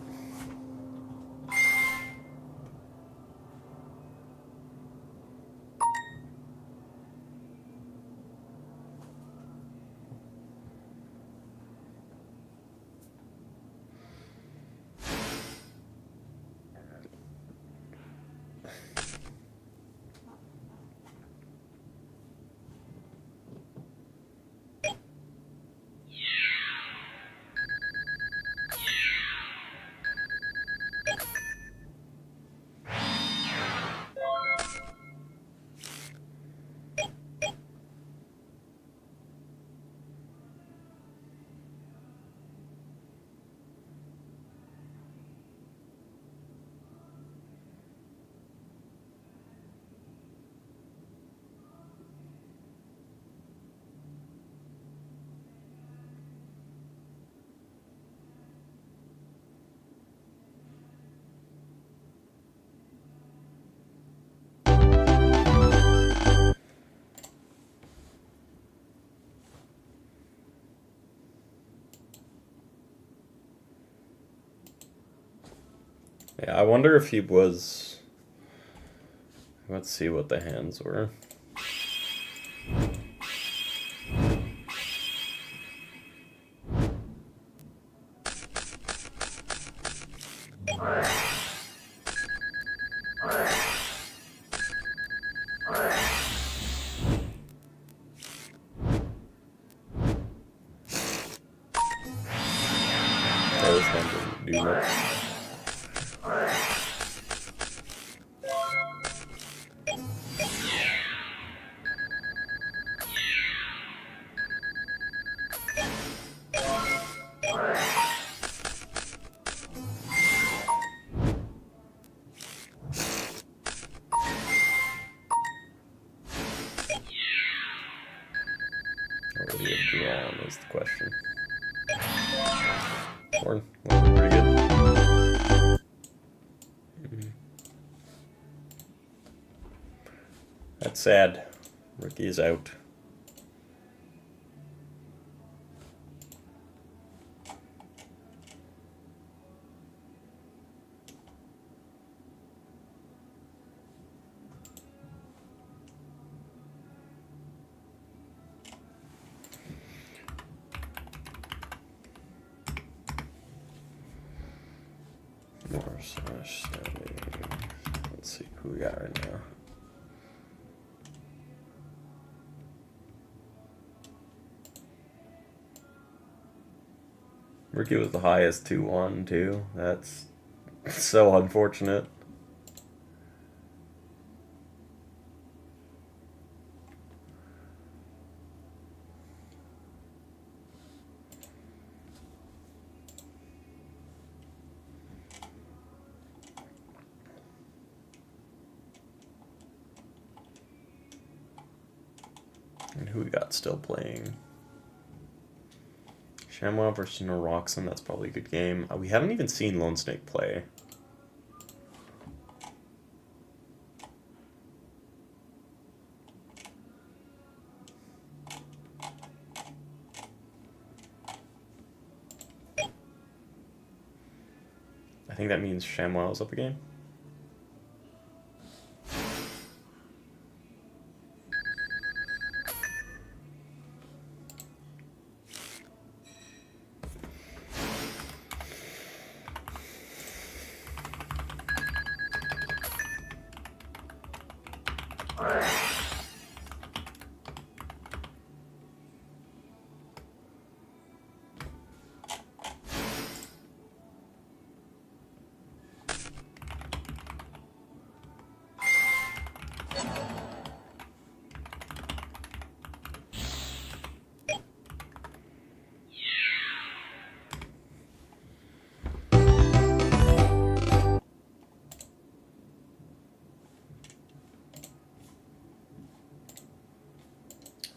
Yeah, I wonder if he was. Let's see what the hands were. Yeah, this one didn't do much. What would he have drawn is the question. Horn, looking pretty good. That's sad. Ricky is out. Let's see who we got right now. Ricky was the highest 2-1 too. That's so unfortunate. And who we got still playing? Shamwow versus Noroxen, that's probably a good game. We haven't even seen Lone Snake play. I think that means Shamwow's up again.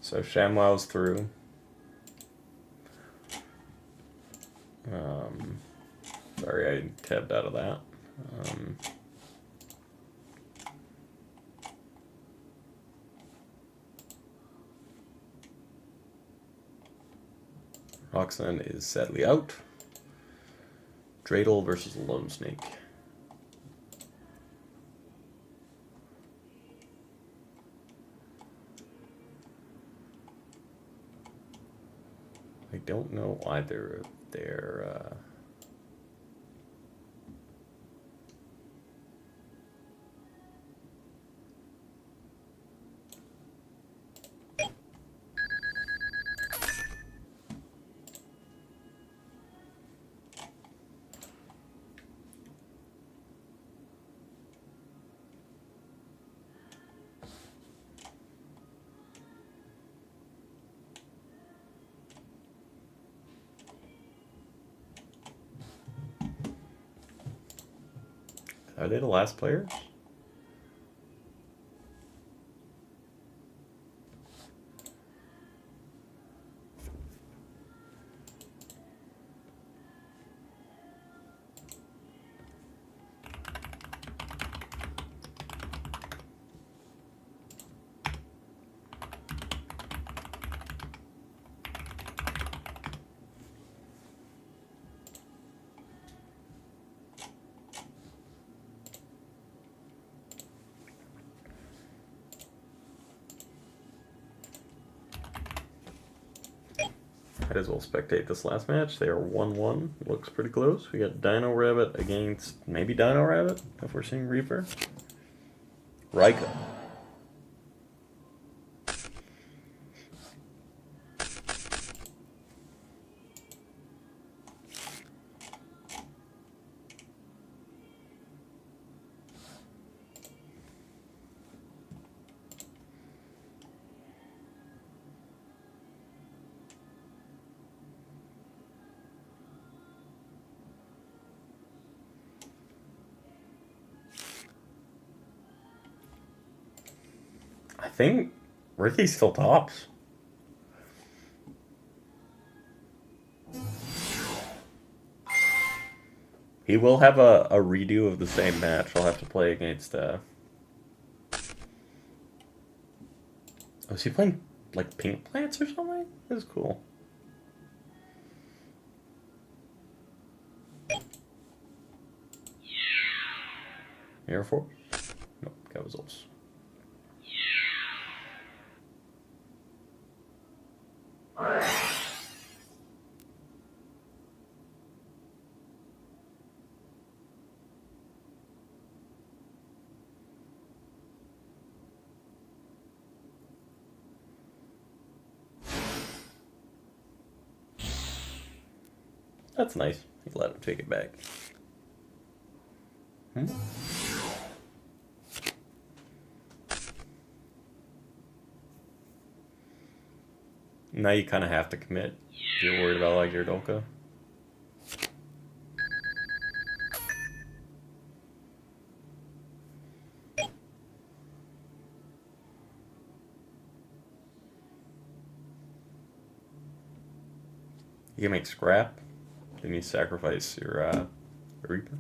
So Shamwow's through. Sorry, I tabbed out of that. Roxanne is sadly out. Dreidel versus Lone Snake. I don't know either of their are they the last players? Might as well spectate this last match. They are 1-1. Looks pretty close. We got Dino Rabbit against maybe Dino Rabbit, if we're seeing Reaper. Rika. I think Ricky still tops. He will have a redo of the same match. I'll have to play against. Oh, is he playing like Pink Plants or something? That's cool. Air Force? Nope, Cavazos. That's nice. He let him take it back. Now you kind of have to commit. If you're worried about like your Dolka. You can make scrap. Then you sacrifice your Reaper.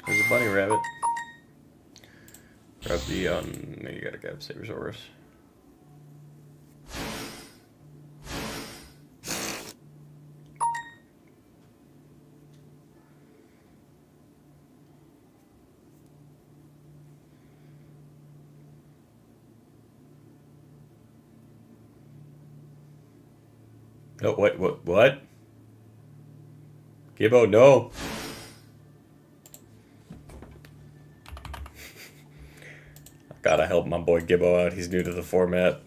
There's a bunny rabbit. Grab the no, you gotta grab Sabersaurus. Oh, what? Gibbo, no! I gotta help my boy Gibbo out. He's new to the format.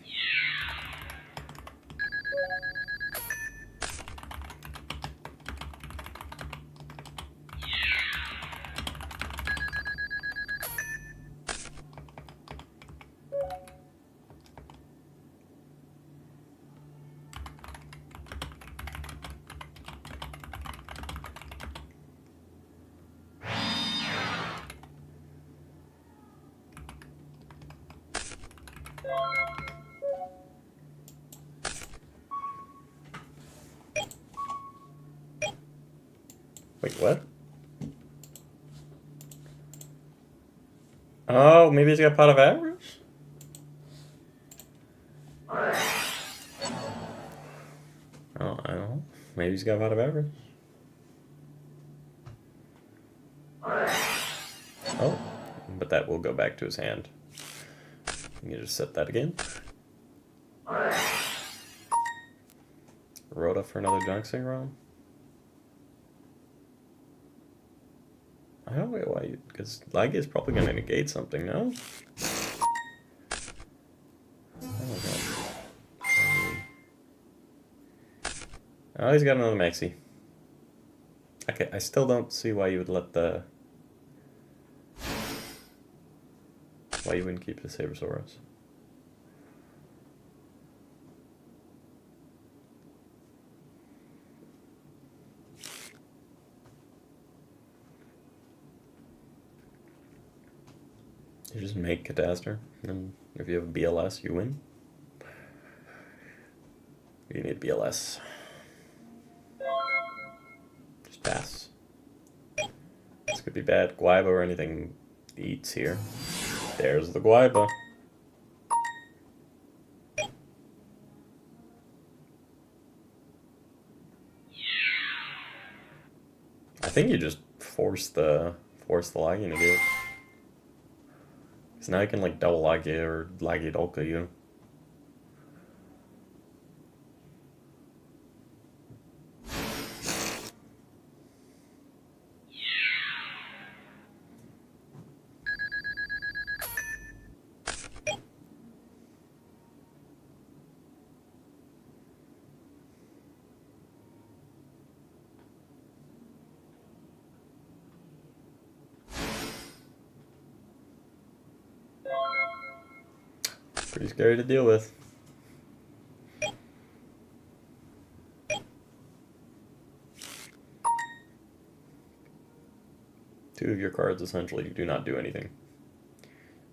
Wait, what? Oh, maybe he's got Pot of Avarice? Oh, I don't know. Maybe he's got Pot of Avarice. Oh, but that will go back to his hand. You can just set that again. Rhoda for another Junk Synchron. I don't know why you, because Liga is probably going to negate something, no? Oh, oh, he's got another Maxi. Okay, I still don't see why you would let the... Why you wouldn't keep the Sabersaurus. You just make Catastor, and if you have a BLS, you win. You need BLS. Just pass. This could be bad. Guaiba or anything eats here. There's the Guaiba. think you just force the logging to do it. Because now you can like double log you or laggy dolka you. Pretty scary to deal with. Two of your cards essentially do not do anything.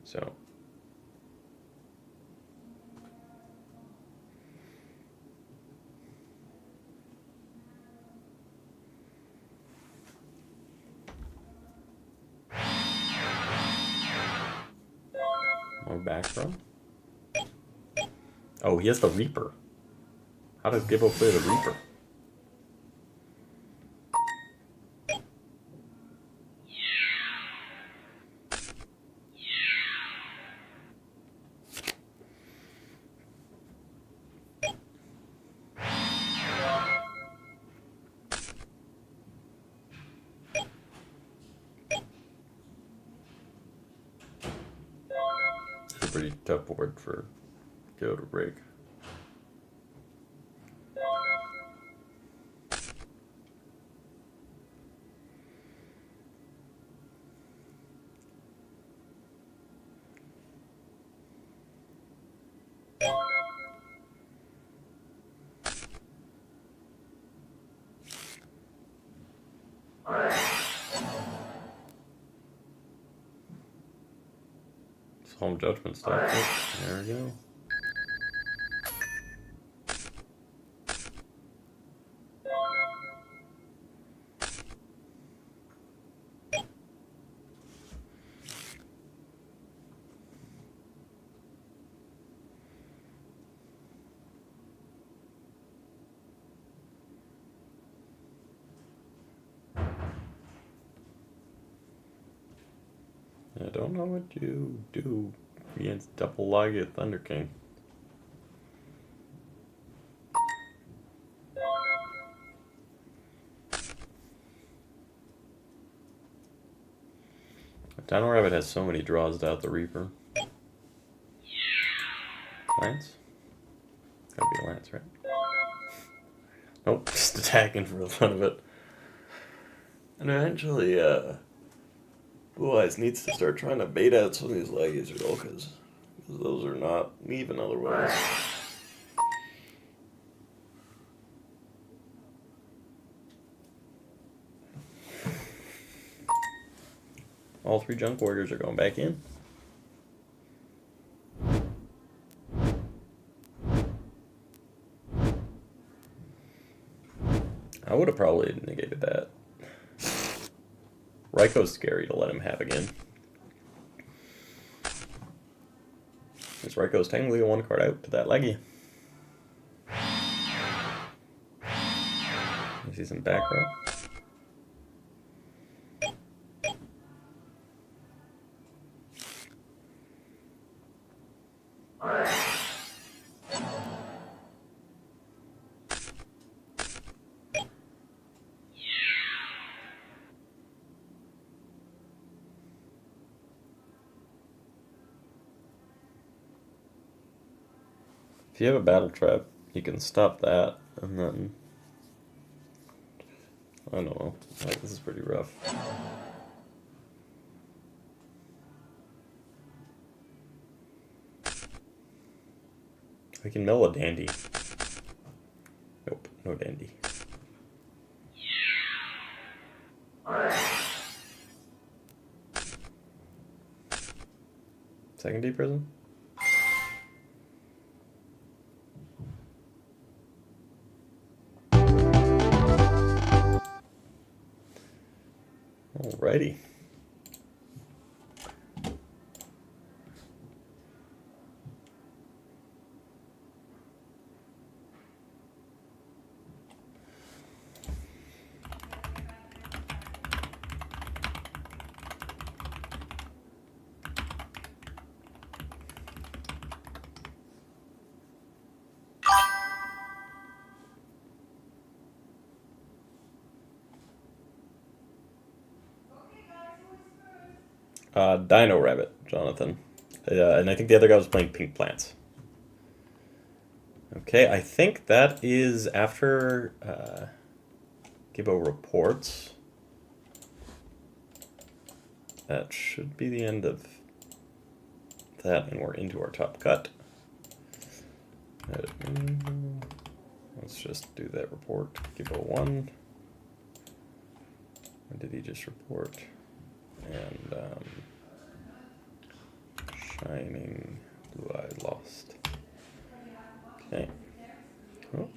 So more back row. Oh, he has the Reaper. How does Gibbo play the Reaper? It's a pretty tough board for Gibbo to break. Home judgment stuff. There we go. I don't know what you do against double Lagia Thunder King. Dino Rabbit has so many draws without the Reaper. Lance? Gotta be a Lance, right? Nope, just attacking for the fun of it. And eventually, Blue Eyes needs to start trying to bait out some of these Laggies or Dolkas. Because those are not even otherwise. All three Junk Warriors are going back in. I would have probably negated that. Raiko's scary to let him have again. Because Raiko's technically a one card out to that Leggy. You see some back row. If you have a battle trap, you can stop that, and then I don't know. Like, this is pretty rough. We can mill a Dandy. Nope, no Dandy. Second D prison? Alrighty. Dino Rabbit, Jonathan. And I think the other guy was playing Pink Plants. Okay, I think that is after Gibbo reports. That should be the end of that, and we're into our top cut. Let's just do that report. Gibbo 1. Or did he just report? And Shining Blue Eye lost. Okay. Oh.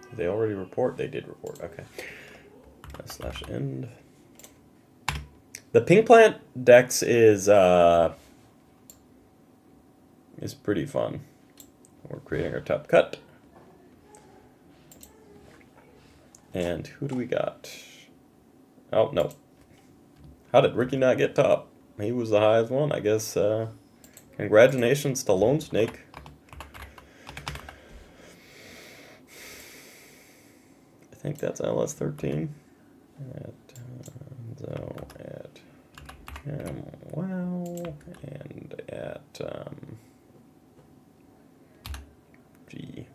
Did they already report? They did report. Okay. Slash end. The Pink Plant Dex is pretty fun. We're creating our top cut. And who do we got? Oh, no. How did Ricky not get top? He was the highest one, I guess. Congratulations to Lone Snake. I think that's LS 13. At wow, and at G.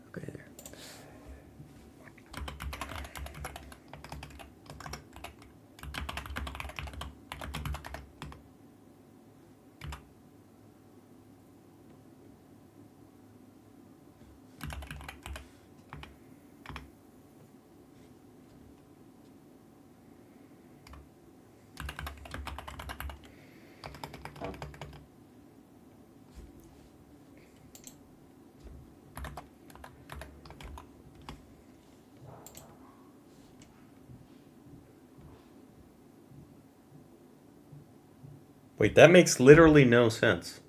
Okay, there. Wait, that makes literally no sense.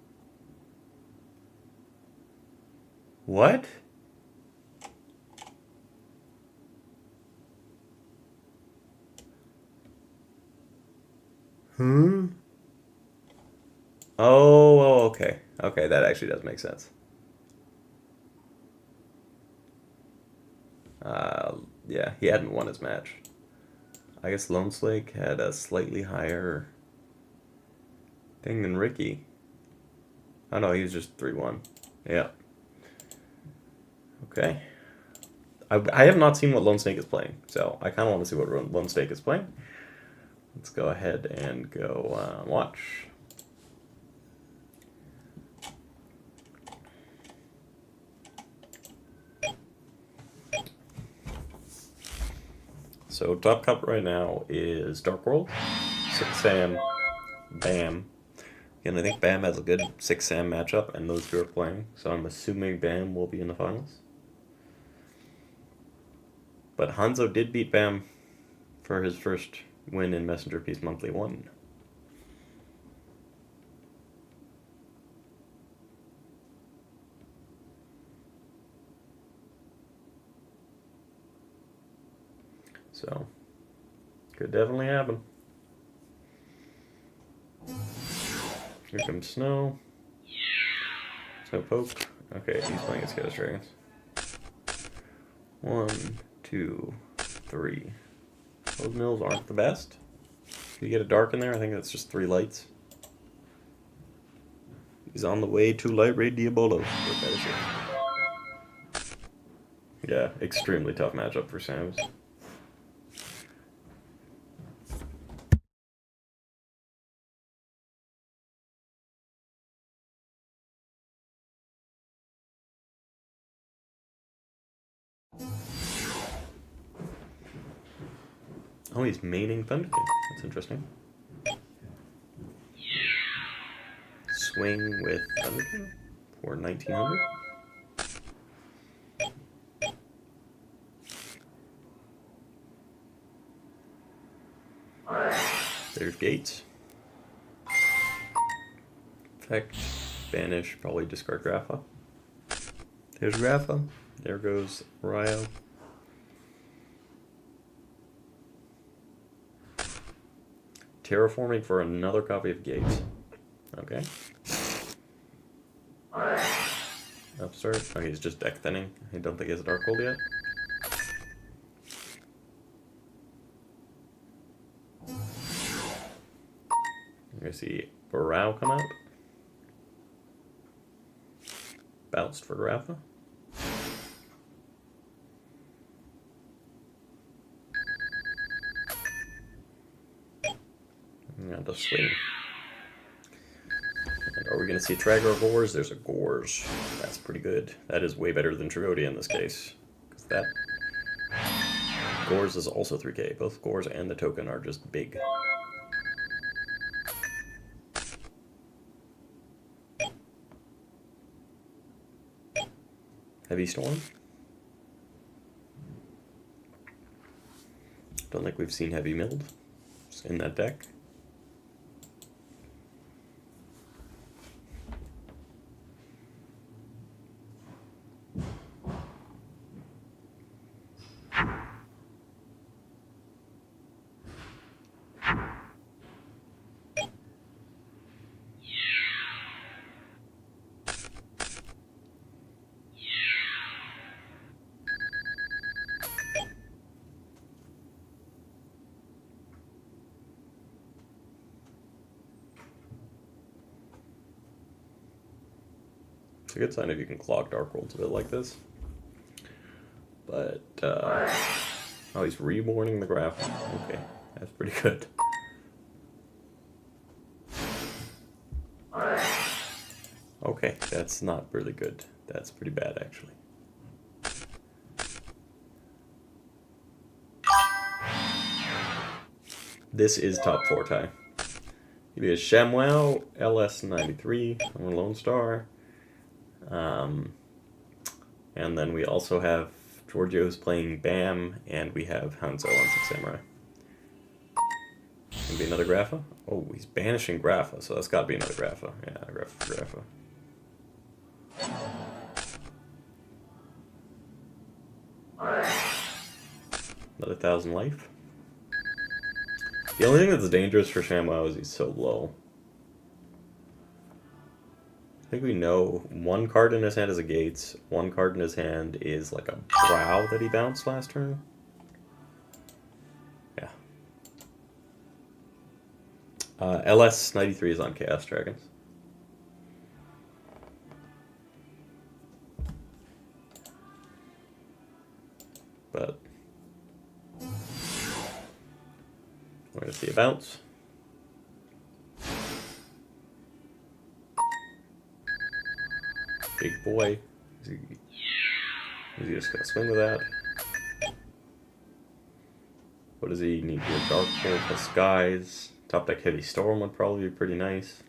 What? Hmm? Oh, okay. Okay, that actually does make sense. Yeah, he hadn't won his match. I guess Lone Slake had a slightly higher thing than Ricky. Oh no, he was just 3-1. Yeah. Okay. I have not seen what Lone Snake is playing, so I kind of want to see what Lone Snake is playing. Let's go ahead and go watch. So top cup right now is Dark World, 6 Sam, Bam. Again, I think Bam has a good 6 Sam matchup, and those two are playing, so I'm assuming Bam will be in the finals. But Hanzo did beat Bam for his first win in Messenger Peace Monthly 1. So, could definitely happen. Here comes Snow. Snow Poke. Okay, he's playing his Chaos Dragons. 1, 2, 3. Those mills aren't the best. If you get a dark in there, I think that's just 3 lights. He's on the way to Light Raid Diabolo. Yeah, extremely tough matchup for Samus. Oh, he's maining Thunder King. That's interesting. Swing with Thunder King for 1900. There's Gates. Effect, banish, probably discard Grapha. There's Grapha. There goes Ryo. Terraforming for another copy of Gates. Okay. to start. Oh, he's just deck thinning. I don't think he has a Dark Gold yet. I'm gonna see Brow come out. Bounced for Rafa. And a swing. And are we going to see a Tragger or Gores? There's a Gores. That's pretty good. That is way better than Tragodia in this case. Because that Gores is also 3k. Both Gores and the token are just big. Heavy Storm. Don't think we've seen Heavy Milled in that deck. It's a good sign if you can clog Dark Worlds a bit like this. But, oh, he's reborning the graph. Okay, that's pretty good. Okay, that's not really good. That's pretty bad, actually. This is top 4 tie. He is ShamWow, LS93 on Lone Star. And then we also have Giorgio's playing BAM, and we have Hanzo on 6 Samurai. Can be another Grapha? Oh, he's banishing Grapha, so that's gotta be another Grapha. Yeah, Grapha. Another 1,000 life. The only thing that's dangerous for ShamWow is he's so low. I think we know one card in his hand is a Gates, one card in his hand is like a Brow that he bounced last turn. Yeah. LS93 is on Chaos Dragons. But we're going to see a bounce. Big boy. Is he just going to swing with that? What does he need here? Dark Hole plus Skies. Top deck Heavy Storm would probably be pretty nice.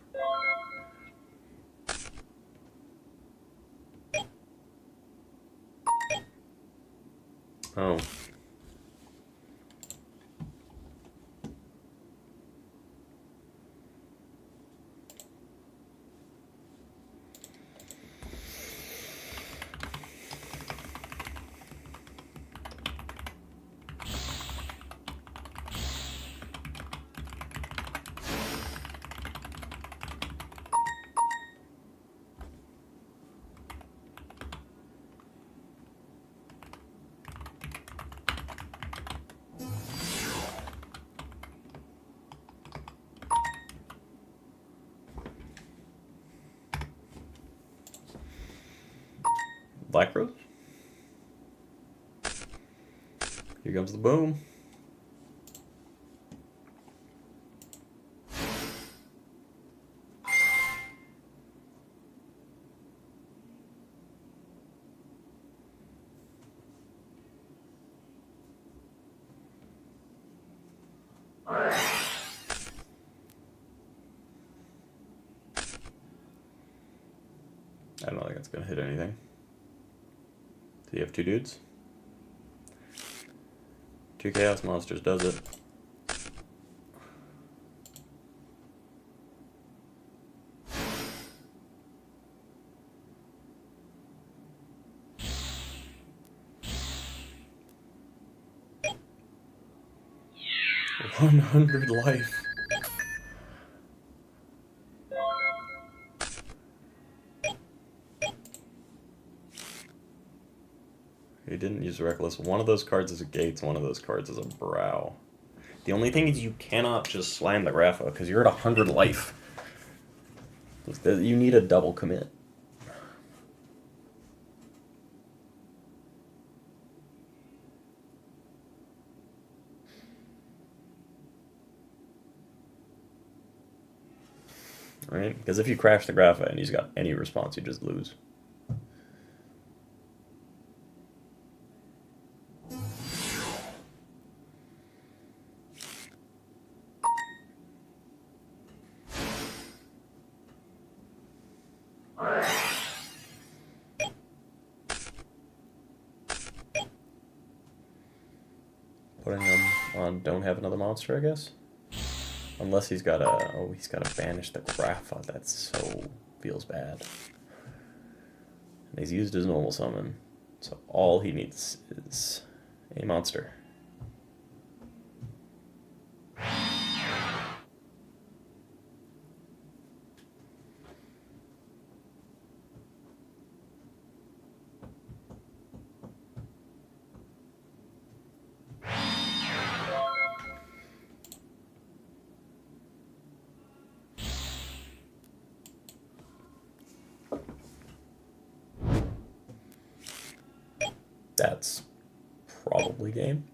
Oh. Black Rose. Here comes the boom. I don't think it's going to hit anything. Do you have 2 dudes? 2 Chaos Monsters does it. Yeah. 100 life. use Reckless. One of those cards is a Gates, one of those cards is a Brow. The only thing is you cannot just slam the Grapha, because you're at 100 life. You need a double commit. Right? Because if you crash the Grapha and he's got any response, you just lose. Putting him on don't have another monster, I guess. Unless he's got he's got to banish the Grapha. That feels bad. And he's used his normal summon, so all he needs is a monster. That's probably game.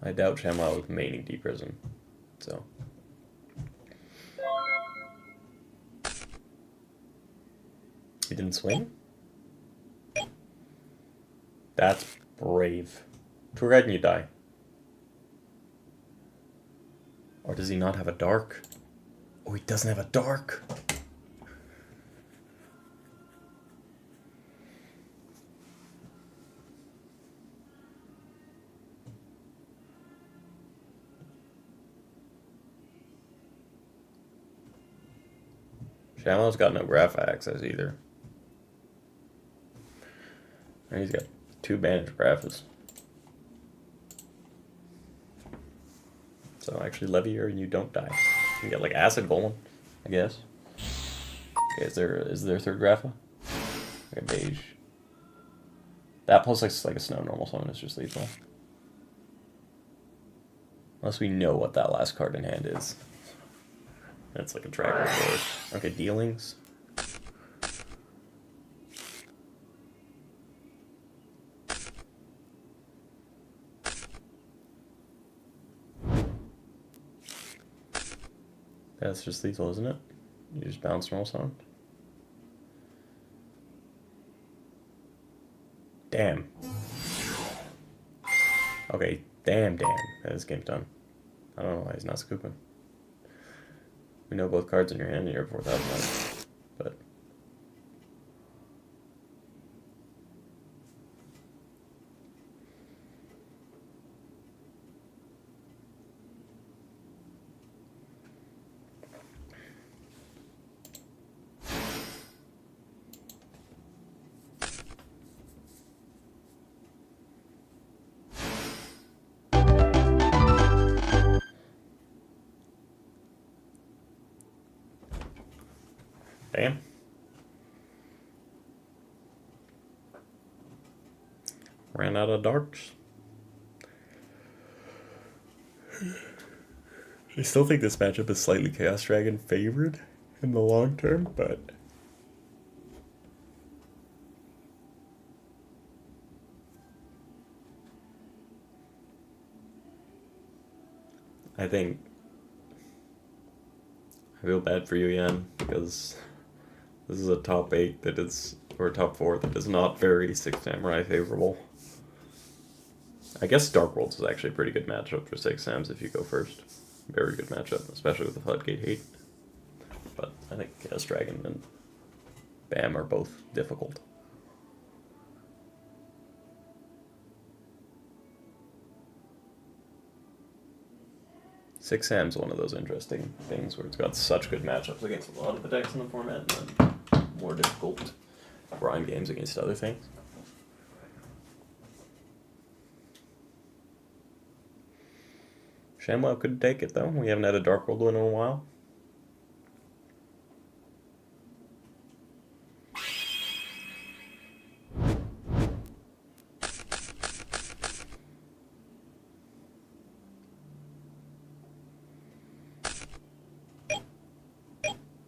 I doubt Shamwow was maining Deep Prison, so. He didn't swing? That's brave. Tour guide and you die. Or does he not have a dark? Oh, he doesn't have a dark. Shamwow's got no Grapha access either. And he's got 2 banished Graphas. So actually Levier and you don't die. You can get like Acid Golem, I guess. Okay, is there a third Grapha? Okay, beige. That plus like a snow normal summon is just lethal. Unless we know what that last card in hand is. That's like a tracker for it. Okay, dealings. That's just lethal, isn't it? You just bounce normal summon. Damn. Okay, damn. This game's done. I don't know why he's not scooping. We know both cards in your hand and you're 4,000 life. But damn. Ran out of darks. I still think this matchup is slightly Chaos Dragon favored in the long term, but I think I feel bad for you, Yan, because this is a top 8 that is, or top 4 that is not very Six Samurai favorable. I guess Dark Worlds is actually a pretty good matchup for Six Sams if you go first. Very good matchup, especially with the Floodgate hate. But I think Chaos Dragon and Bam are both difficult. Six Sam's one of those interesting things where it's got such good matchups against a lot of the decks in the format, and then more difficult grind games against other things. Shamwow could take it though. We haven't had a Dark World win in a while.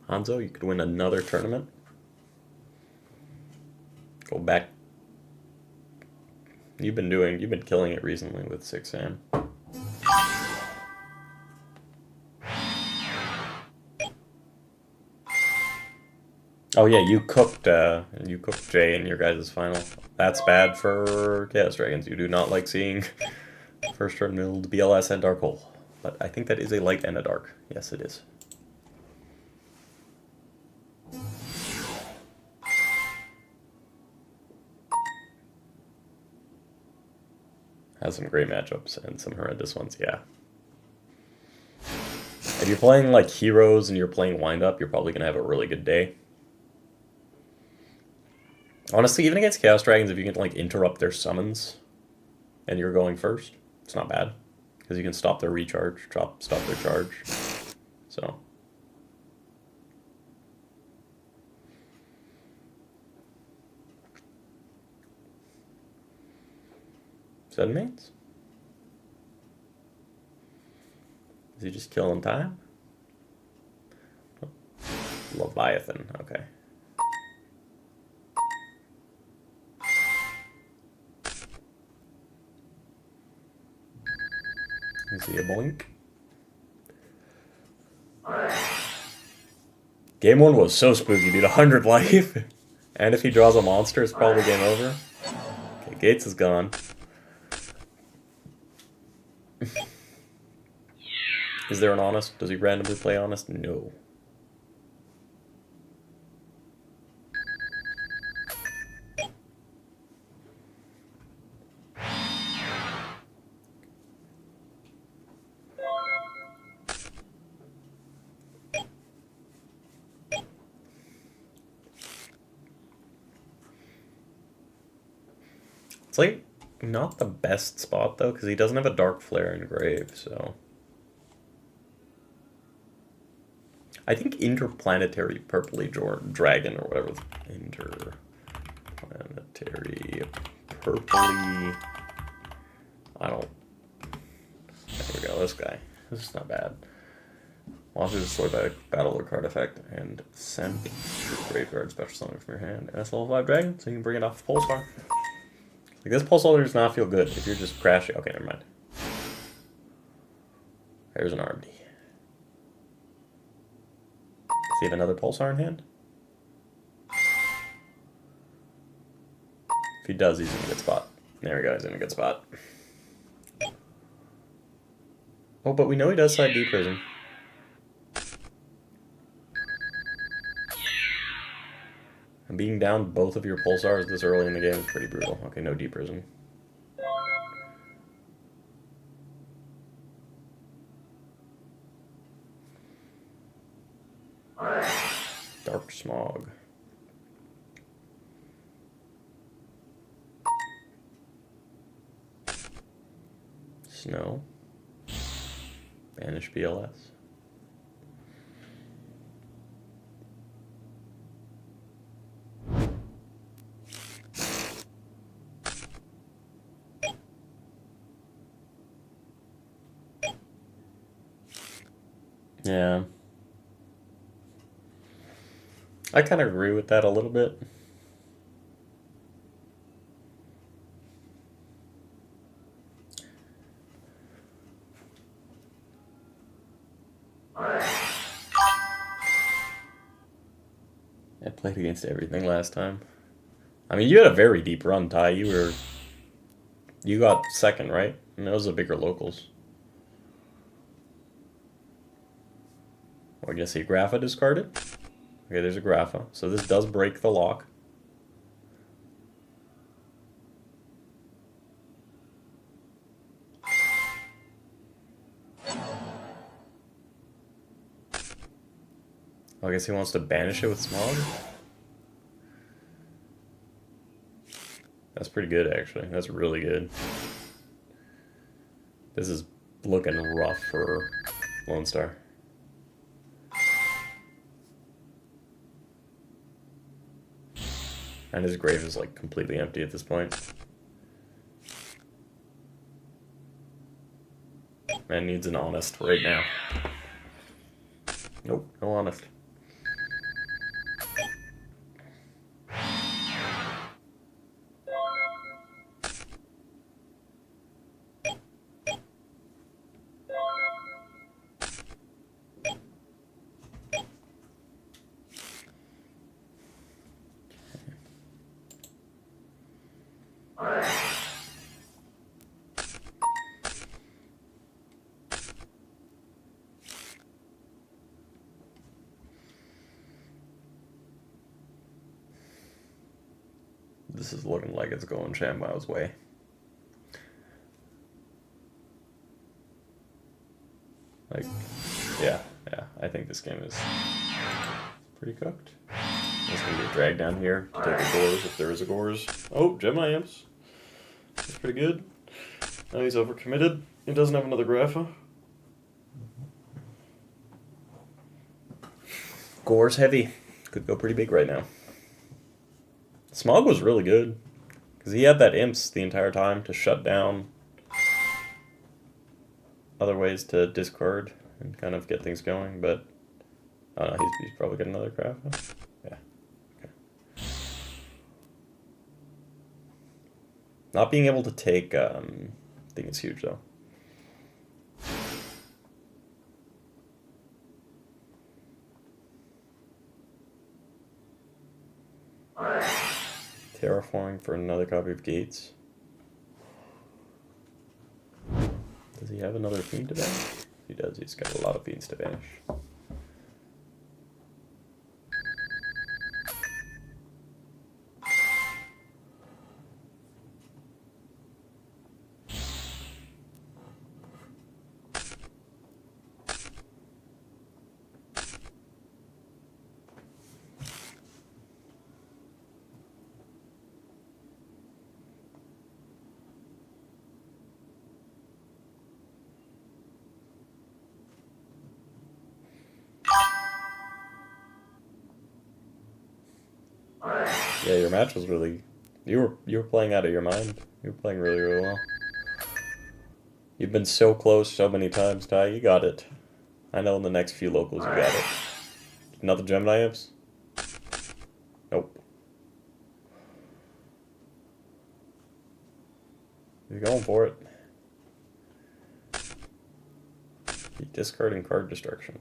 Hanzo, you could win another tournament. Go back. You've been killing it recently with 6am. Oh yeah, you cooked Jay in your guys' final. That's bad for Chaos Dragons. You do not like seeing first turn milled BLS and Dark Hole. But I think that is a light and a dark. Yes, it is. Has some great matchups and some horrendous ones, yeah. If you're playing like heroes and you're playing wind up, you're probably gonna have a really good day. Honestly, even against Chaos Dragons, if you can like interrupt their summons and you're going first, it's not bad. Because you can stop their recharge, stop their charge. So. Seven mains? Is he just killing time? Oh. Leviathan, okay. Is he a blink? Game 1 was so spooky, dude. 100 life. And if he draws a monster, it's probably game over. Okay, Gates is gone. Is there an honest? Does he randomly play honest? No. It's like not the best spot though, because he doesn't have a Dark Flare in Grave, so. I think Interplanetary Purpley Dragon or whatever. Interplanetary Purpley. I don't. There we go, this guy. This is not bad. Launches destroyed by a battle or card effect and send your graveyard special summon from your hand. And it's level 5 dragon, so you can bring it off the Pulsar. Like, this Pulse Holder does not feel good if you're just crashing. Okay, never mind. There's an RMD. Does he have another Pulsar in hand? If he does, he's in a good spot. There we go, he's in a good spot. Oh, but we know he does side D Prism. And being down both of your Pulsars this early in the game is pretty brutal. Okay, no D Prism. Dark Smog. Snow. Banish BLS. Yeah. I kind of agree with that a little bit. I played against everything last time. I mean, you had a very deep run, Ty. You got second, right? And those are bigger locals. Or do you see Grapha discarded? Okay, there's a Grapha. So this does break the lock. I guess he wants to banish it with Smog. That's pretty good, actually. That's really good. This is looking rough for Lone Star. And his grave is like completely empty at this point. Man needs an honest right now. Nope, no honest. This is looking like it's going Shamwow's way. Like, yeah, I think this game is pretty cooked. There's going to be a drag down here to take a Gores if there is a Gores. Oh, Gemini Imps. That's pretty good. Now he's overcommitted. He doesn't have another Grapha. Gores heavy. Could go pretty big right now. Smog was really good. Because he had that Imps the entire time to shut down other ways to discard and kind of get things going, but I don't know, he's probably got another Grapha. Yeah. Okay. Not being able to take I think it's huge though. Terraforming for another copy of Gates. Does he have another Fiend to banish? He does, he's got a lot of Fiends to banish. Yeah, your match was really... You were playing out of your mind. You were playing really, really well. You've been so close so many times, Ty. You got it. I know in the next few locals you got it. Another Gemini Imps? Nope. You're going for it. You're discarding card destruction.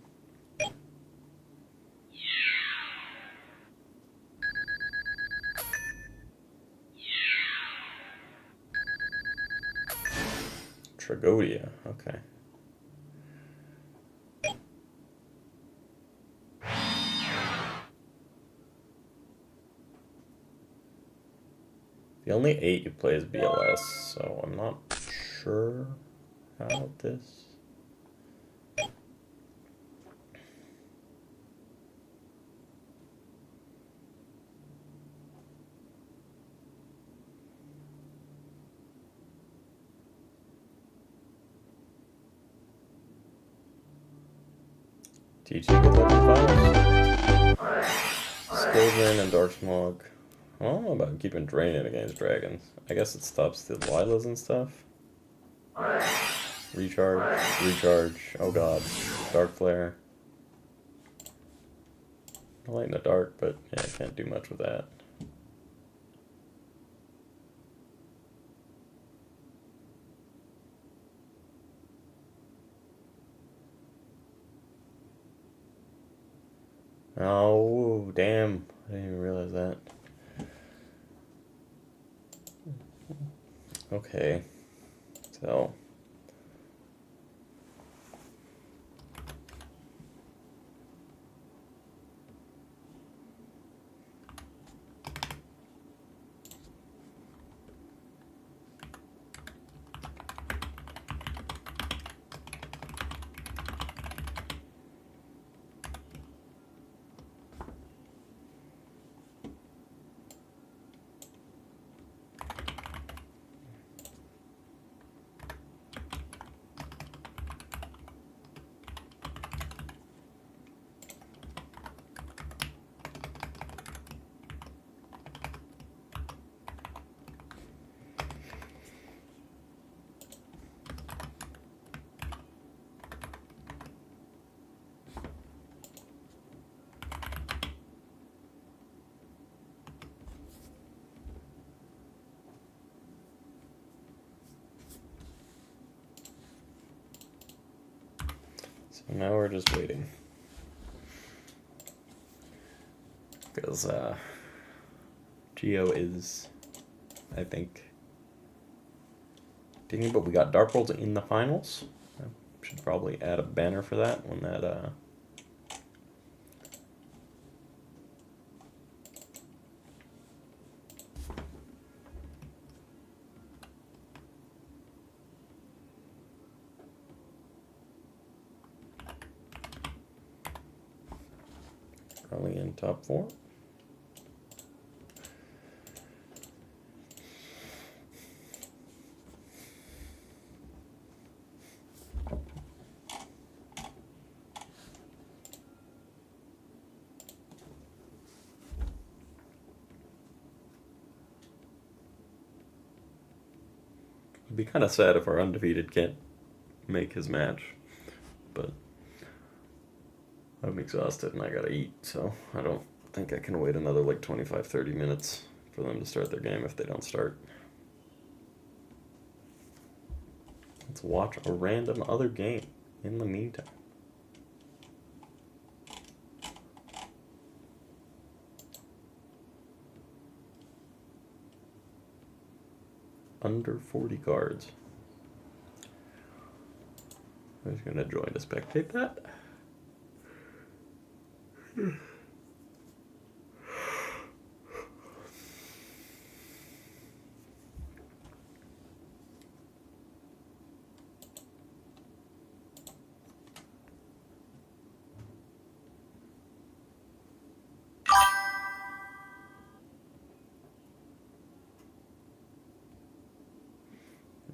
Tragodia, okay. The only 8 you play is BLS, so I'm not sure how this... GG, good luck in finals. Skill Drain and Dark Smog. I don't know about keeping Draining against dragons. I guess it stops the Lilas and stuff. Recharge, recharge. Oh god. Dark Flare. I like in the dark, but yeah, I can't do much with that. Oh, damn. I didn't even realize that. Okay. So. Now we're just waiting. Because Geo is, I think, didn't, but we got Dark World in the finals. I should probably add a banner for that when that in top 4. It'd be kind of sad if our undefeated can't make his match, but I'm exhausted and I gotta eat, so I don't think I can wait another like 25-30 minutes for them to start their game if they don't start. Let's watch a random other game in the meantime. Under 40 cards. Who's gonna join to spectate that?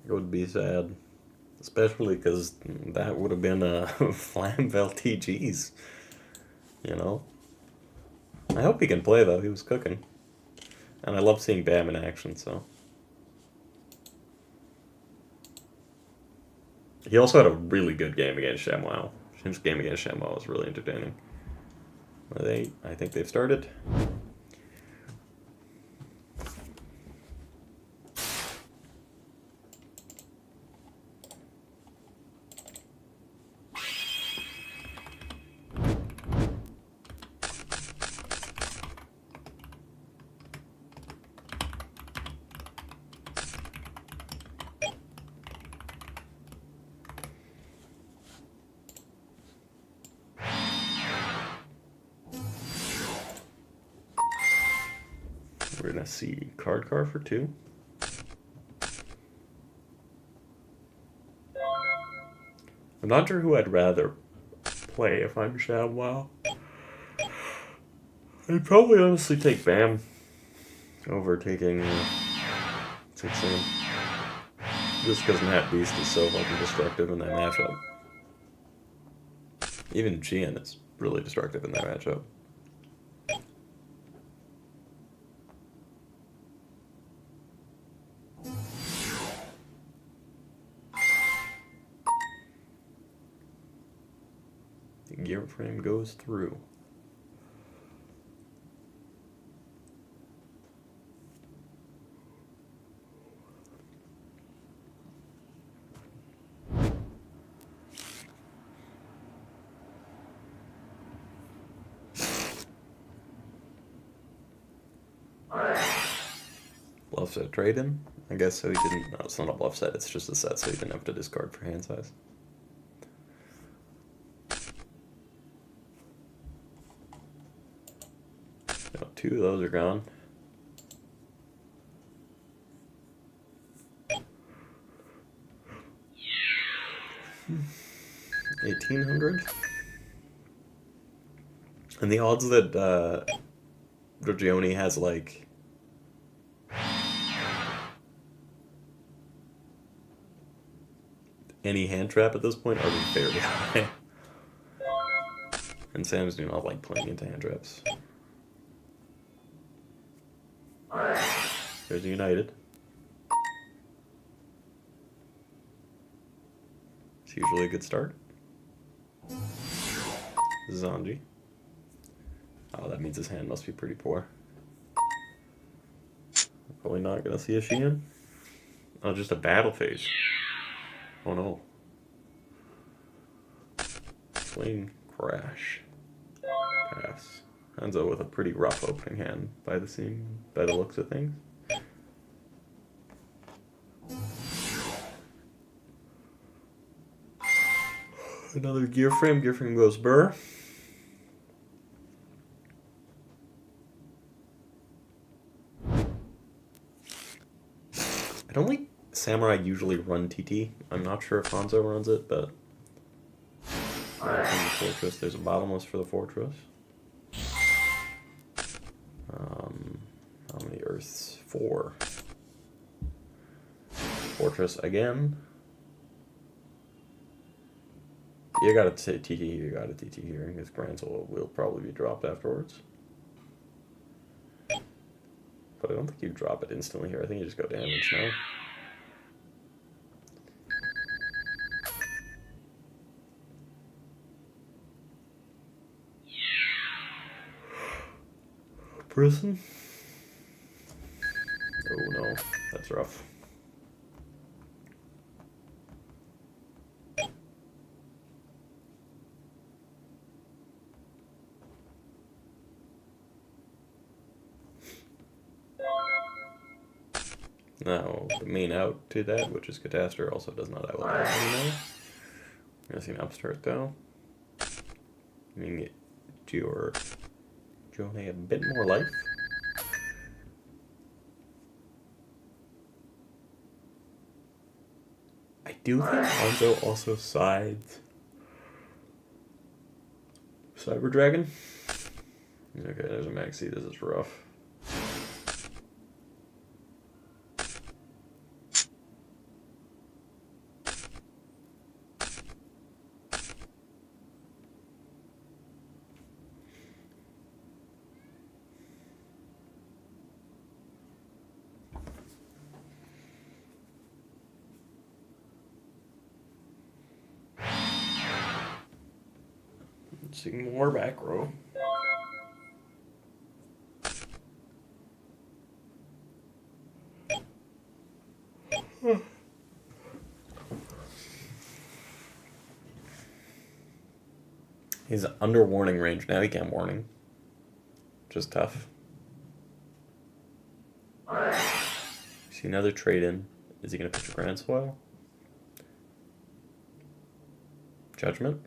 It would be sad, especially because that would have been a Flamvel TG's, you know? I hope he can play, though. He was cooking. And I love seeing Bam in action, so. He also had a really good game against ShamWow. His game against ShamWow was really entertaining. I think they've started. We're gonna see card for 2. I'm not sure who I'd rather play if I'm ShamWow. I'd probably honestly take Bam over taking 6-in. Just because Nat Beast is so fucking destructive in that matchup. Even Gian is really destructive in that matchup. The gear frame goes through. Bluff set trade-in? I guess so he didn't. No, it's not a bluff set, it's just a set, so he didn't have to discard for hand size. No, 2 of those are gone. $1,800. And the odds that Giorgione has like any hand trap at this point are very high. And Sam's do not like playing into hand traps. There's United. It's usually a good start. Zanji. Oh, that means his hand must be pretty poor. Probably not gonna see a Sheehan. Oh, just a battle phase. Oh no. Swing, crash, pass. Hanzo with a pretty rough opening hand by the looks of things. Another gear frame goes burr. I don't think Samurai usually run TT. I'm not sure if Hanzo runs it, but from the Fortress, there's a bottomless for the Fortress. How many Earths? 4. Fortress again. You got a TT here, you got a TT here, and his Gransel will probably be dropped afterwards. But I don't think you drop it instantly here. I think you just go damage now. Prison? Oh no, that's rough. Now, the main out to that, which is Catastor, also does not outlive anymore. I'm gonna see an upstart though. You can get your Jone a bit more life. I do think Hanzo also sides Cyber Dragon. Okay, there's a Maxi. This is rough. See more back row. He's under warning range now. He can't warning. Just tough. See another trade in. Is he gonna pitch a Grand Swell? Judgment.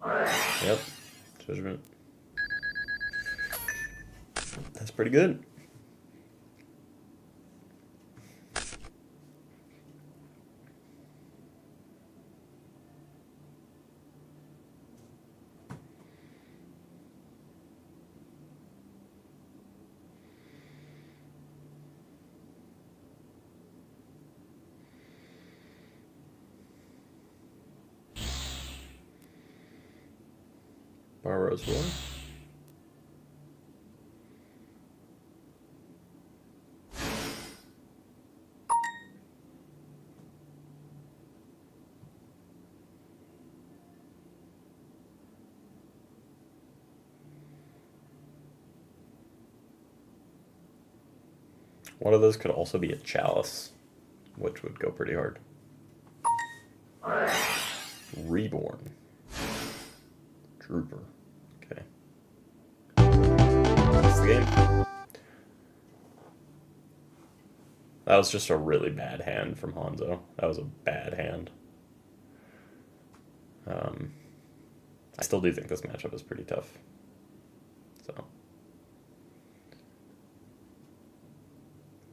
Yep. Judgment. That's pretty good. Barrow's War. One of those could also be a Chalice, which would go pretty hard. Reborn. Trooper. Okay. That's the game. That was just a really bad hand from Hanzo. That was a bad hand. I still do think this matchup is pretty tough. So.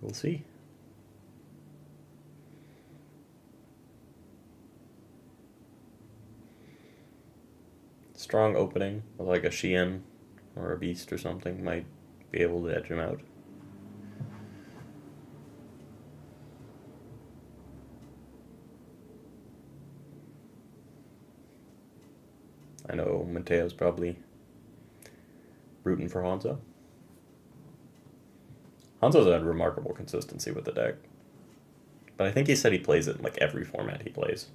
We'll see. Strong opening with like a Xian or a Beast or something might be able to edge him out. I know Mateo's probably rooting for Hanzo. Hanzo's had remarkable consistency with the deck. But I think he said he plays it in like every format he plays.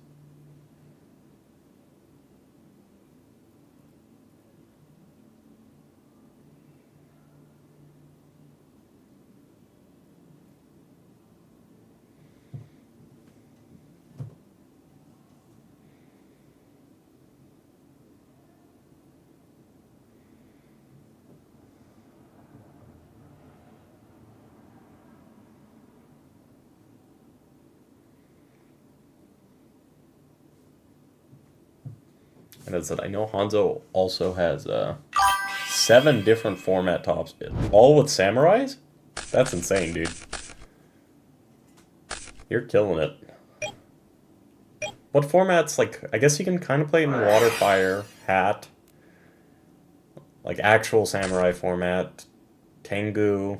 And as I said, I know Hanzo also has 7 different format tops, all with samurais? That's insane, dude. You're killing it. What formats, like, I guess you can kind of play in water, fire, hat, like actual samurai format, Tengu.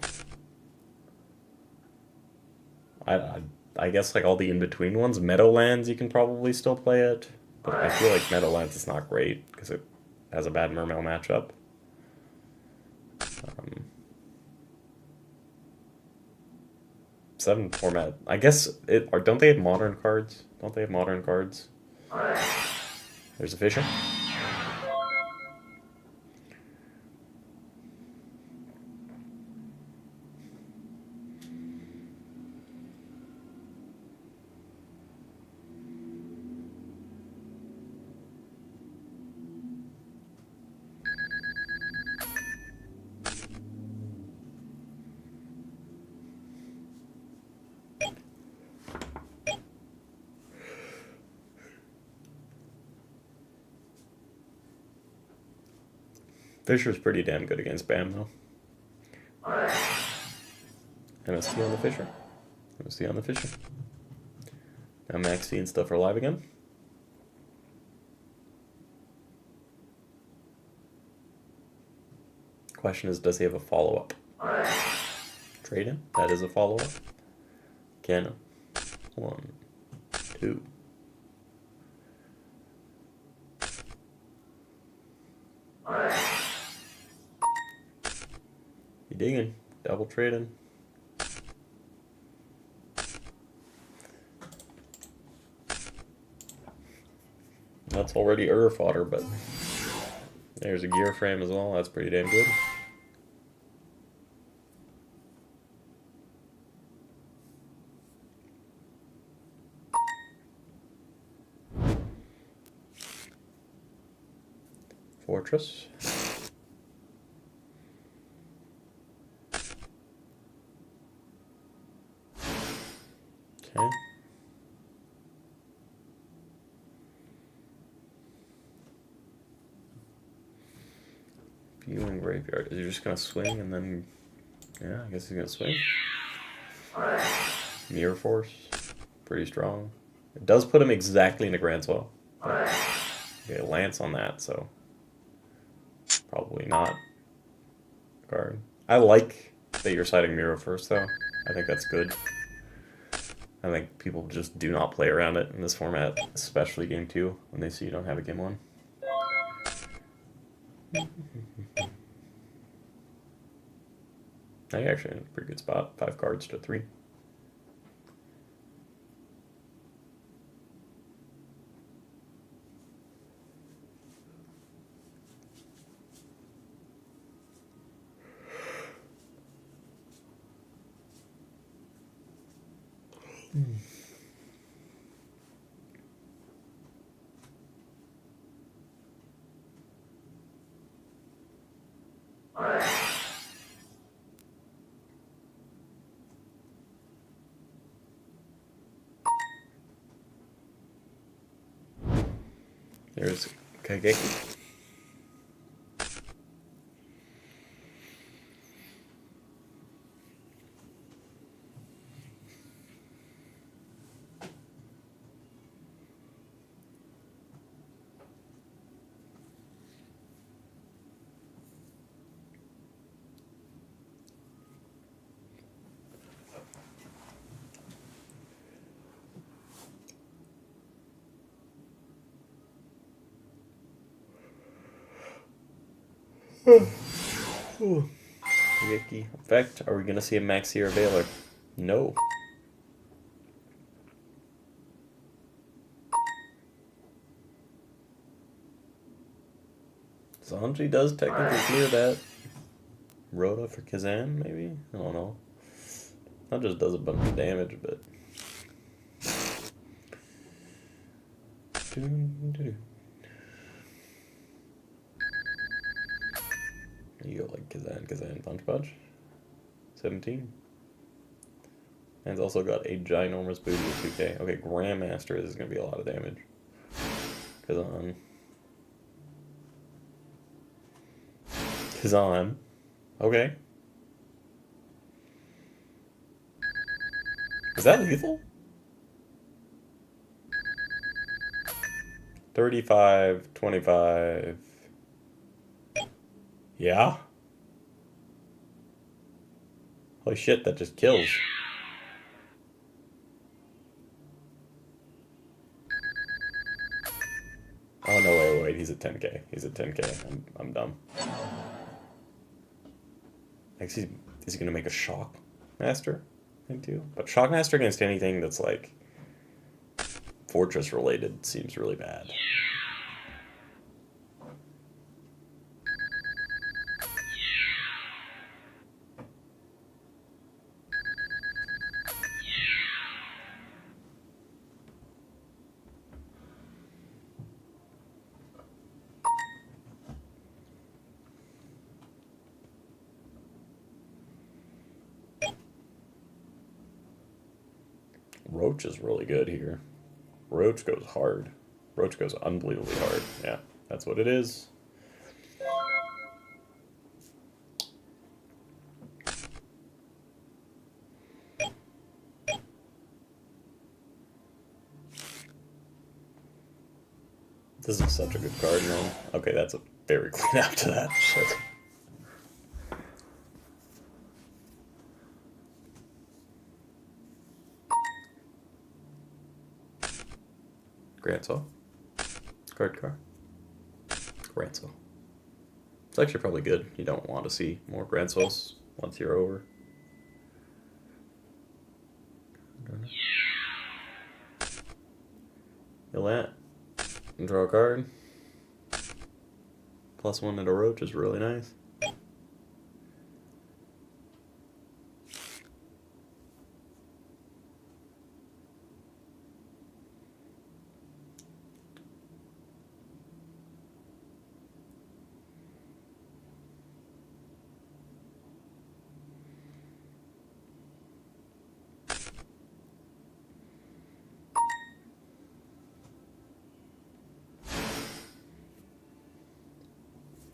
I guess like all the in-between ones. Meadowlands, you can probably still play it. But I feel like Meadowlands is not great because it has a bad Mermail matchup. 7 format. I guess it. Or don't they have modern cards? Don't they have modern cards? There's a Fisher. Fisher's pretty damn good against Bam, though. MST on the Fisher. MST on the Fisher. Now Maxi and stuff are live again. Question is, does he have a follow-up? Trade him. That is a follow-up. Can 1, 2. You digging? Double trading. That's already fodder, but there's a gear frame as well. That's pretty damn good. Fortress. Okay. Viewing graveyard. Is he just gonna swing and then? Yeah, I guess he's gonna swing. Mirror Force. Pretty strong. It does put him exactly into Grand Swell. Okay, Lance on that, so probably not. Card. I like that you're citing Mirror first, though. I think that's good. I think people just do not play around it in this format, especially Game 2, when they see you don't have a Game 1. I actually in a pretty good spot. 5 cards to 3. There's Kageki. Kageki. Effect. Are we going to see a Maxi or Veiler? No. Zanji does technically clear that. Rhoda for Kazan, maybe? I don't know. That just does a bunch of damage, but... You go like Kazan, Punch Punch. 17. And it's also got a ginormous booty at 2k. Okay, Grandmaster is going to be a lot of damage. Kazan. Okay. Is that lethal? 35, 25. Yeah? Holy shit, that just kills. Oh no, wait, he's at 10k. He's at 10k. I'm dumb. Is he gonna make a Shock Master thing too? But Shock Master against anything that's like Fortress related seems really bad. Roach is really good here. Roach goes hard. Roach goes unbelievably hard. Yeah, that's what it is. This is such a good card, man. Okay, that's a very clean out to that. Shit. Grandsaw. Card car. Grandsaw. It's actually probably good. You don't want to see more Grandsaws once you're over. You'll land. And draw a card. +1 and a Roach is really nice.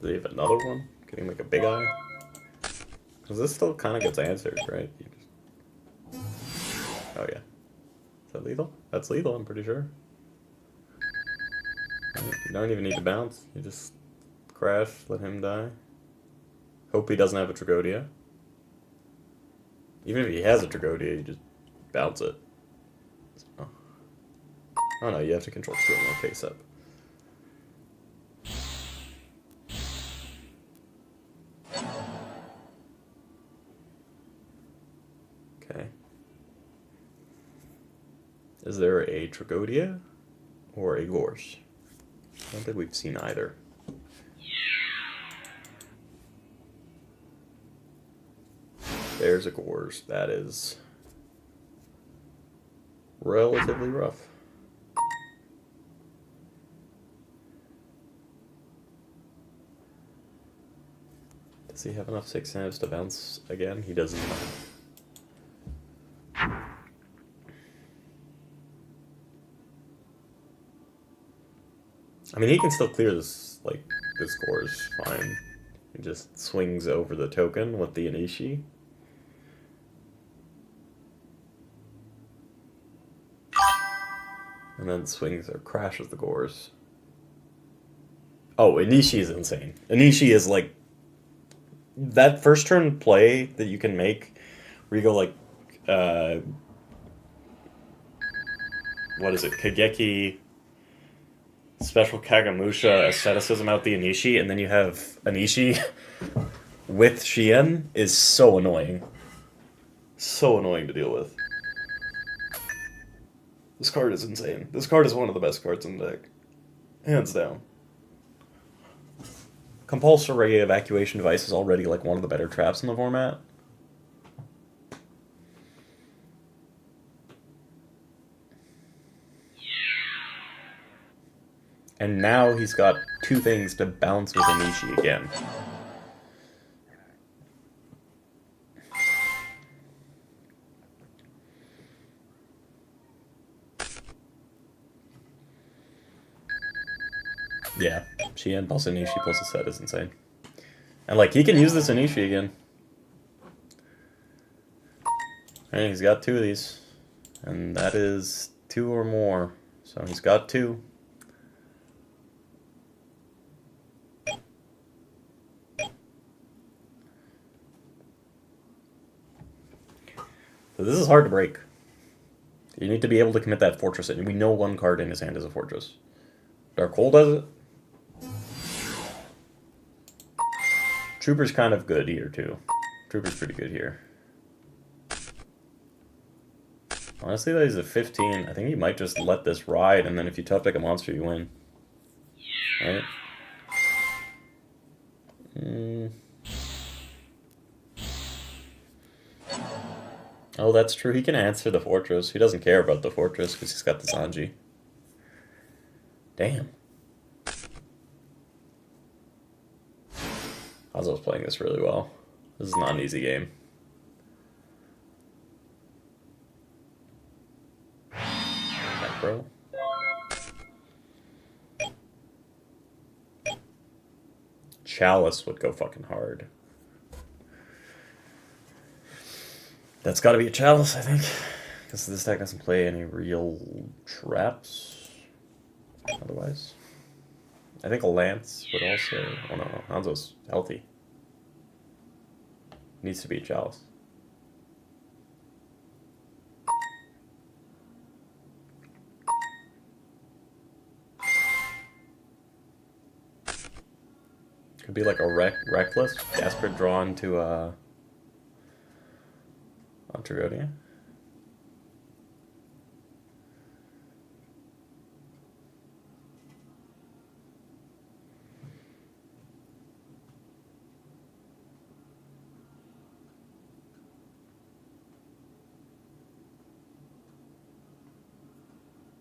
Do they have another one? Can he make a big eye? Because this still kind of gets answered, right? Oh yeah. Is that lethal? That's lethal, I'm pretty sure. You don't even need to bounce. You just crash, let him die. Hope he doesn't have a Tragodia. Even if he has a Tragodia, you just bounce it. Oh no, you have to control 2 more face up. Okay. Is there a Tragodia or a Gorse? I don't think we've seen either. There's a Gorse. That is relatively rough. Does he have enough 6-navs to bounce again? He does not. I mean, he can still clear this, like, this Gorse fine. He just swings over the token with the Inishi. And then swings or crashes the Gorse. Oh, Inishi is insane. Inishi is like that first turn play that you can make where you go like what is it? Kageki, Special Kagamusha, Asceticism out the Inishi, and then you have Inishi with Shien is so annoying. So annoying to deal with. This card is insane. This card is one of the best cards in the deck. Hands down. Compulsory Evacuation Device is already like one of the better traps in the format. And now he's got 2 things to bounce with Inishi again. Yeah, Shien plus Inishi plus a set is insane. And like, he can use this Inishi again. And he's got 2 of these. And that is 2 or more. So he's got 2. But this is hard to break. You need to be able to commit that fortress, and we know one card in his hand is a fortress. Dark Hole does it. Trooper's kind of good here, too. Trooper's pretty good here. Honestly, though, he's a 15. I think he might just let this ride, and then if you tough deck a monster, you win. Right? Oh, that's true. He can answer the fortress. He doesn't care about the fortress because he's got the Zanji. Damn. Hanzo's playing this really well. This is not an easy game. Macro. Chalice would go fucking hard. That's got to be a Chalice, I think. Because this deck doesn't play any real traps. Otherwise. I think a Lance would also... Oh, no. Hanzo's healthy. Needs to be a Chalice. Could be like a Reckless. Jasper drawn to Antragonia.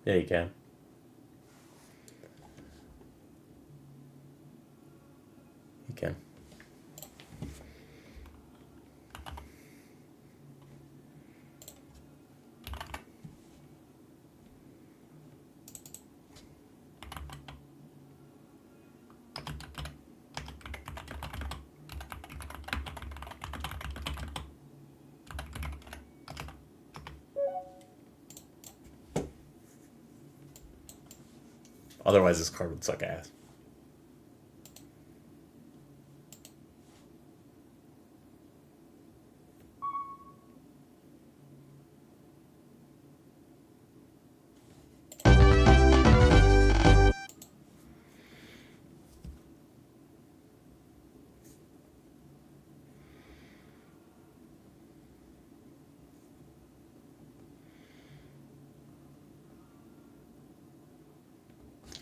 Yeah, you can. You can. Otherwise, this card would suck ass.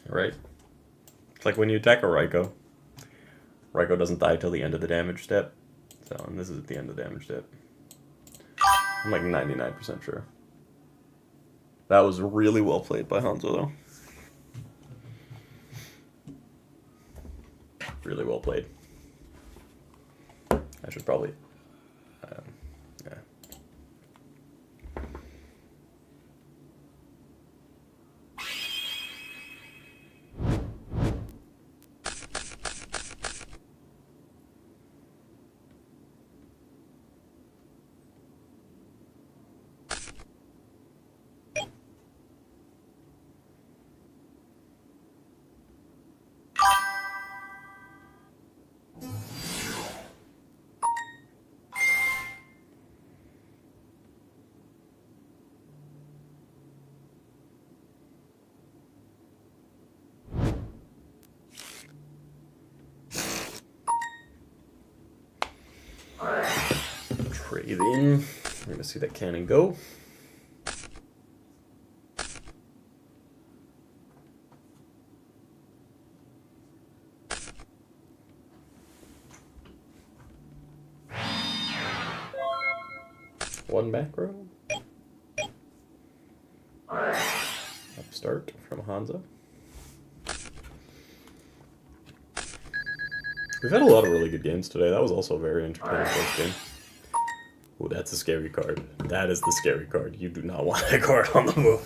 Right? It's like when you attack a Raikou. Raikou doesn't die till the end of the damage step. So, and this is at the end of the damage step. I'm like 99% sure. That was really well played by Hanzo, though. Really well played. I should probably... yeah. Trade in. We're gonna see that cannon go. One back row. Upstart from Hanzo. We've had a lot of really good games today. That was also a very entertaining first game. Ooh, that's a scary card. That is the scary card. You do not want that card on the move.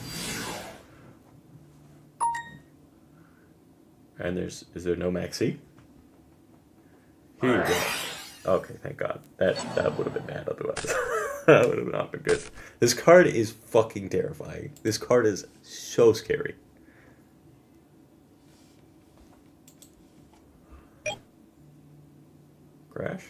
And is there no Maxi? Here you go. Okay, thank God. That would have been bad otherwise. That would have not been good. This card is fucking terrifying. This card is so scary. Crash?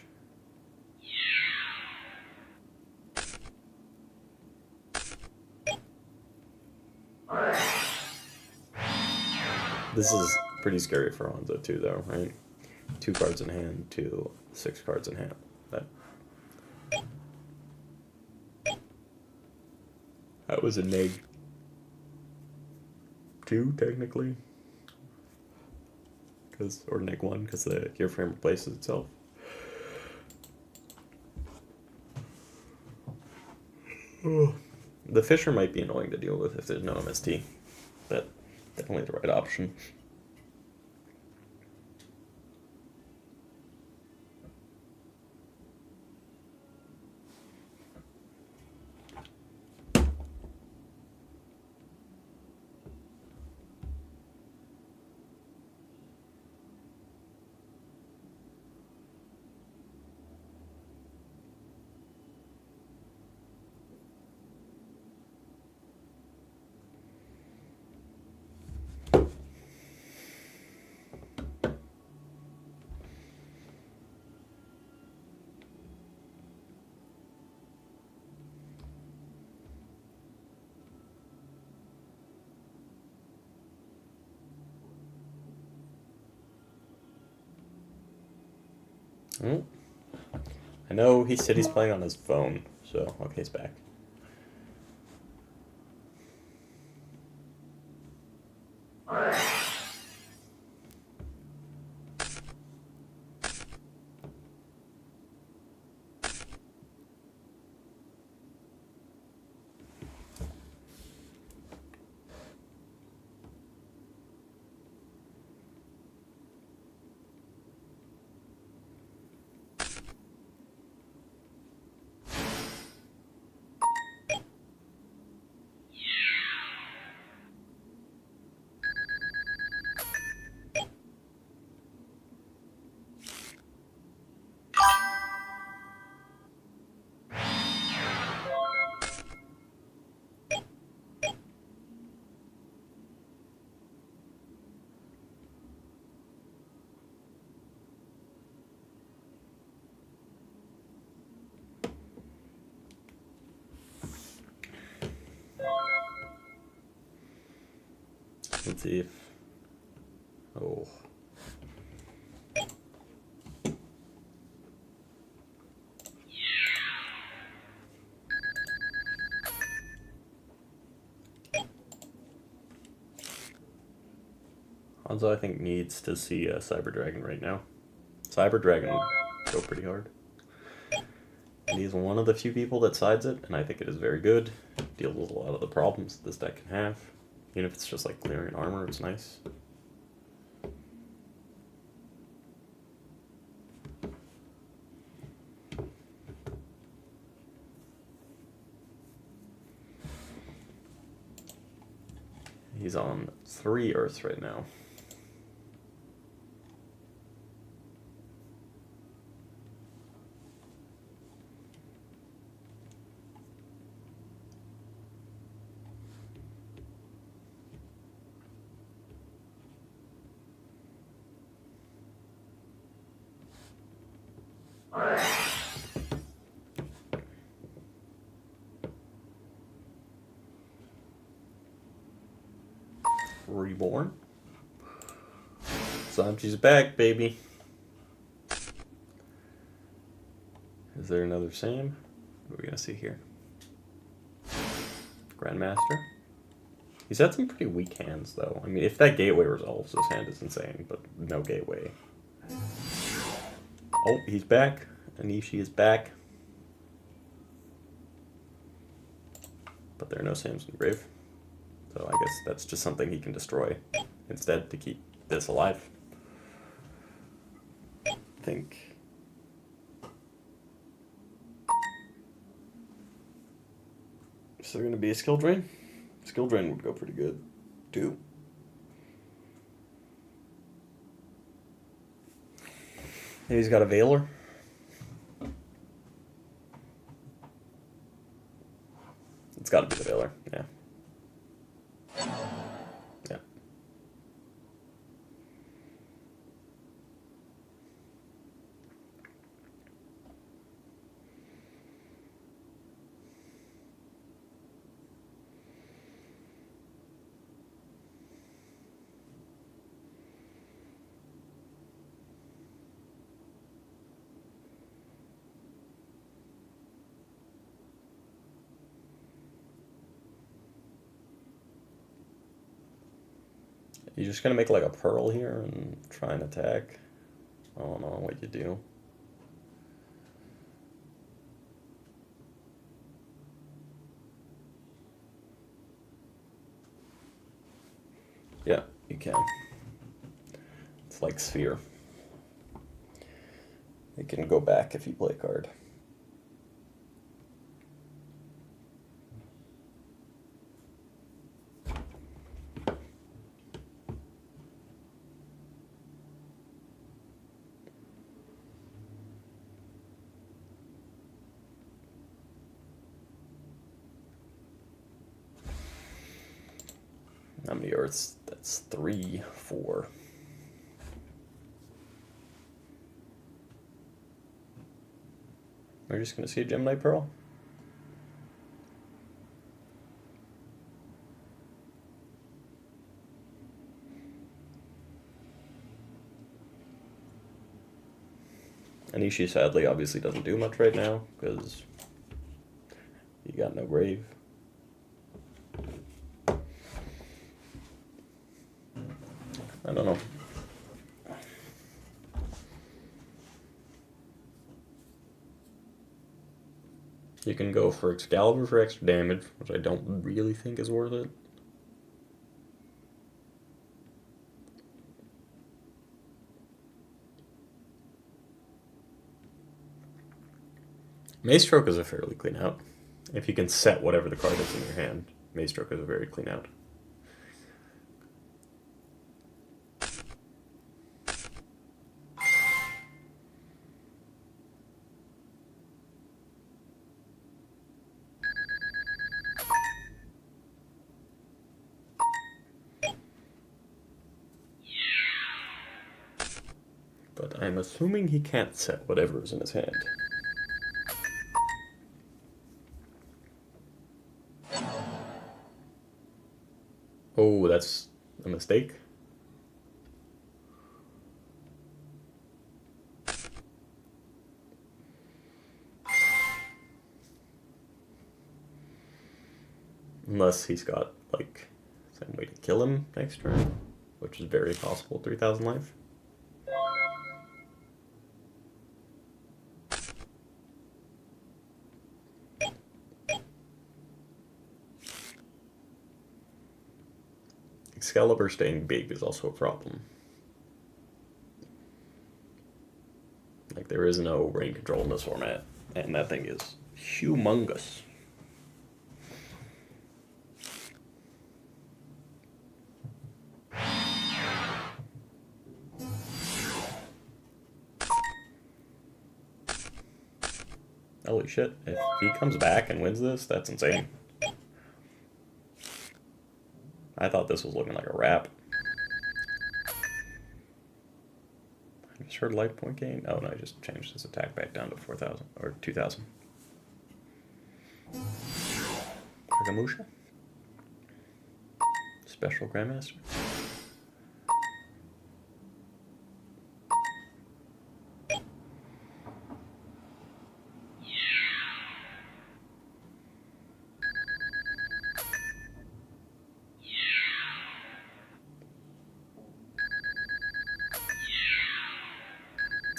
This is pretty scary for Hanzo too, though, right? 2 cards in hand to 6 cards in hand. That was a neg 2 technically, or neg 1 because the gear frame replaces itself. The Fisher might be annoying to deal with if there's no MST, but definitely the right option. Oh. I know he said he's playing on his phone, so okay, he's back. Let's see if... Oh. Hanzo, I think, needs to see a Cyber Dragon right now. Cyber Dragon would go pretty hard. And he's one of the few people that sides it, and I think it is very good. Deals with a lot of the problems this deck can have. Even if it's just like clearing armor, it's nice. He's on 3 Earths right now. Reborn. Sanji's back, baby. Is there another Sam? What are we gonna see here? Grandmaster. He's had some pretty weak hands, though. I mean, if that gateway resolves, his hand is insane, but no gateway. Oh, he's back. Anishi is back. But there are no Sams in the grave. So I guess that's just something he can destroy instead to keep this alive. I think. Is there going to be a skill drain? Skill drain would go pretty good, too. Maybe he's got a Veiler. It's got to be the Veiler, yeah. Yeah. You just gonna make like a pearl here and try and attack? I don't know what you do. Yeah, you can. It's like Sphere. You can go back if you play a card. How many Earths? That's 3, 4. We're just going to see a Gemini Pearl. Anishi sadly obviously doesn't do much right now because you got no grave. I don't know. You can go for Excalibur for extra damage, which I don't really think is worth it. Maze Stroke is a fairly clean out. If you can set whatever the card is in your hand, Maze Stroke is a very clean out. But I'm assuming he can't set whatever is in his hand. Oh, that's a mistake. Unless he's got, like, some way to kill him next turn, which is very possible, 3,000 life. Excalibur staying big is also a problem. Like, there is no rain control in this format, and that thing is humongous. Holy shit, if he comes back and wins this, that's insane. I thought this was looking like a wrap. I just heard life point gain. Oh no, I just changed his attack back down to 4,000 or 2,000. Kagamusha. Special Grandmaster.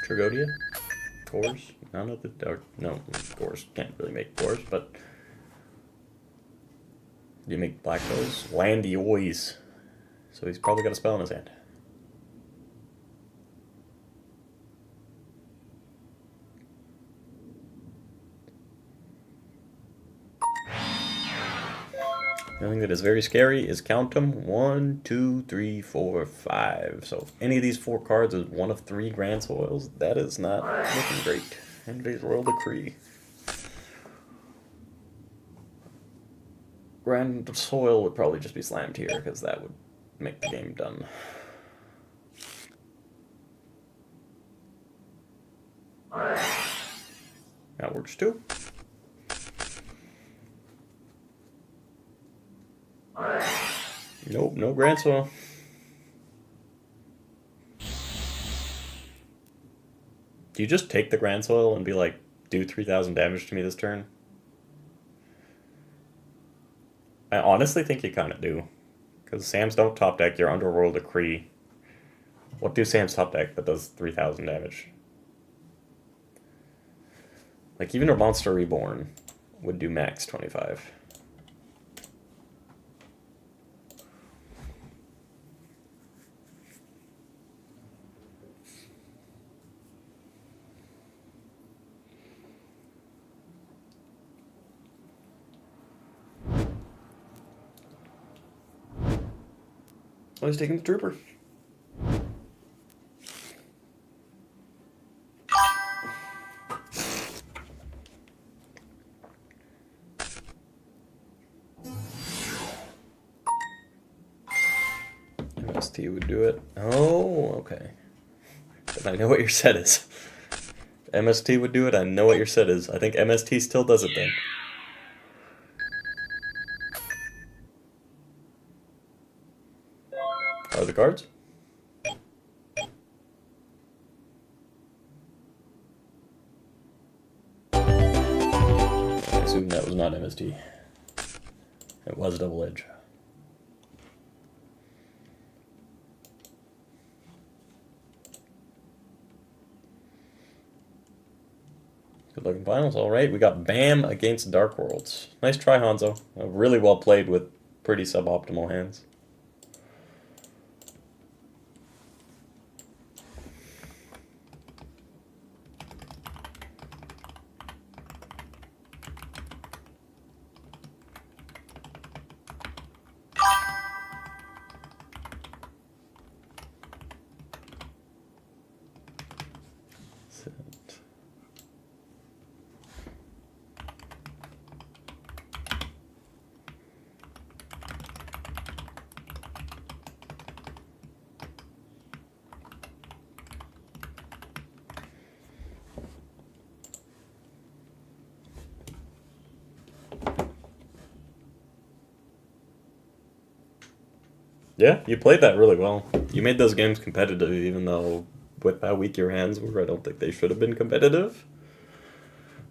Tragodia? Cores? None of the... Or, no, Cores can't really make Cores, but... You make Black Bows? Landy Oys. So he's probably got a spell in his hand. The thing that is very scary is count them. 1, 2, 3, 4, 5. So if any of these 4 cards is one of 3 Grand Soils, that is not looking great. Today's Royal Decree. Grand Soil would probably just be slammed here because that would make the game done. That works too. Nope, no Grand Soil. Do you just take the Grand Soil and be like, do 3,000 damage to me this turn? I honestly think you kind of do. Because Sams don't top deck your Underworld Decree. What do Sams top deck that does 3,000 damage? Like, even a Monster Reborn would do max 25. Oh, he's taking the Trooper. MST would do it. Oh, okay. But I know what your set is. If MST would do it, I know what your set is. I think MST still does it then. Are the cards? I assume that was not MST. It was Double Edge. Good luck in finals. All right, we got Bam against Dark Worlds. Nice try, Hanzo. Really well played with pretty suboptimal hands. Yeah, you played that really well. You made those games competitive, even though with how weak your hands were, I don't think they should have been competitive.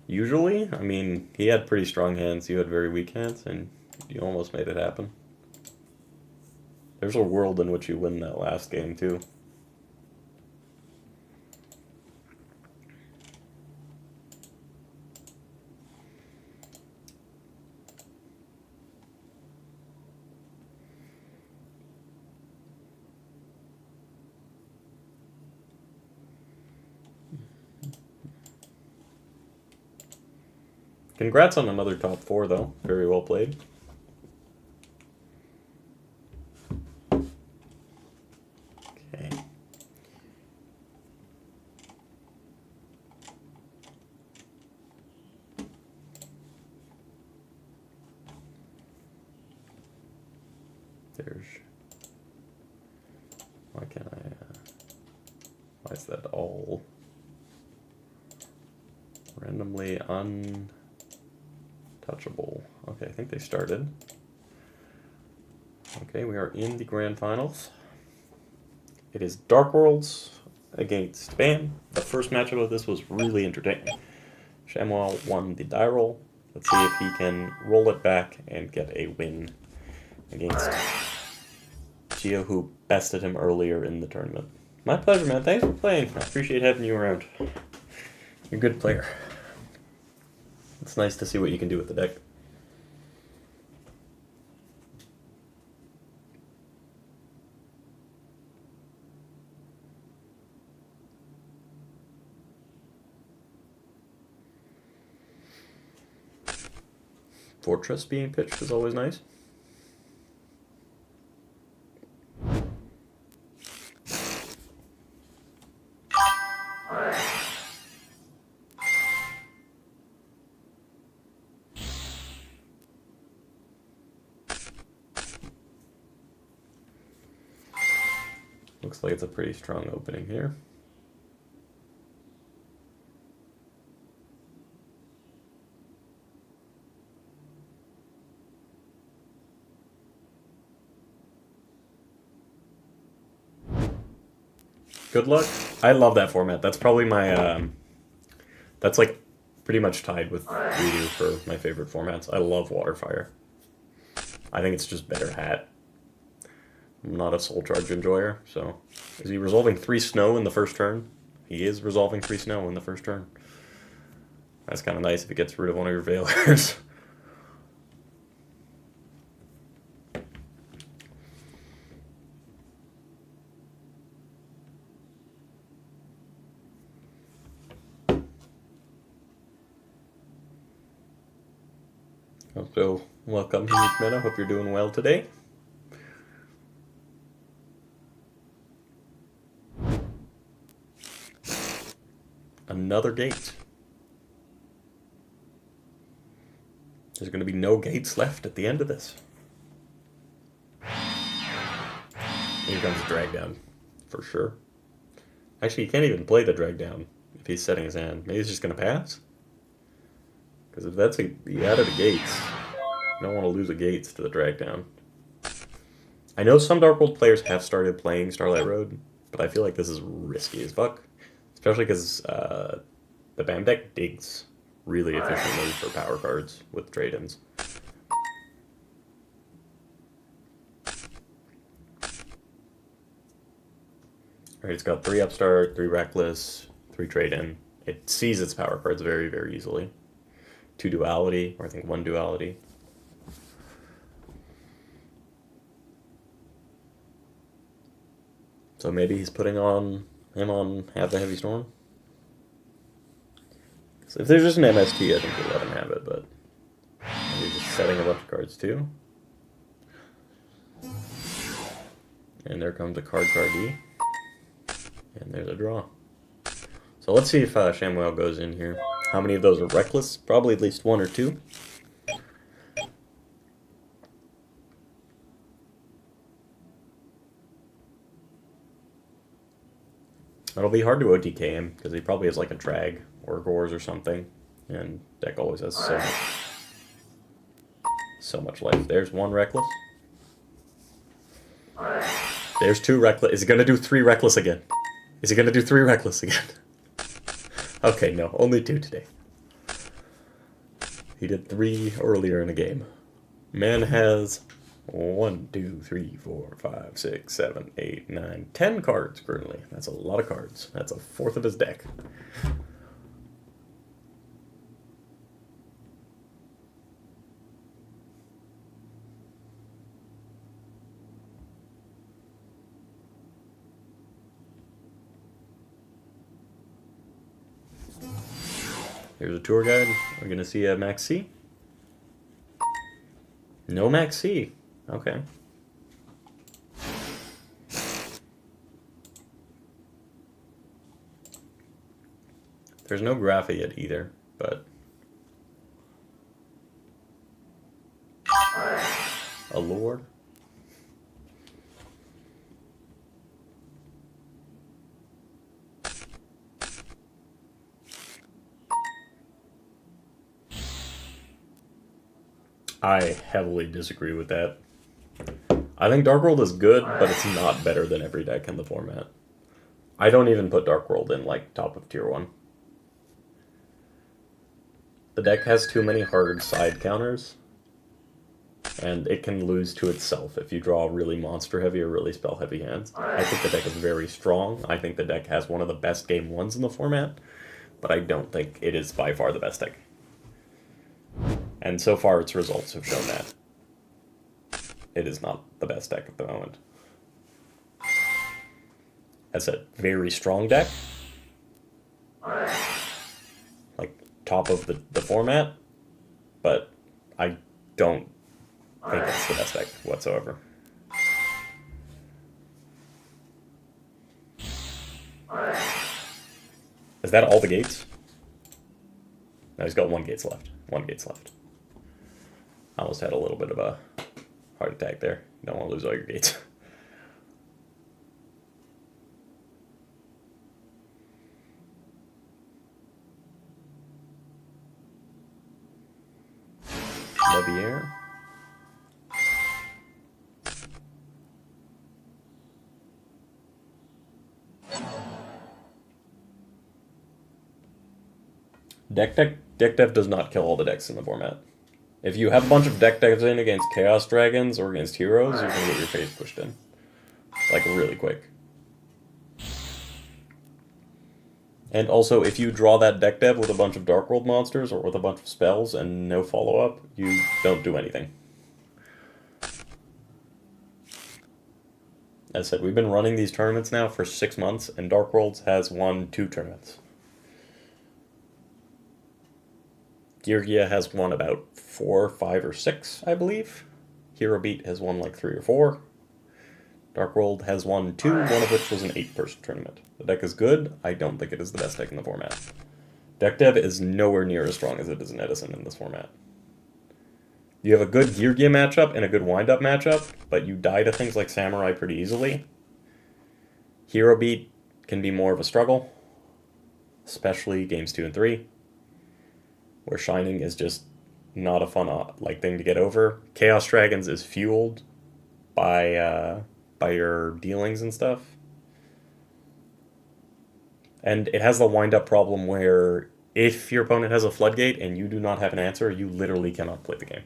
Usually, I mean, he had pretty strong hands, you had very weak hands, and you almost made it happen. There's a world in which you win that last game, too. Congrats on another top 4, though. Very well played. Okay. There's... Why can't I... Why is that all... randomly untouchable? Okay, I think they started. Okay, we are in the grand finals. It is Dark Worlds against Bam. The first matchup of this was really entertaining. Chamois won the die roll. Let's see if he can roll it back and get a win against Gio, who bested him earlier in the tournament. My pleasure, man. Thanks for playing. I appreciate having you around. You're a good player. It's nice to see what you can do with the deck. Fortress being pitched is always nice. Looks like it's a pretty strong opening here. Good luck. I love that format. That's probably my, that's like pretty much tied with Voodoo for my favorite formats. I love Waterfire. I think it's just better hat. I'm not a soul charge enjoyer, so... Is he resolving 3 snow in the first turn? He is resolving 3 snow in the first turn. That's kind of nice if it gets rid of one of your Veilers. So, welcome, Unique Meta. Hope you're doing well today. Another gate. There's going to be no gates left at the end of this. Here comes the drag down, for sure. Actually, he can't even play the drag down if he's setting his hand. Maybe he's just going to pass? Because if that's the out of the gates, you don't want to lose the gates to the drag down. I know some Dark World players have started playing Starlight Road, but I feel like this is risky as fuck. Especially because the BAM deck digs really efficiently for power cards with trade-ins. Alright, it's got 3 Upstart, 3 Reckless, 3 trade-in. It sees its power cards very, very easily. 2 Duality, or I think 1 Duality. So maybe he's putting him on Have the Heavy Storm? So if there's just an MST, I think we'll let him have it, but he's just setting a bunch of cards too. And there comes a card D. And there's a draw. So let's see if Shamwell goes in here. How many of those are Reckless? Probably at least 1 or 2. It'll be hard to OTK him, because he probably has like a Drag or a Gores or something. And deck always has so much life. There's 1 Reckless. There's 2 Reckless. Is he going to do 3 Reckless again? Is he going to do 3 Reckless again? Okay, no. Only 2 today. He did 3 earlier in the game. Man has 1, 2, 3, 4, 5, 6, 7, 8, 9, 10 cards currently. That's a lot of cards. That's a fourth of his deck. Here's a tour guide. We're going to see a Max C. No Max C. Okay. There's no Grapha yet either, but... Allure? I heavily disagree with that. I think Dark World is good, but it's not better than every deck in the format. I don't even put Dark World in, like, top of tier 1. The deck has too many hard side counters, and it can lose to itself if you draw really monster-heavy or really spell-heavy hands. I think the deck is very strong. I think the deck has one of the best game 1s in the format, but I don't think it is by far the best deck. And so far, its results have shown that it is not the best deck at the moment. As a very strong deck, like top of the format, but I don't think it's the best deck whatsoever. Is that all the gates? No, he's got 1 gates left. 1 gates left. I almost had a little bit of a heart attack there. You don't want to lose all your gates. Levier. Deck dev does not kill all the decks in the format. If you have a bunch of deck devs in against Chaos Dragons or against Heroes, you're going to get your face pushed in. Like, really quick. And also, if you draw that deck dev with a bunch of Dark World monsters or with a bunch of spells and no follow-up, you don't do anything. As I said, we've been running these tournaments now for 6 months, and Dark Worlds has won 2 tournaments. Geargia has won about 4, 5, or 6, I believe. Hero Beat has won like 3 or 4. Dark World has won 2, one of which was an 8-person tournament. The deck is good. I don't think it is the best deck in the format. Deck dev is nowhere near as strong as it is in Edison in this format. You have a good Geargia matchup and a good wind-up matchup, but you die to things like Samurai pretty easily. Hero Beat can be more of a struggle, especially games 2 and 3, where Shining is just not a fun thing to get over. Chaos Dragons is fueled by your dealings and stuff. And it has the wind-up problem where if your opponent has a floodgate and you do not have an answer, you literally cannot play the game.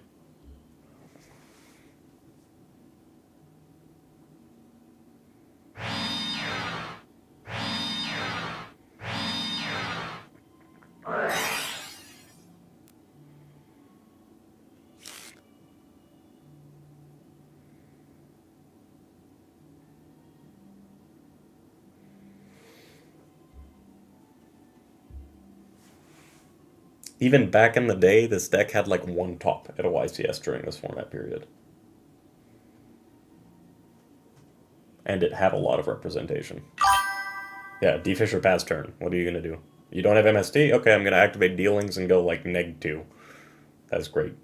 Even back in the day, this deck had like 1 top at a YCS during this format period. And it had a lot of representation. Yeah, D-Fisher pass turn. What are you going to do? You don't have MST? Okay, I'm going to activate dealings and go like -2. That's great.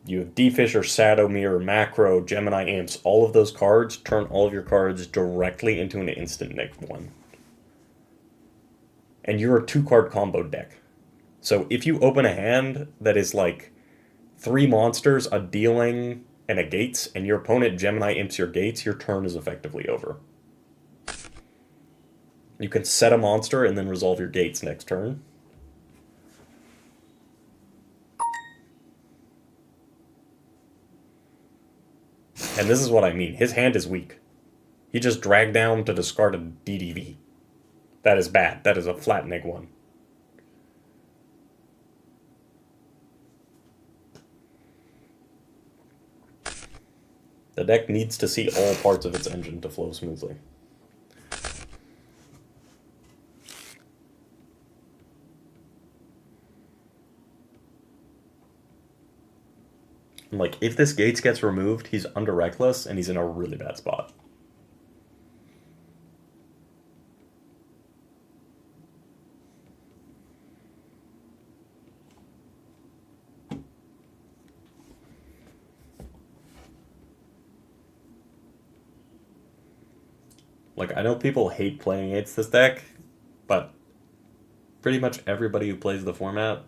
You have D-Fisher, Sadomir, Macro, Gemini Imps. All of those cards turn all of your cards directly into an instant -1. And you're a 2-card combo deck. So if you open a hand that is like 3 monsters, a dealing, and a gates, and your opponent Gemini Imps your gates, your turn is effectively over. You can set a monster and then resolve your gates next turn. And this is what I mean. His hand is weak. He just dragged down to discard a DDV. That is bad. That is a flat -1. The deck needs to see all parts of its engine to flow smoothly. Like, if this Gates gets removed, he's under Reckless, and he's in a really bad spot. Like, I know people hate playing against this deck, but pretty much everybody who plays the format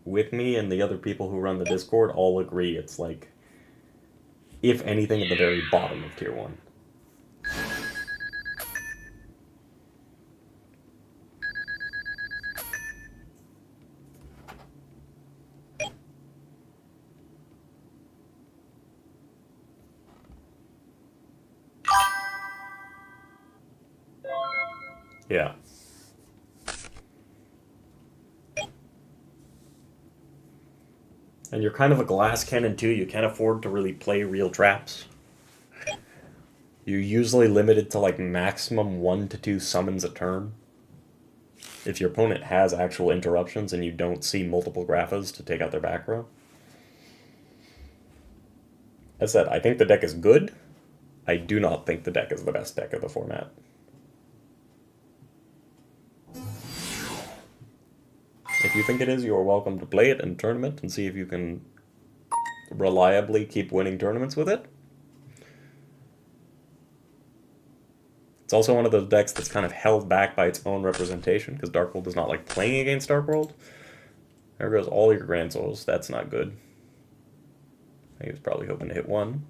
with me and the other people who run the Discord all agree it's like, if anything, at the very bottom of Tier 1. Yeah. And you're kind of a glass cannon too. You can't afford to really play real traps. You're usually limited to like maximum 1 to 2 summons a turn. If your opponent has actual interruptions and you don't see multiple Graphas to take out their back row. As said, I think the deck is good. I do not think the deck is the best deck of the format. If you think it is, you are welcome to play it in a tournament and see if you can reliably keep winning tournaments with it. It's also one of those decks that's kind of held back by its own representation, because Dark World does not like playing against Dark World. There goes all your Grand Souls. That's not good. He was probably hoping to hit 1.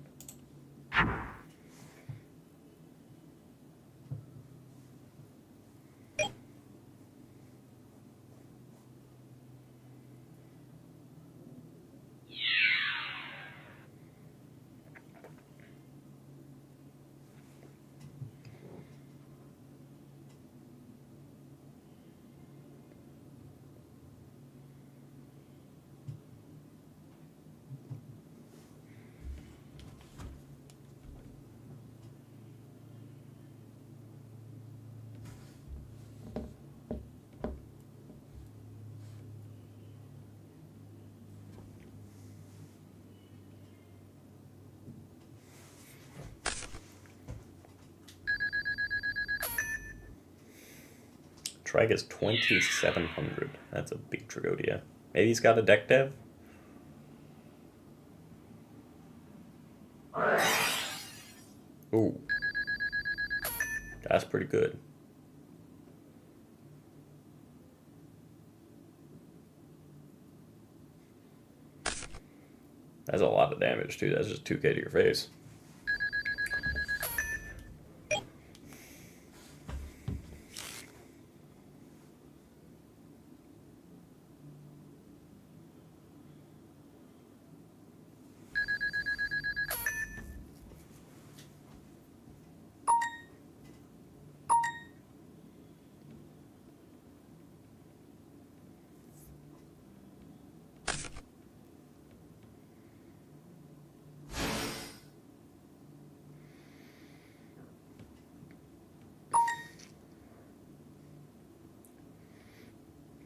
Trike is 2,700. That's a big Tragodia. Maybe he's got a deck dev? Ooh. That's pretty good. That's a lot of damage, too. That's just 2k to your face.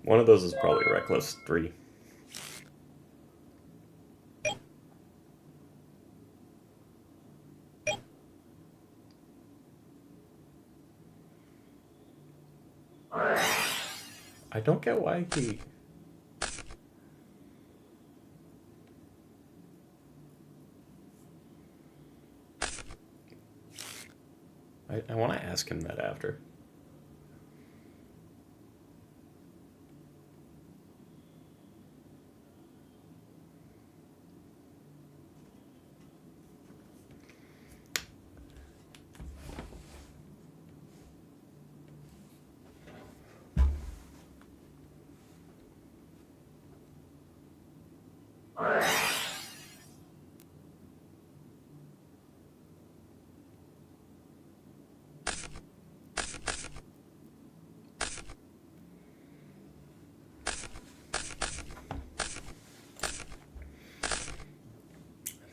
One of those is probably Reckless 3. I don't get why he... I want to ask him that after.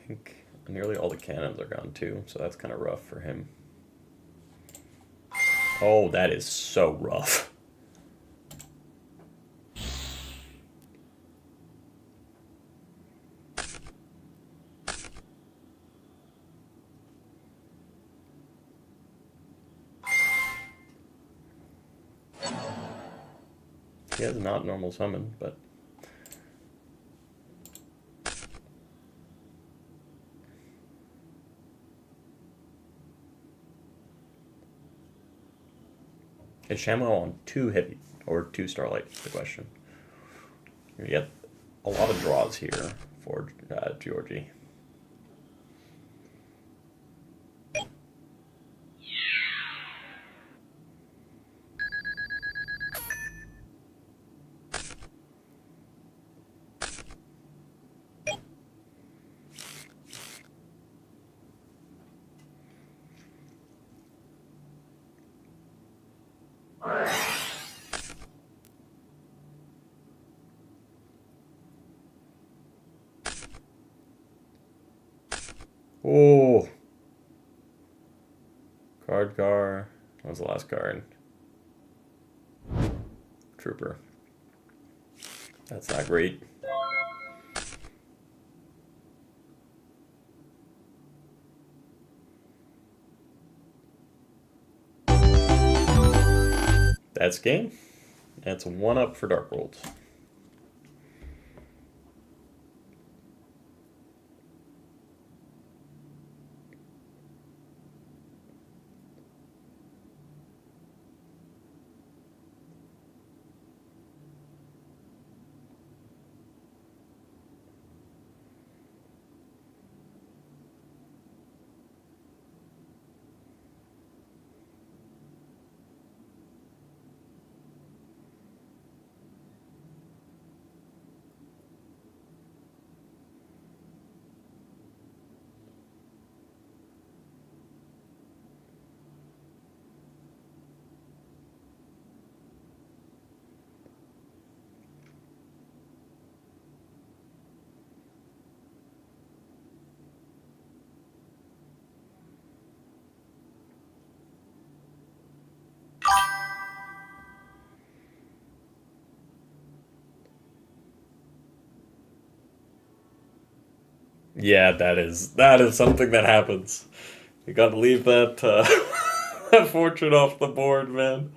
I think nearly all the cannons are gone too, so that's kind of rough for him. Oh, that is so rough. He has not normal summon, but... Is Shamwell on 2 heavy or 2 Starlight is the question. You get a lot of draws here for Georgie. Oh, card car. What was the last card? Trooper. That's not great. That's game. That's 1-up for Dark Worlds. Yeah, that is something that happens. You gotta leave that, that fortune off the board, man.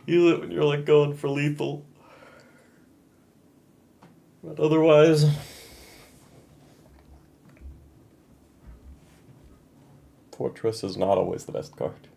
Use it when you're like going for lethal. But otherwise, Fortress is not always the best card.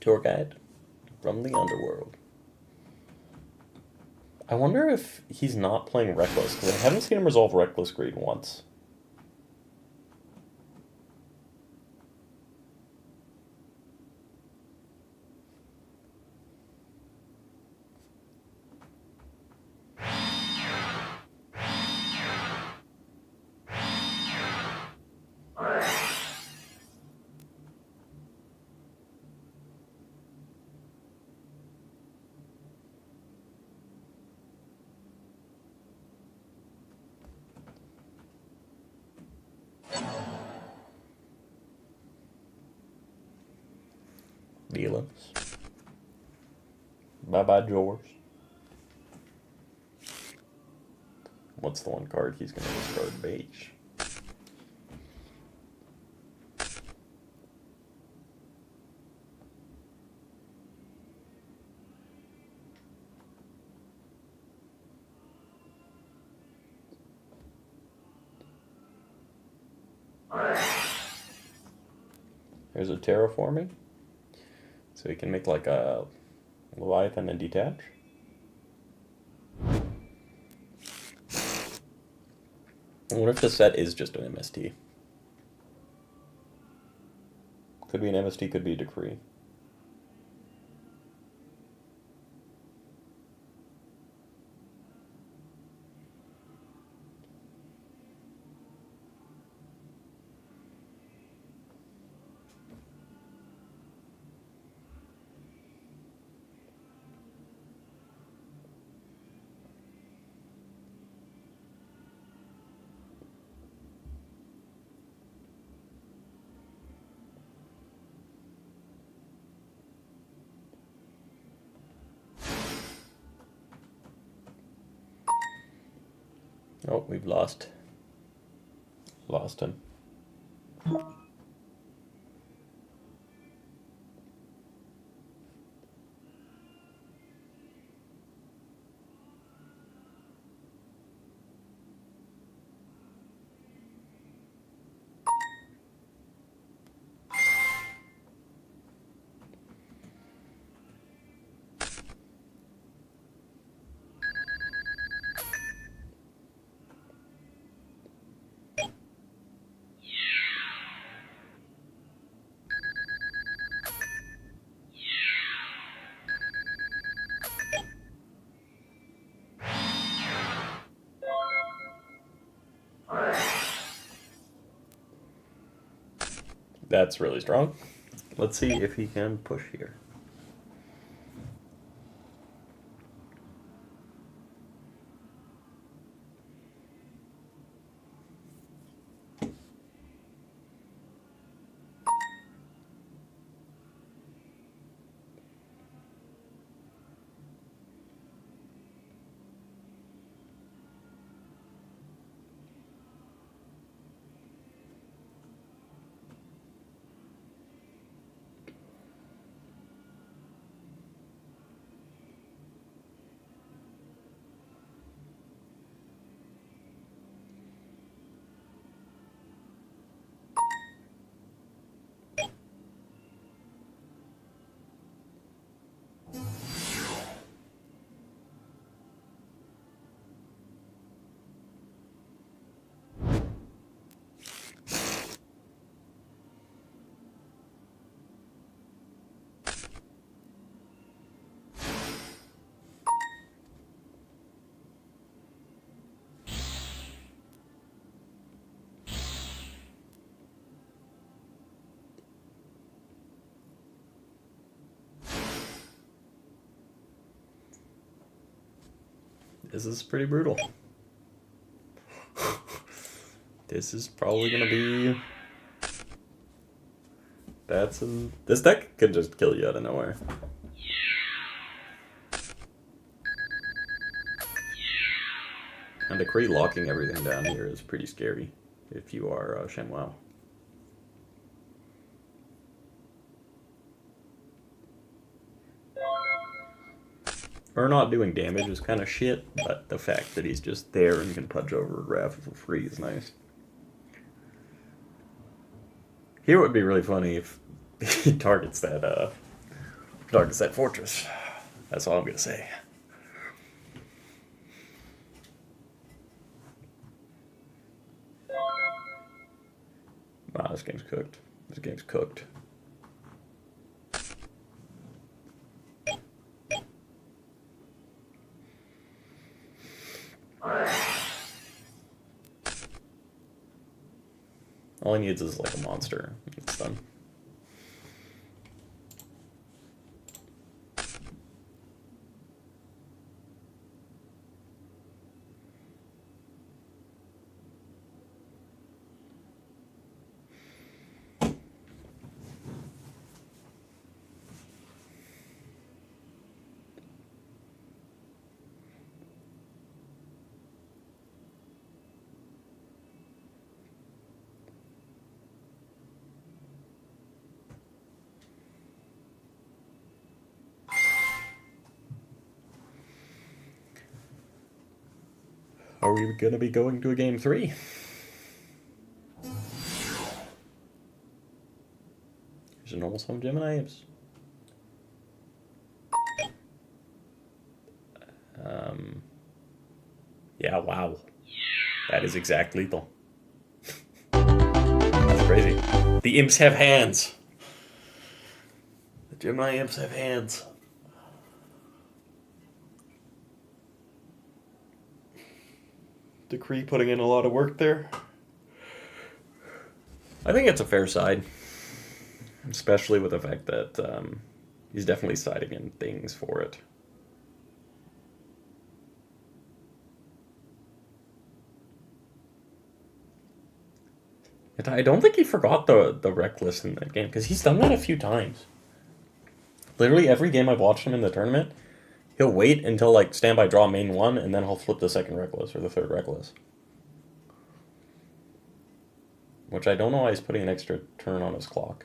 Tour guide from the underworld. I wonder if he's not playing Reckless, because I haven't seen him resolve Reckless Greed once. Dealings. Bye-bye, drawers. What's the one card he's going to discard? Beige. There's a terraforming. So he can make like a Leviathan and detach. What if the set is just an MST? Could be an MST, could be a decree. Oh, we've lost him. That's really strong. Let's see if he can push here. This is pretty brutal. This is probably gonna be... This deck can just kill you out of nowhere. And Decree locking everything down here is pretty scary if you are ShamWow. Or not doing damage is kind of shit, but the fact that he's just there and can punch over a graph for free is nice. Here would be really funny if he targets that fortress. That's all I'm gonna say. Wow, this game's cooked. This game's cooked. All he needs is like a monster. It's done. Are we going to be going to a game 3? Here's a normal summon Gemini Imps. Yeah, wow. That is exact lethal. That's crazy. The Imps have hands. The Gemini Imps have hands. Decree putting in a lot of work there. I think it's a fair side. Especially with the fact that he's definitely siding in things for it. I don't think he forgot the Reckless in that game, because he's done that a few times. Literally every game I've watched him in the tournament, he'll wait until like standby draw main 1, and then he'll flip the second Reckless or the third Reckless. Which I don't know why he's putting an extra turn on his clock.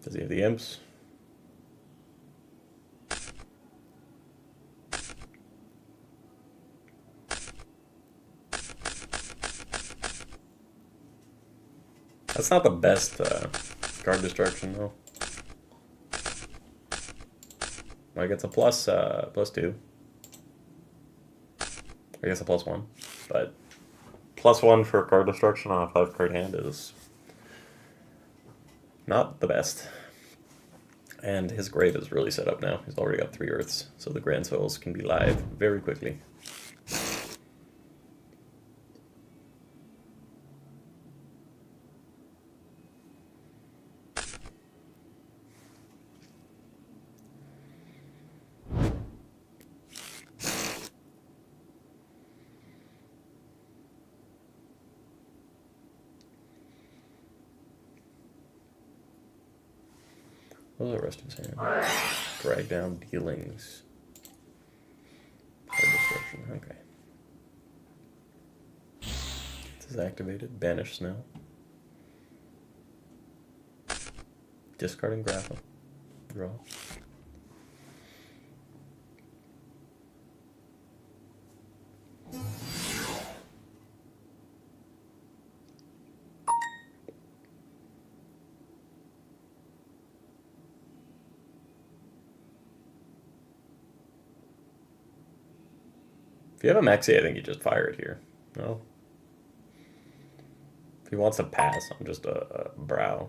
Does he have the Imps? That's not the best card destruction, though. Like, it's a +2. I guess a +1. But +1 for card destruction on a 5-card hand is not the best. And his grave is really set up now. He's already got 3 Earths, so the Grand Souls can be live very quickly. What was the rest of his hand? Drag down dealings. Hard destruction, okay. This is activated. Banish snow. Discarding grapple. Draw. If you have a Maxi, I think you just fire it here. No? If he wants to pass, I'm just a brow.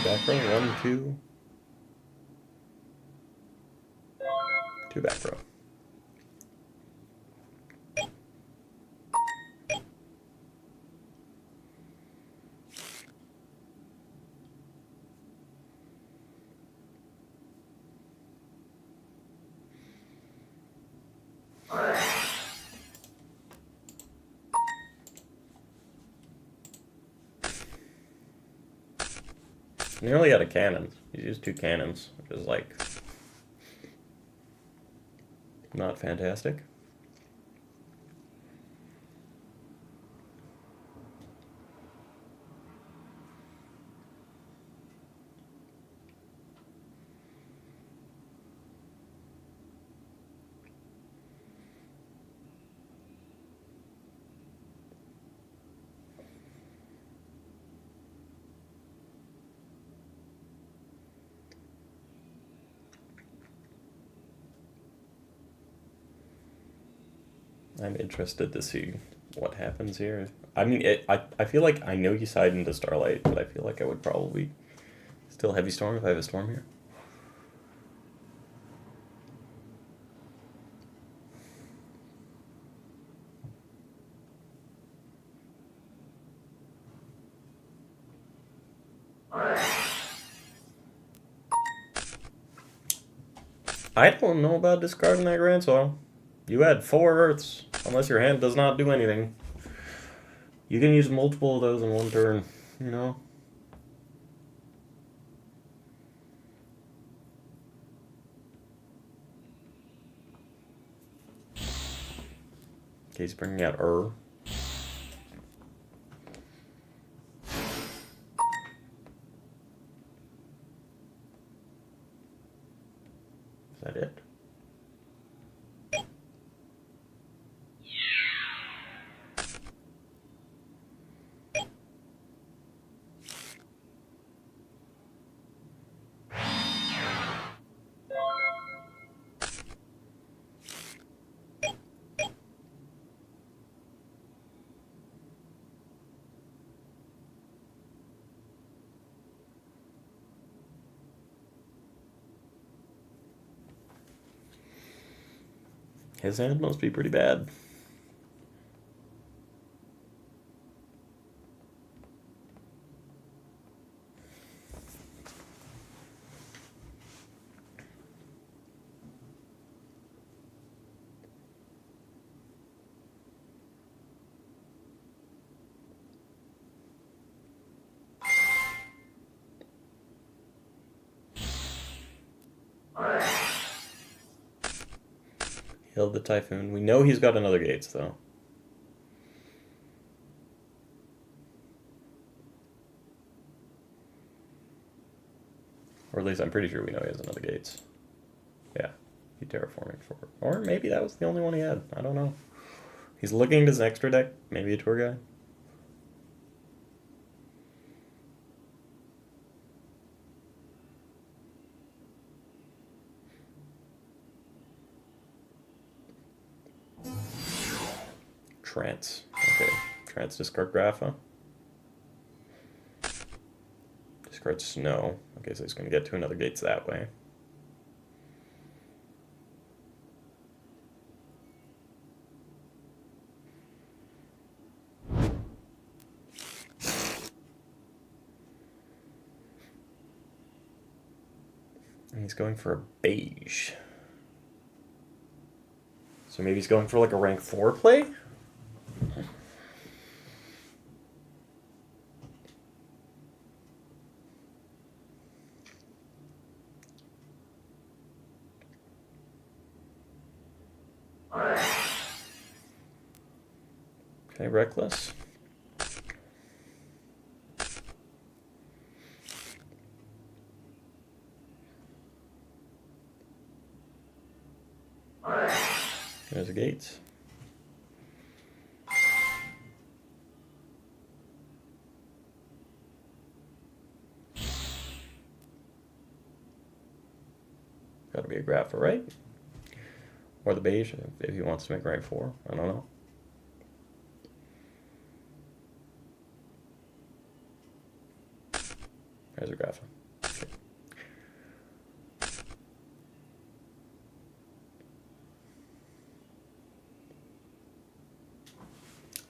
Back row, 1, 2. 2 back row. Nearly out of cannons. He's used 2 cannons, which is like not fantastic. I'm interested to see what happens here. I mean, I feel like I know you side into Starlight, but I feel like I would probably still Heavy Storm if I have a Storm here. I don't know about discarding that Grand Soil. You had 4 Earths, unless your hand does not do anything. You can use multiple of those in one turn, you know? Okay, he's bringing out Is that it? His hand must be pretty bad. Healed the Typhoon. We know he's got another Gates, though. Or at least I'm pretty sure we know he has another Gates. Yeah, he terraforming for it. Or maybe that was the only one he had. I don't know. He's looking at his extra deck. Maybe a tour guide. Trance. Okay. Trance, discard Grapha. Discard Snow. Okay, so he's going to get 2 another Gates that way. And he's going for a beige. So maybe he's going for like a rank 4 play? Okay, reckless. There's the gates. Gotta be a grapher, right? Or the beige, if he wants to make rank 4. I don't know. There's a grapher. Okay.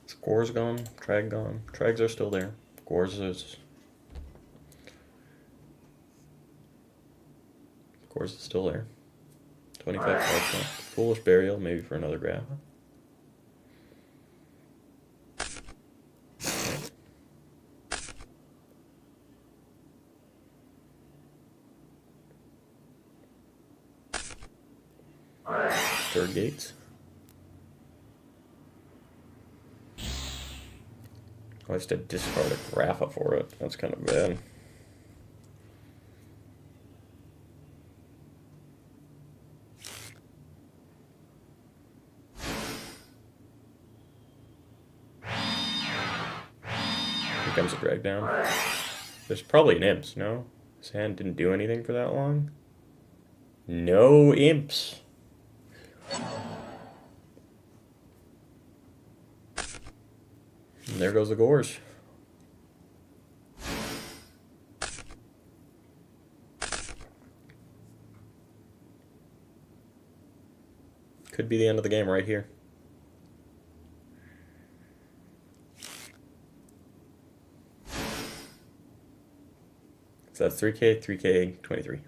Score's gone, Trag gone. Trags are still there. Scores is still there. 25 cards left. Foolish Burial, maybe for another graph. Third gates. I just did discard a grapha for it. That's kind of bad. Here comes a drag down. There's probably an imps, no? His hand didn't do anything for that long. No imps. And there goes the Gorge. Could be the end of the game right here. So that's 3K, 3K, 23.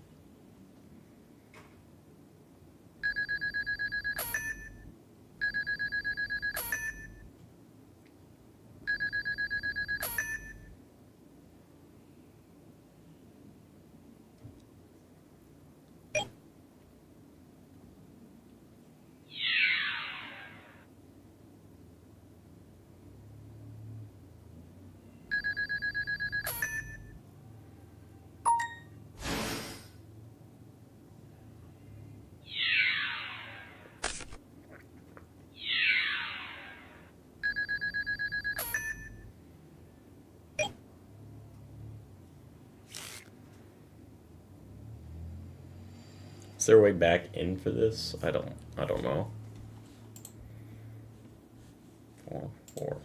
Is there a way back in for this? I don't know. 4, 4.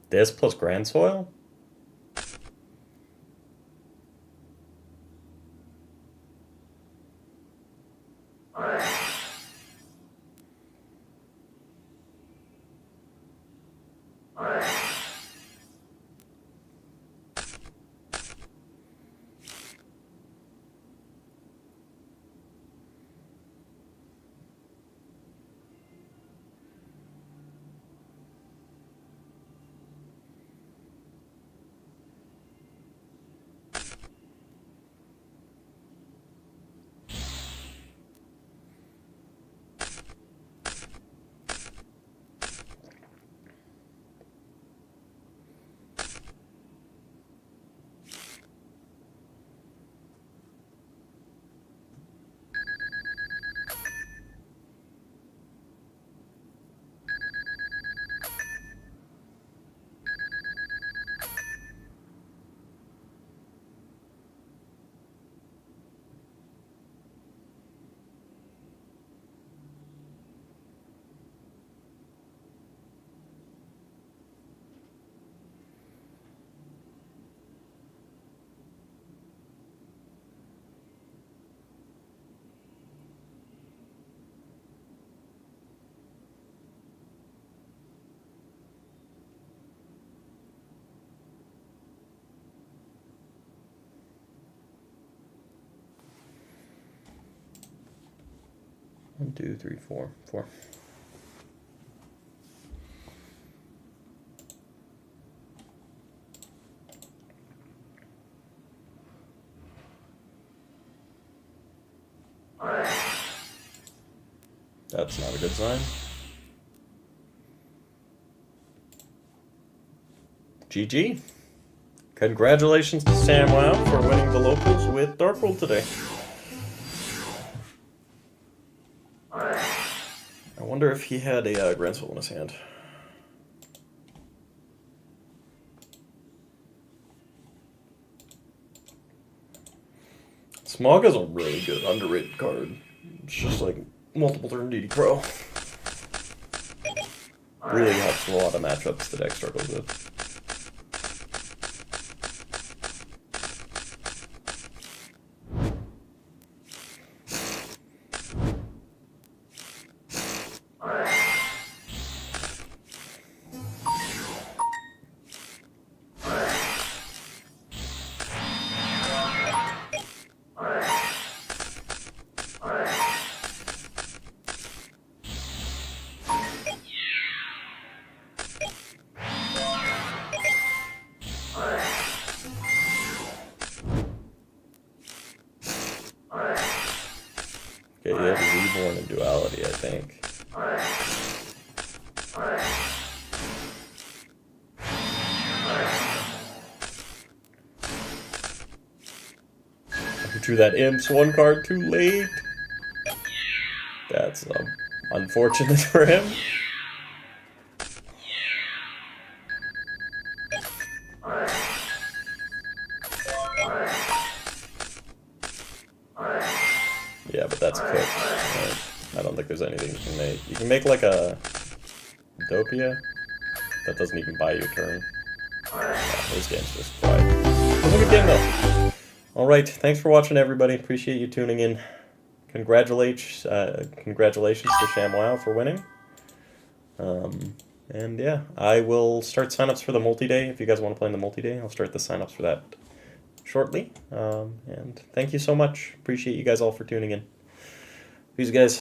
This plus Grand Soil? 1, 2, 3, 4. 4. That's not a good sign. GG. Congratulations to Sam Wow for winning the locals with Dark World today. I wonder if he had a Grand Soul in his hand. Smog is a really good, underrated card. It's just like multiple turn DD Pro. Really helps a lot of matchups the deck struggles with. Okay, you have Reborn and Duality, I think. I drew that Imps 1 card too late. That's unfortunate for him. Yeah, but that's cooked. Right? I don't think there's anything you can make. You can make like a Dopia. That doesn't even buy you a turn. Yeah, this game's just fried. It was a good game though. Alright, thanks for watching everybody. Appreciate you tuning in. Congratulations to ShamWow for winning. And yeah, I will start signups for the multi-day. If you guys want to play in the multi-day, I'll start the signups for that shortly. And thank you so much. Appreciate you guys all for tuning in. Peace, guys.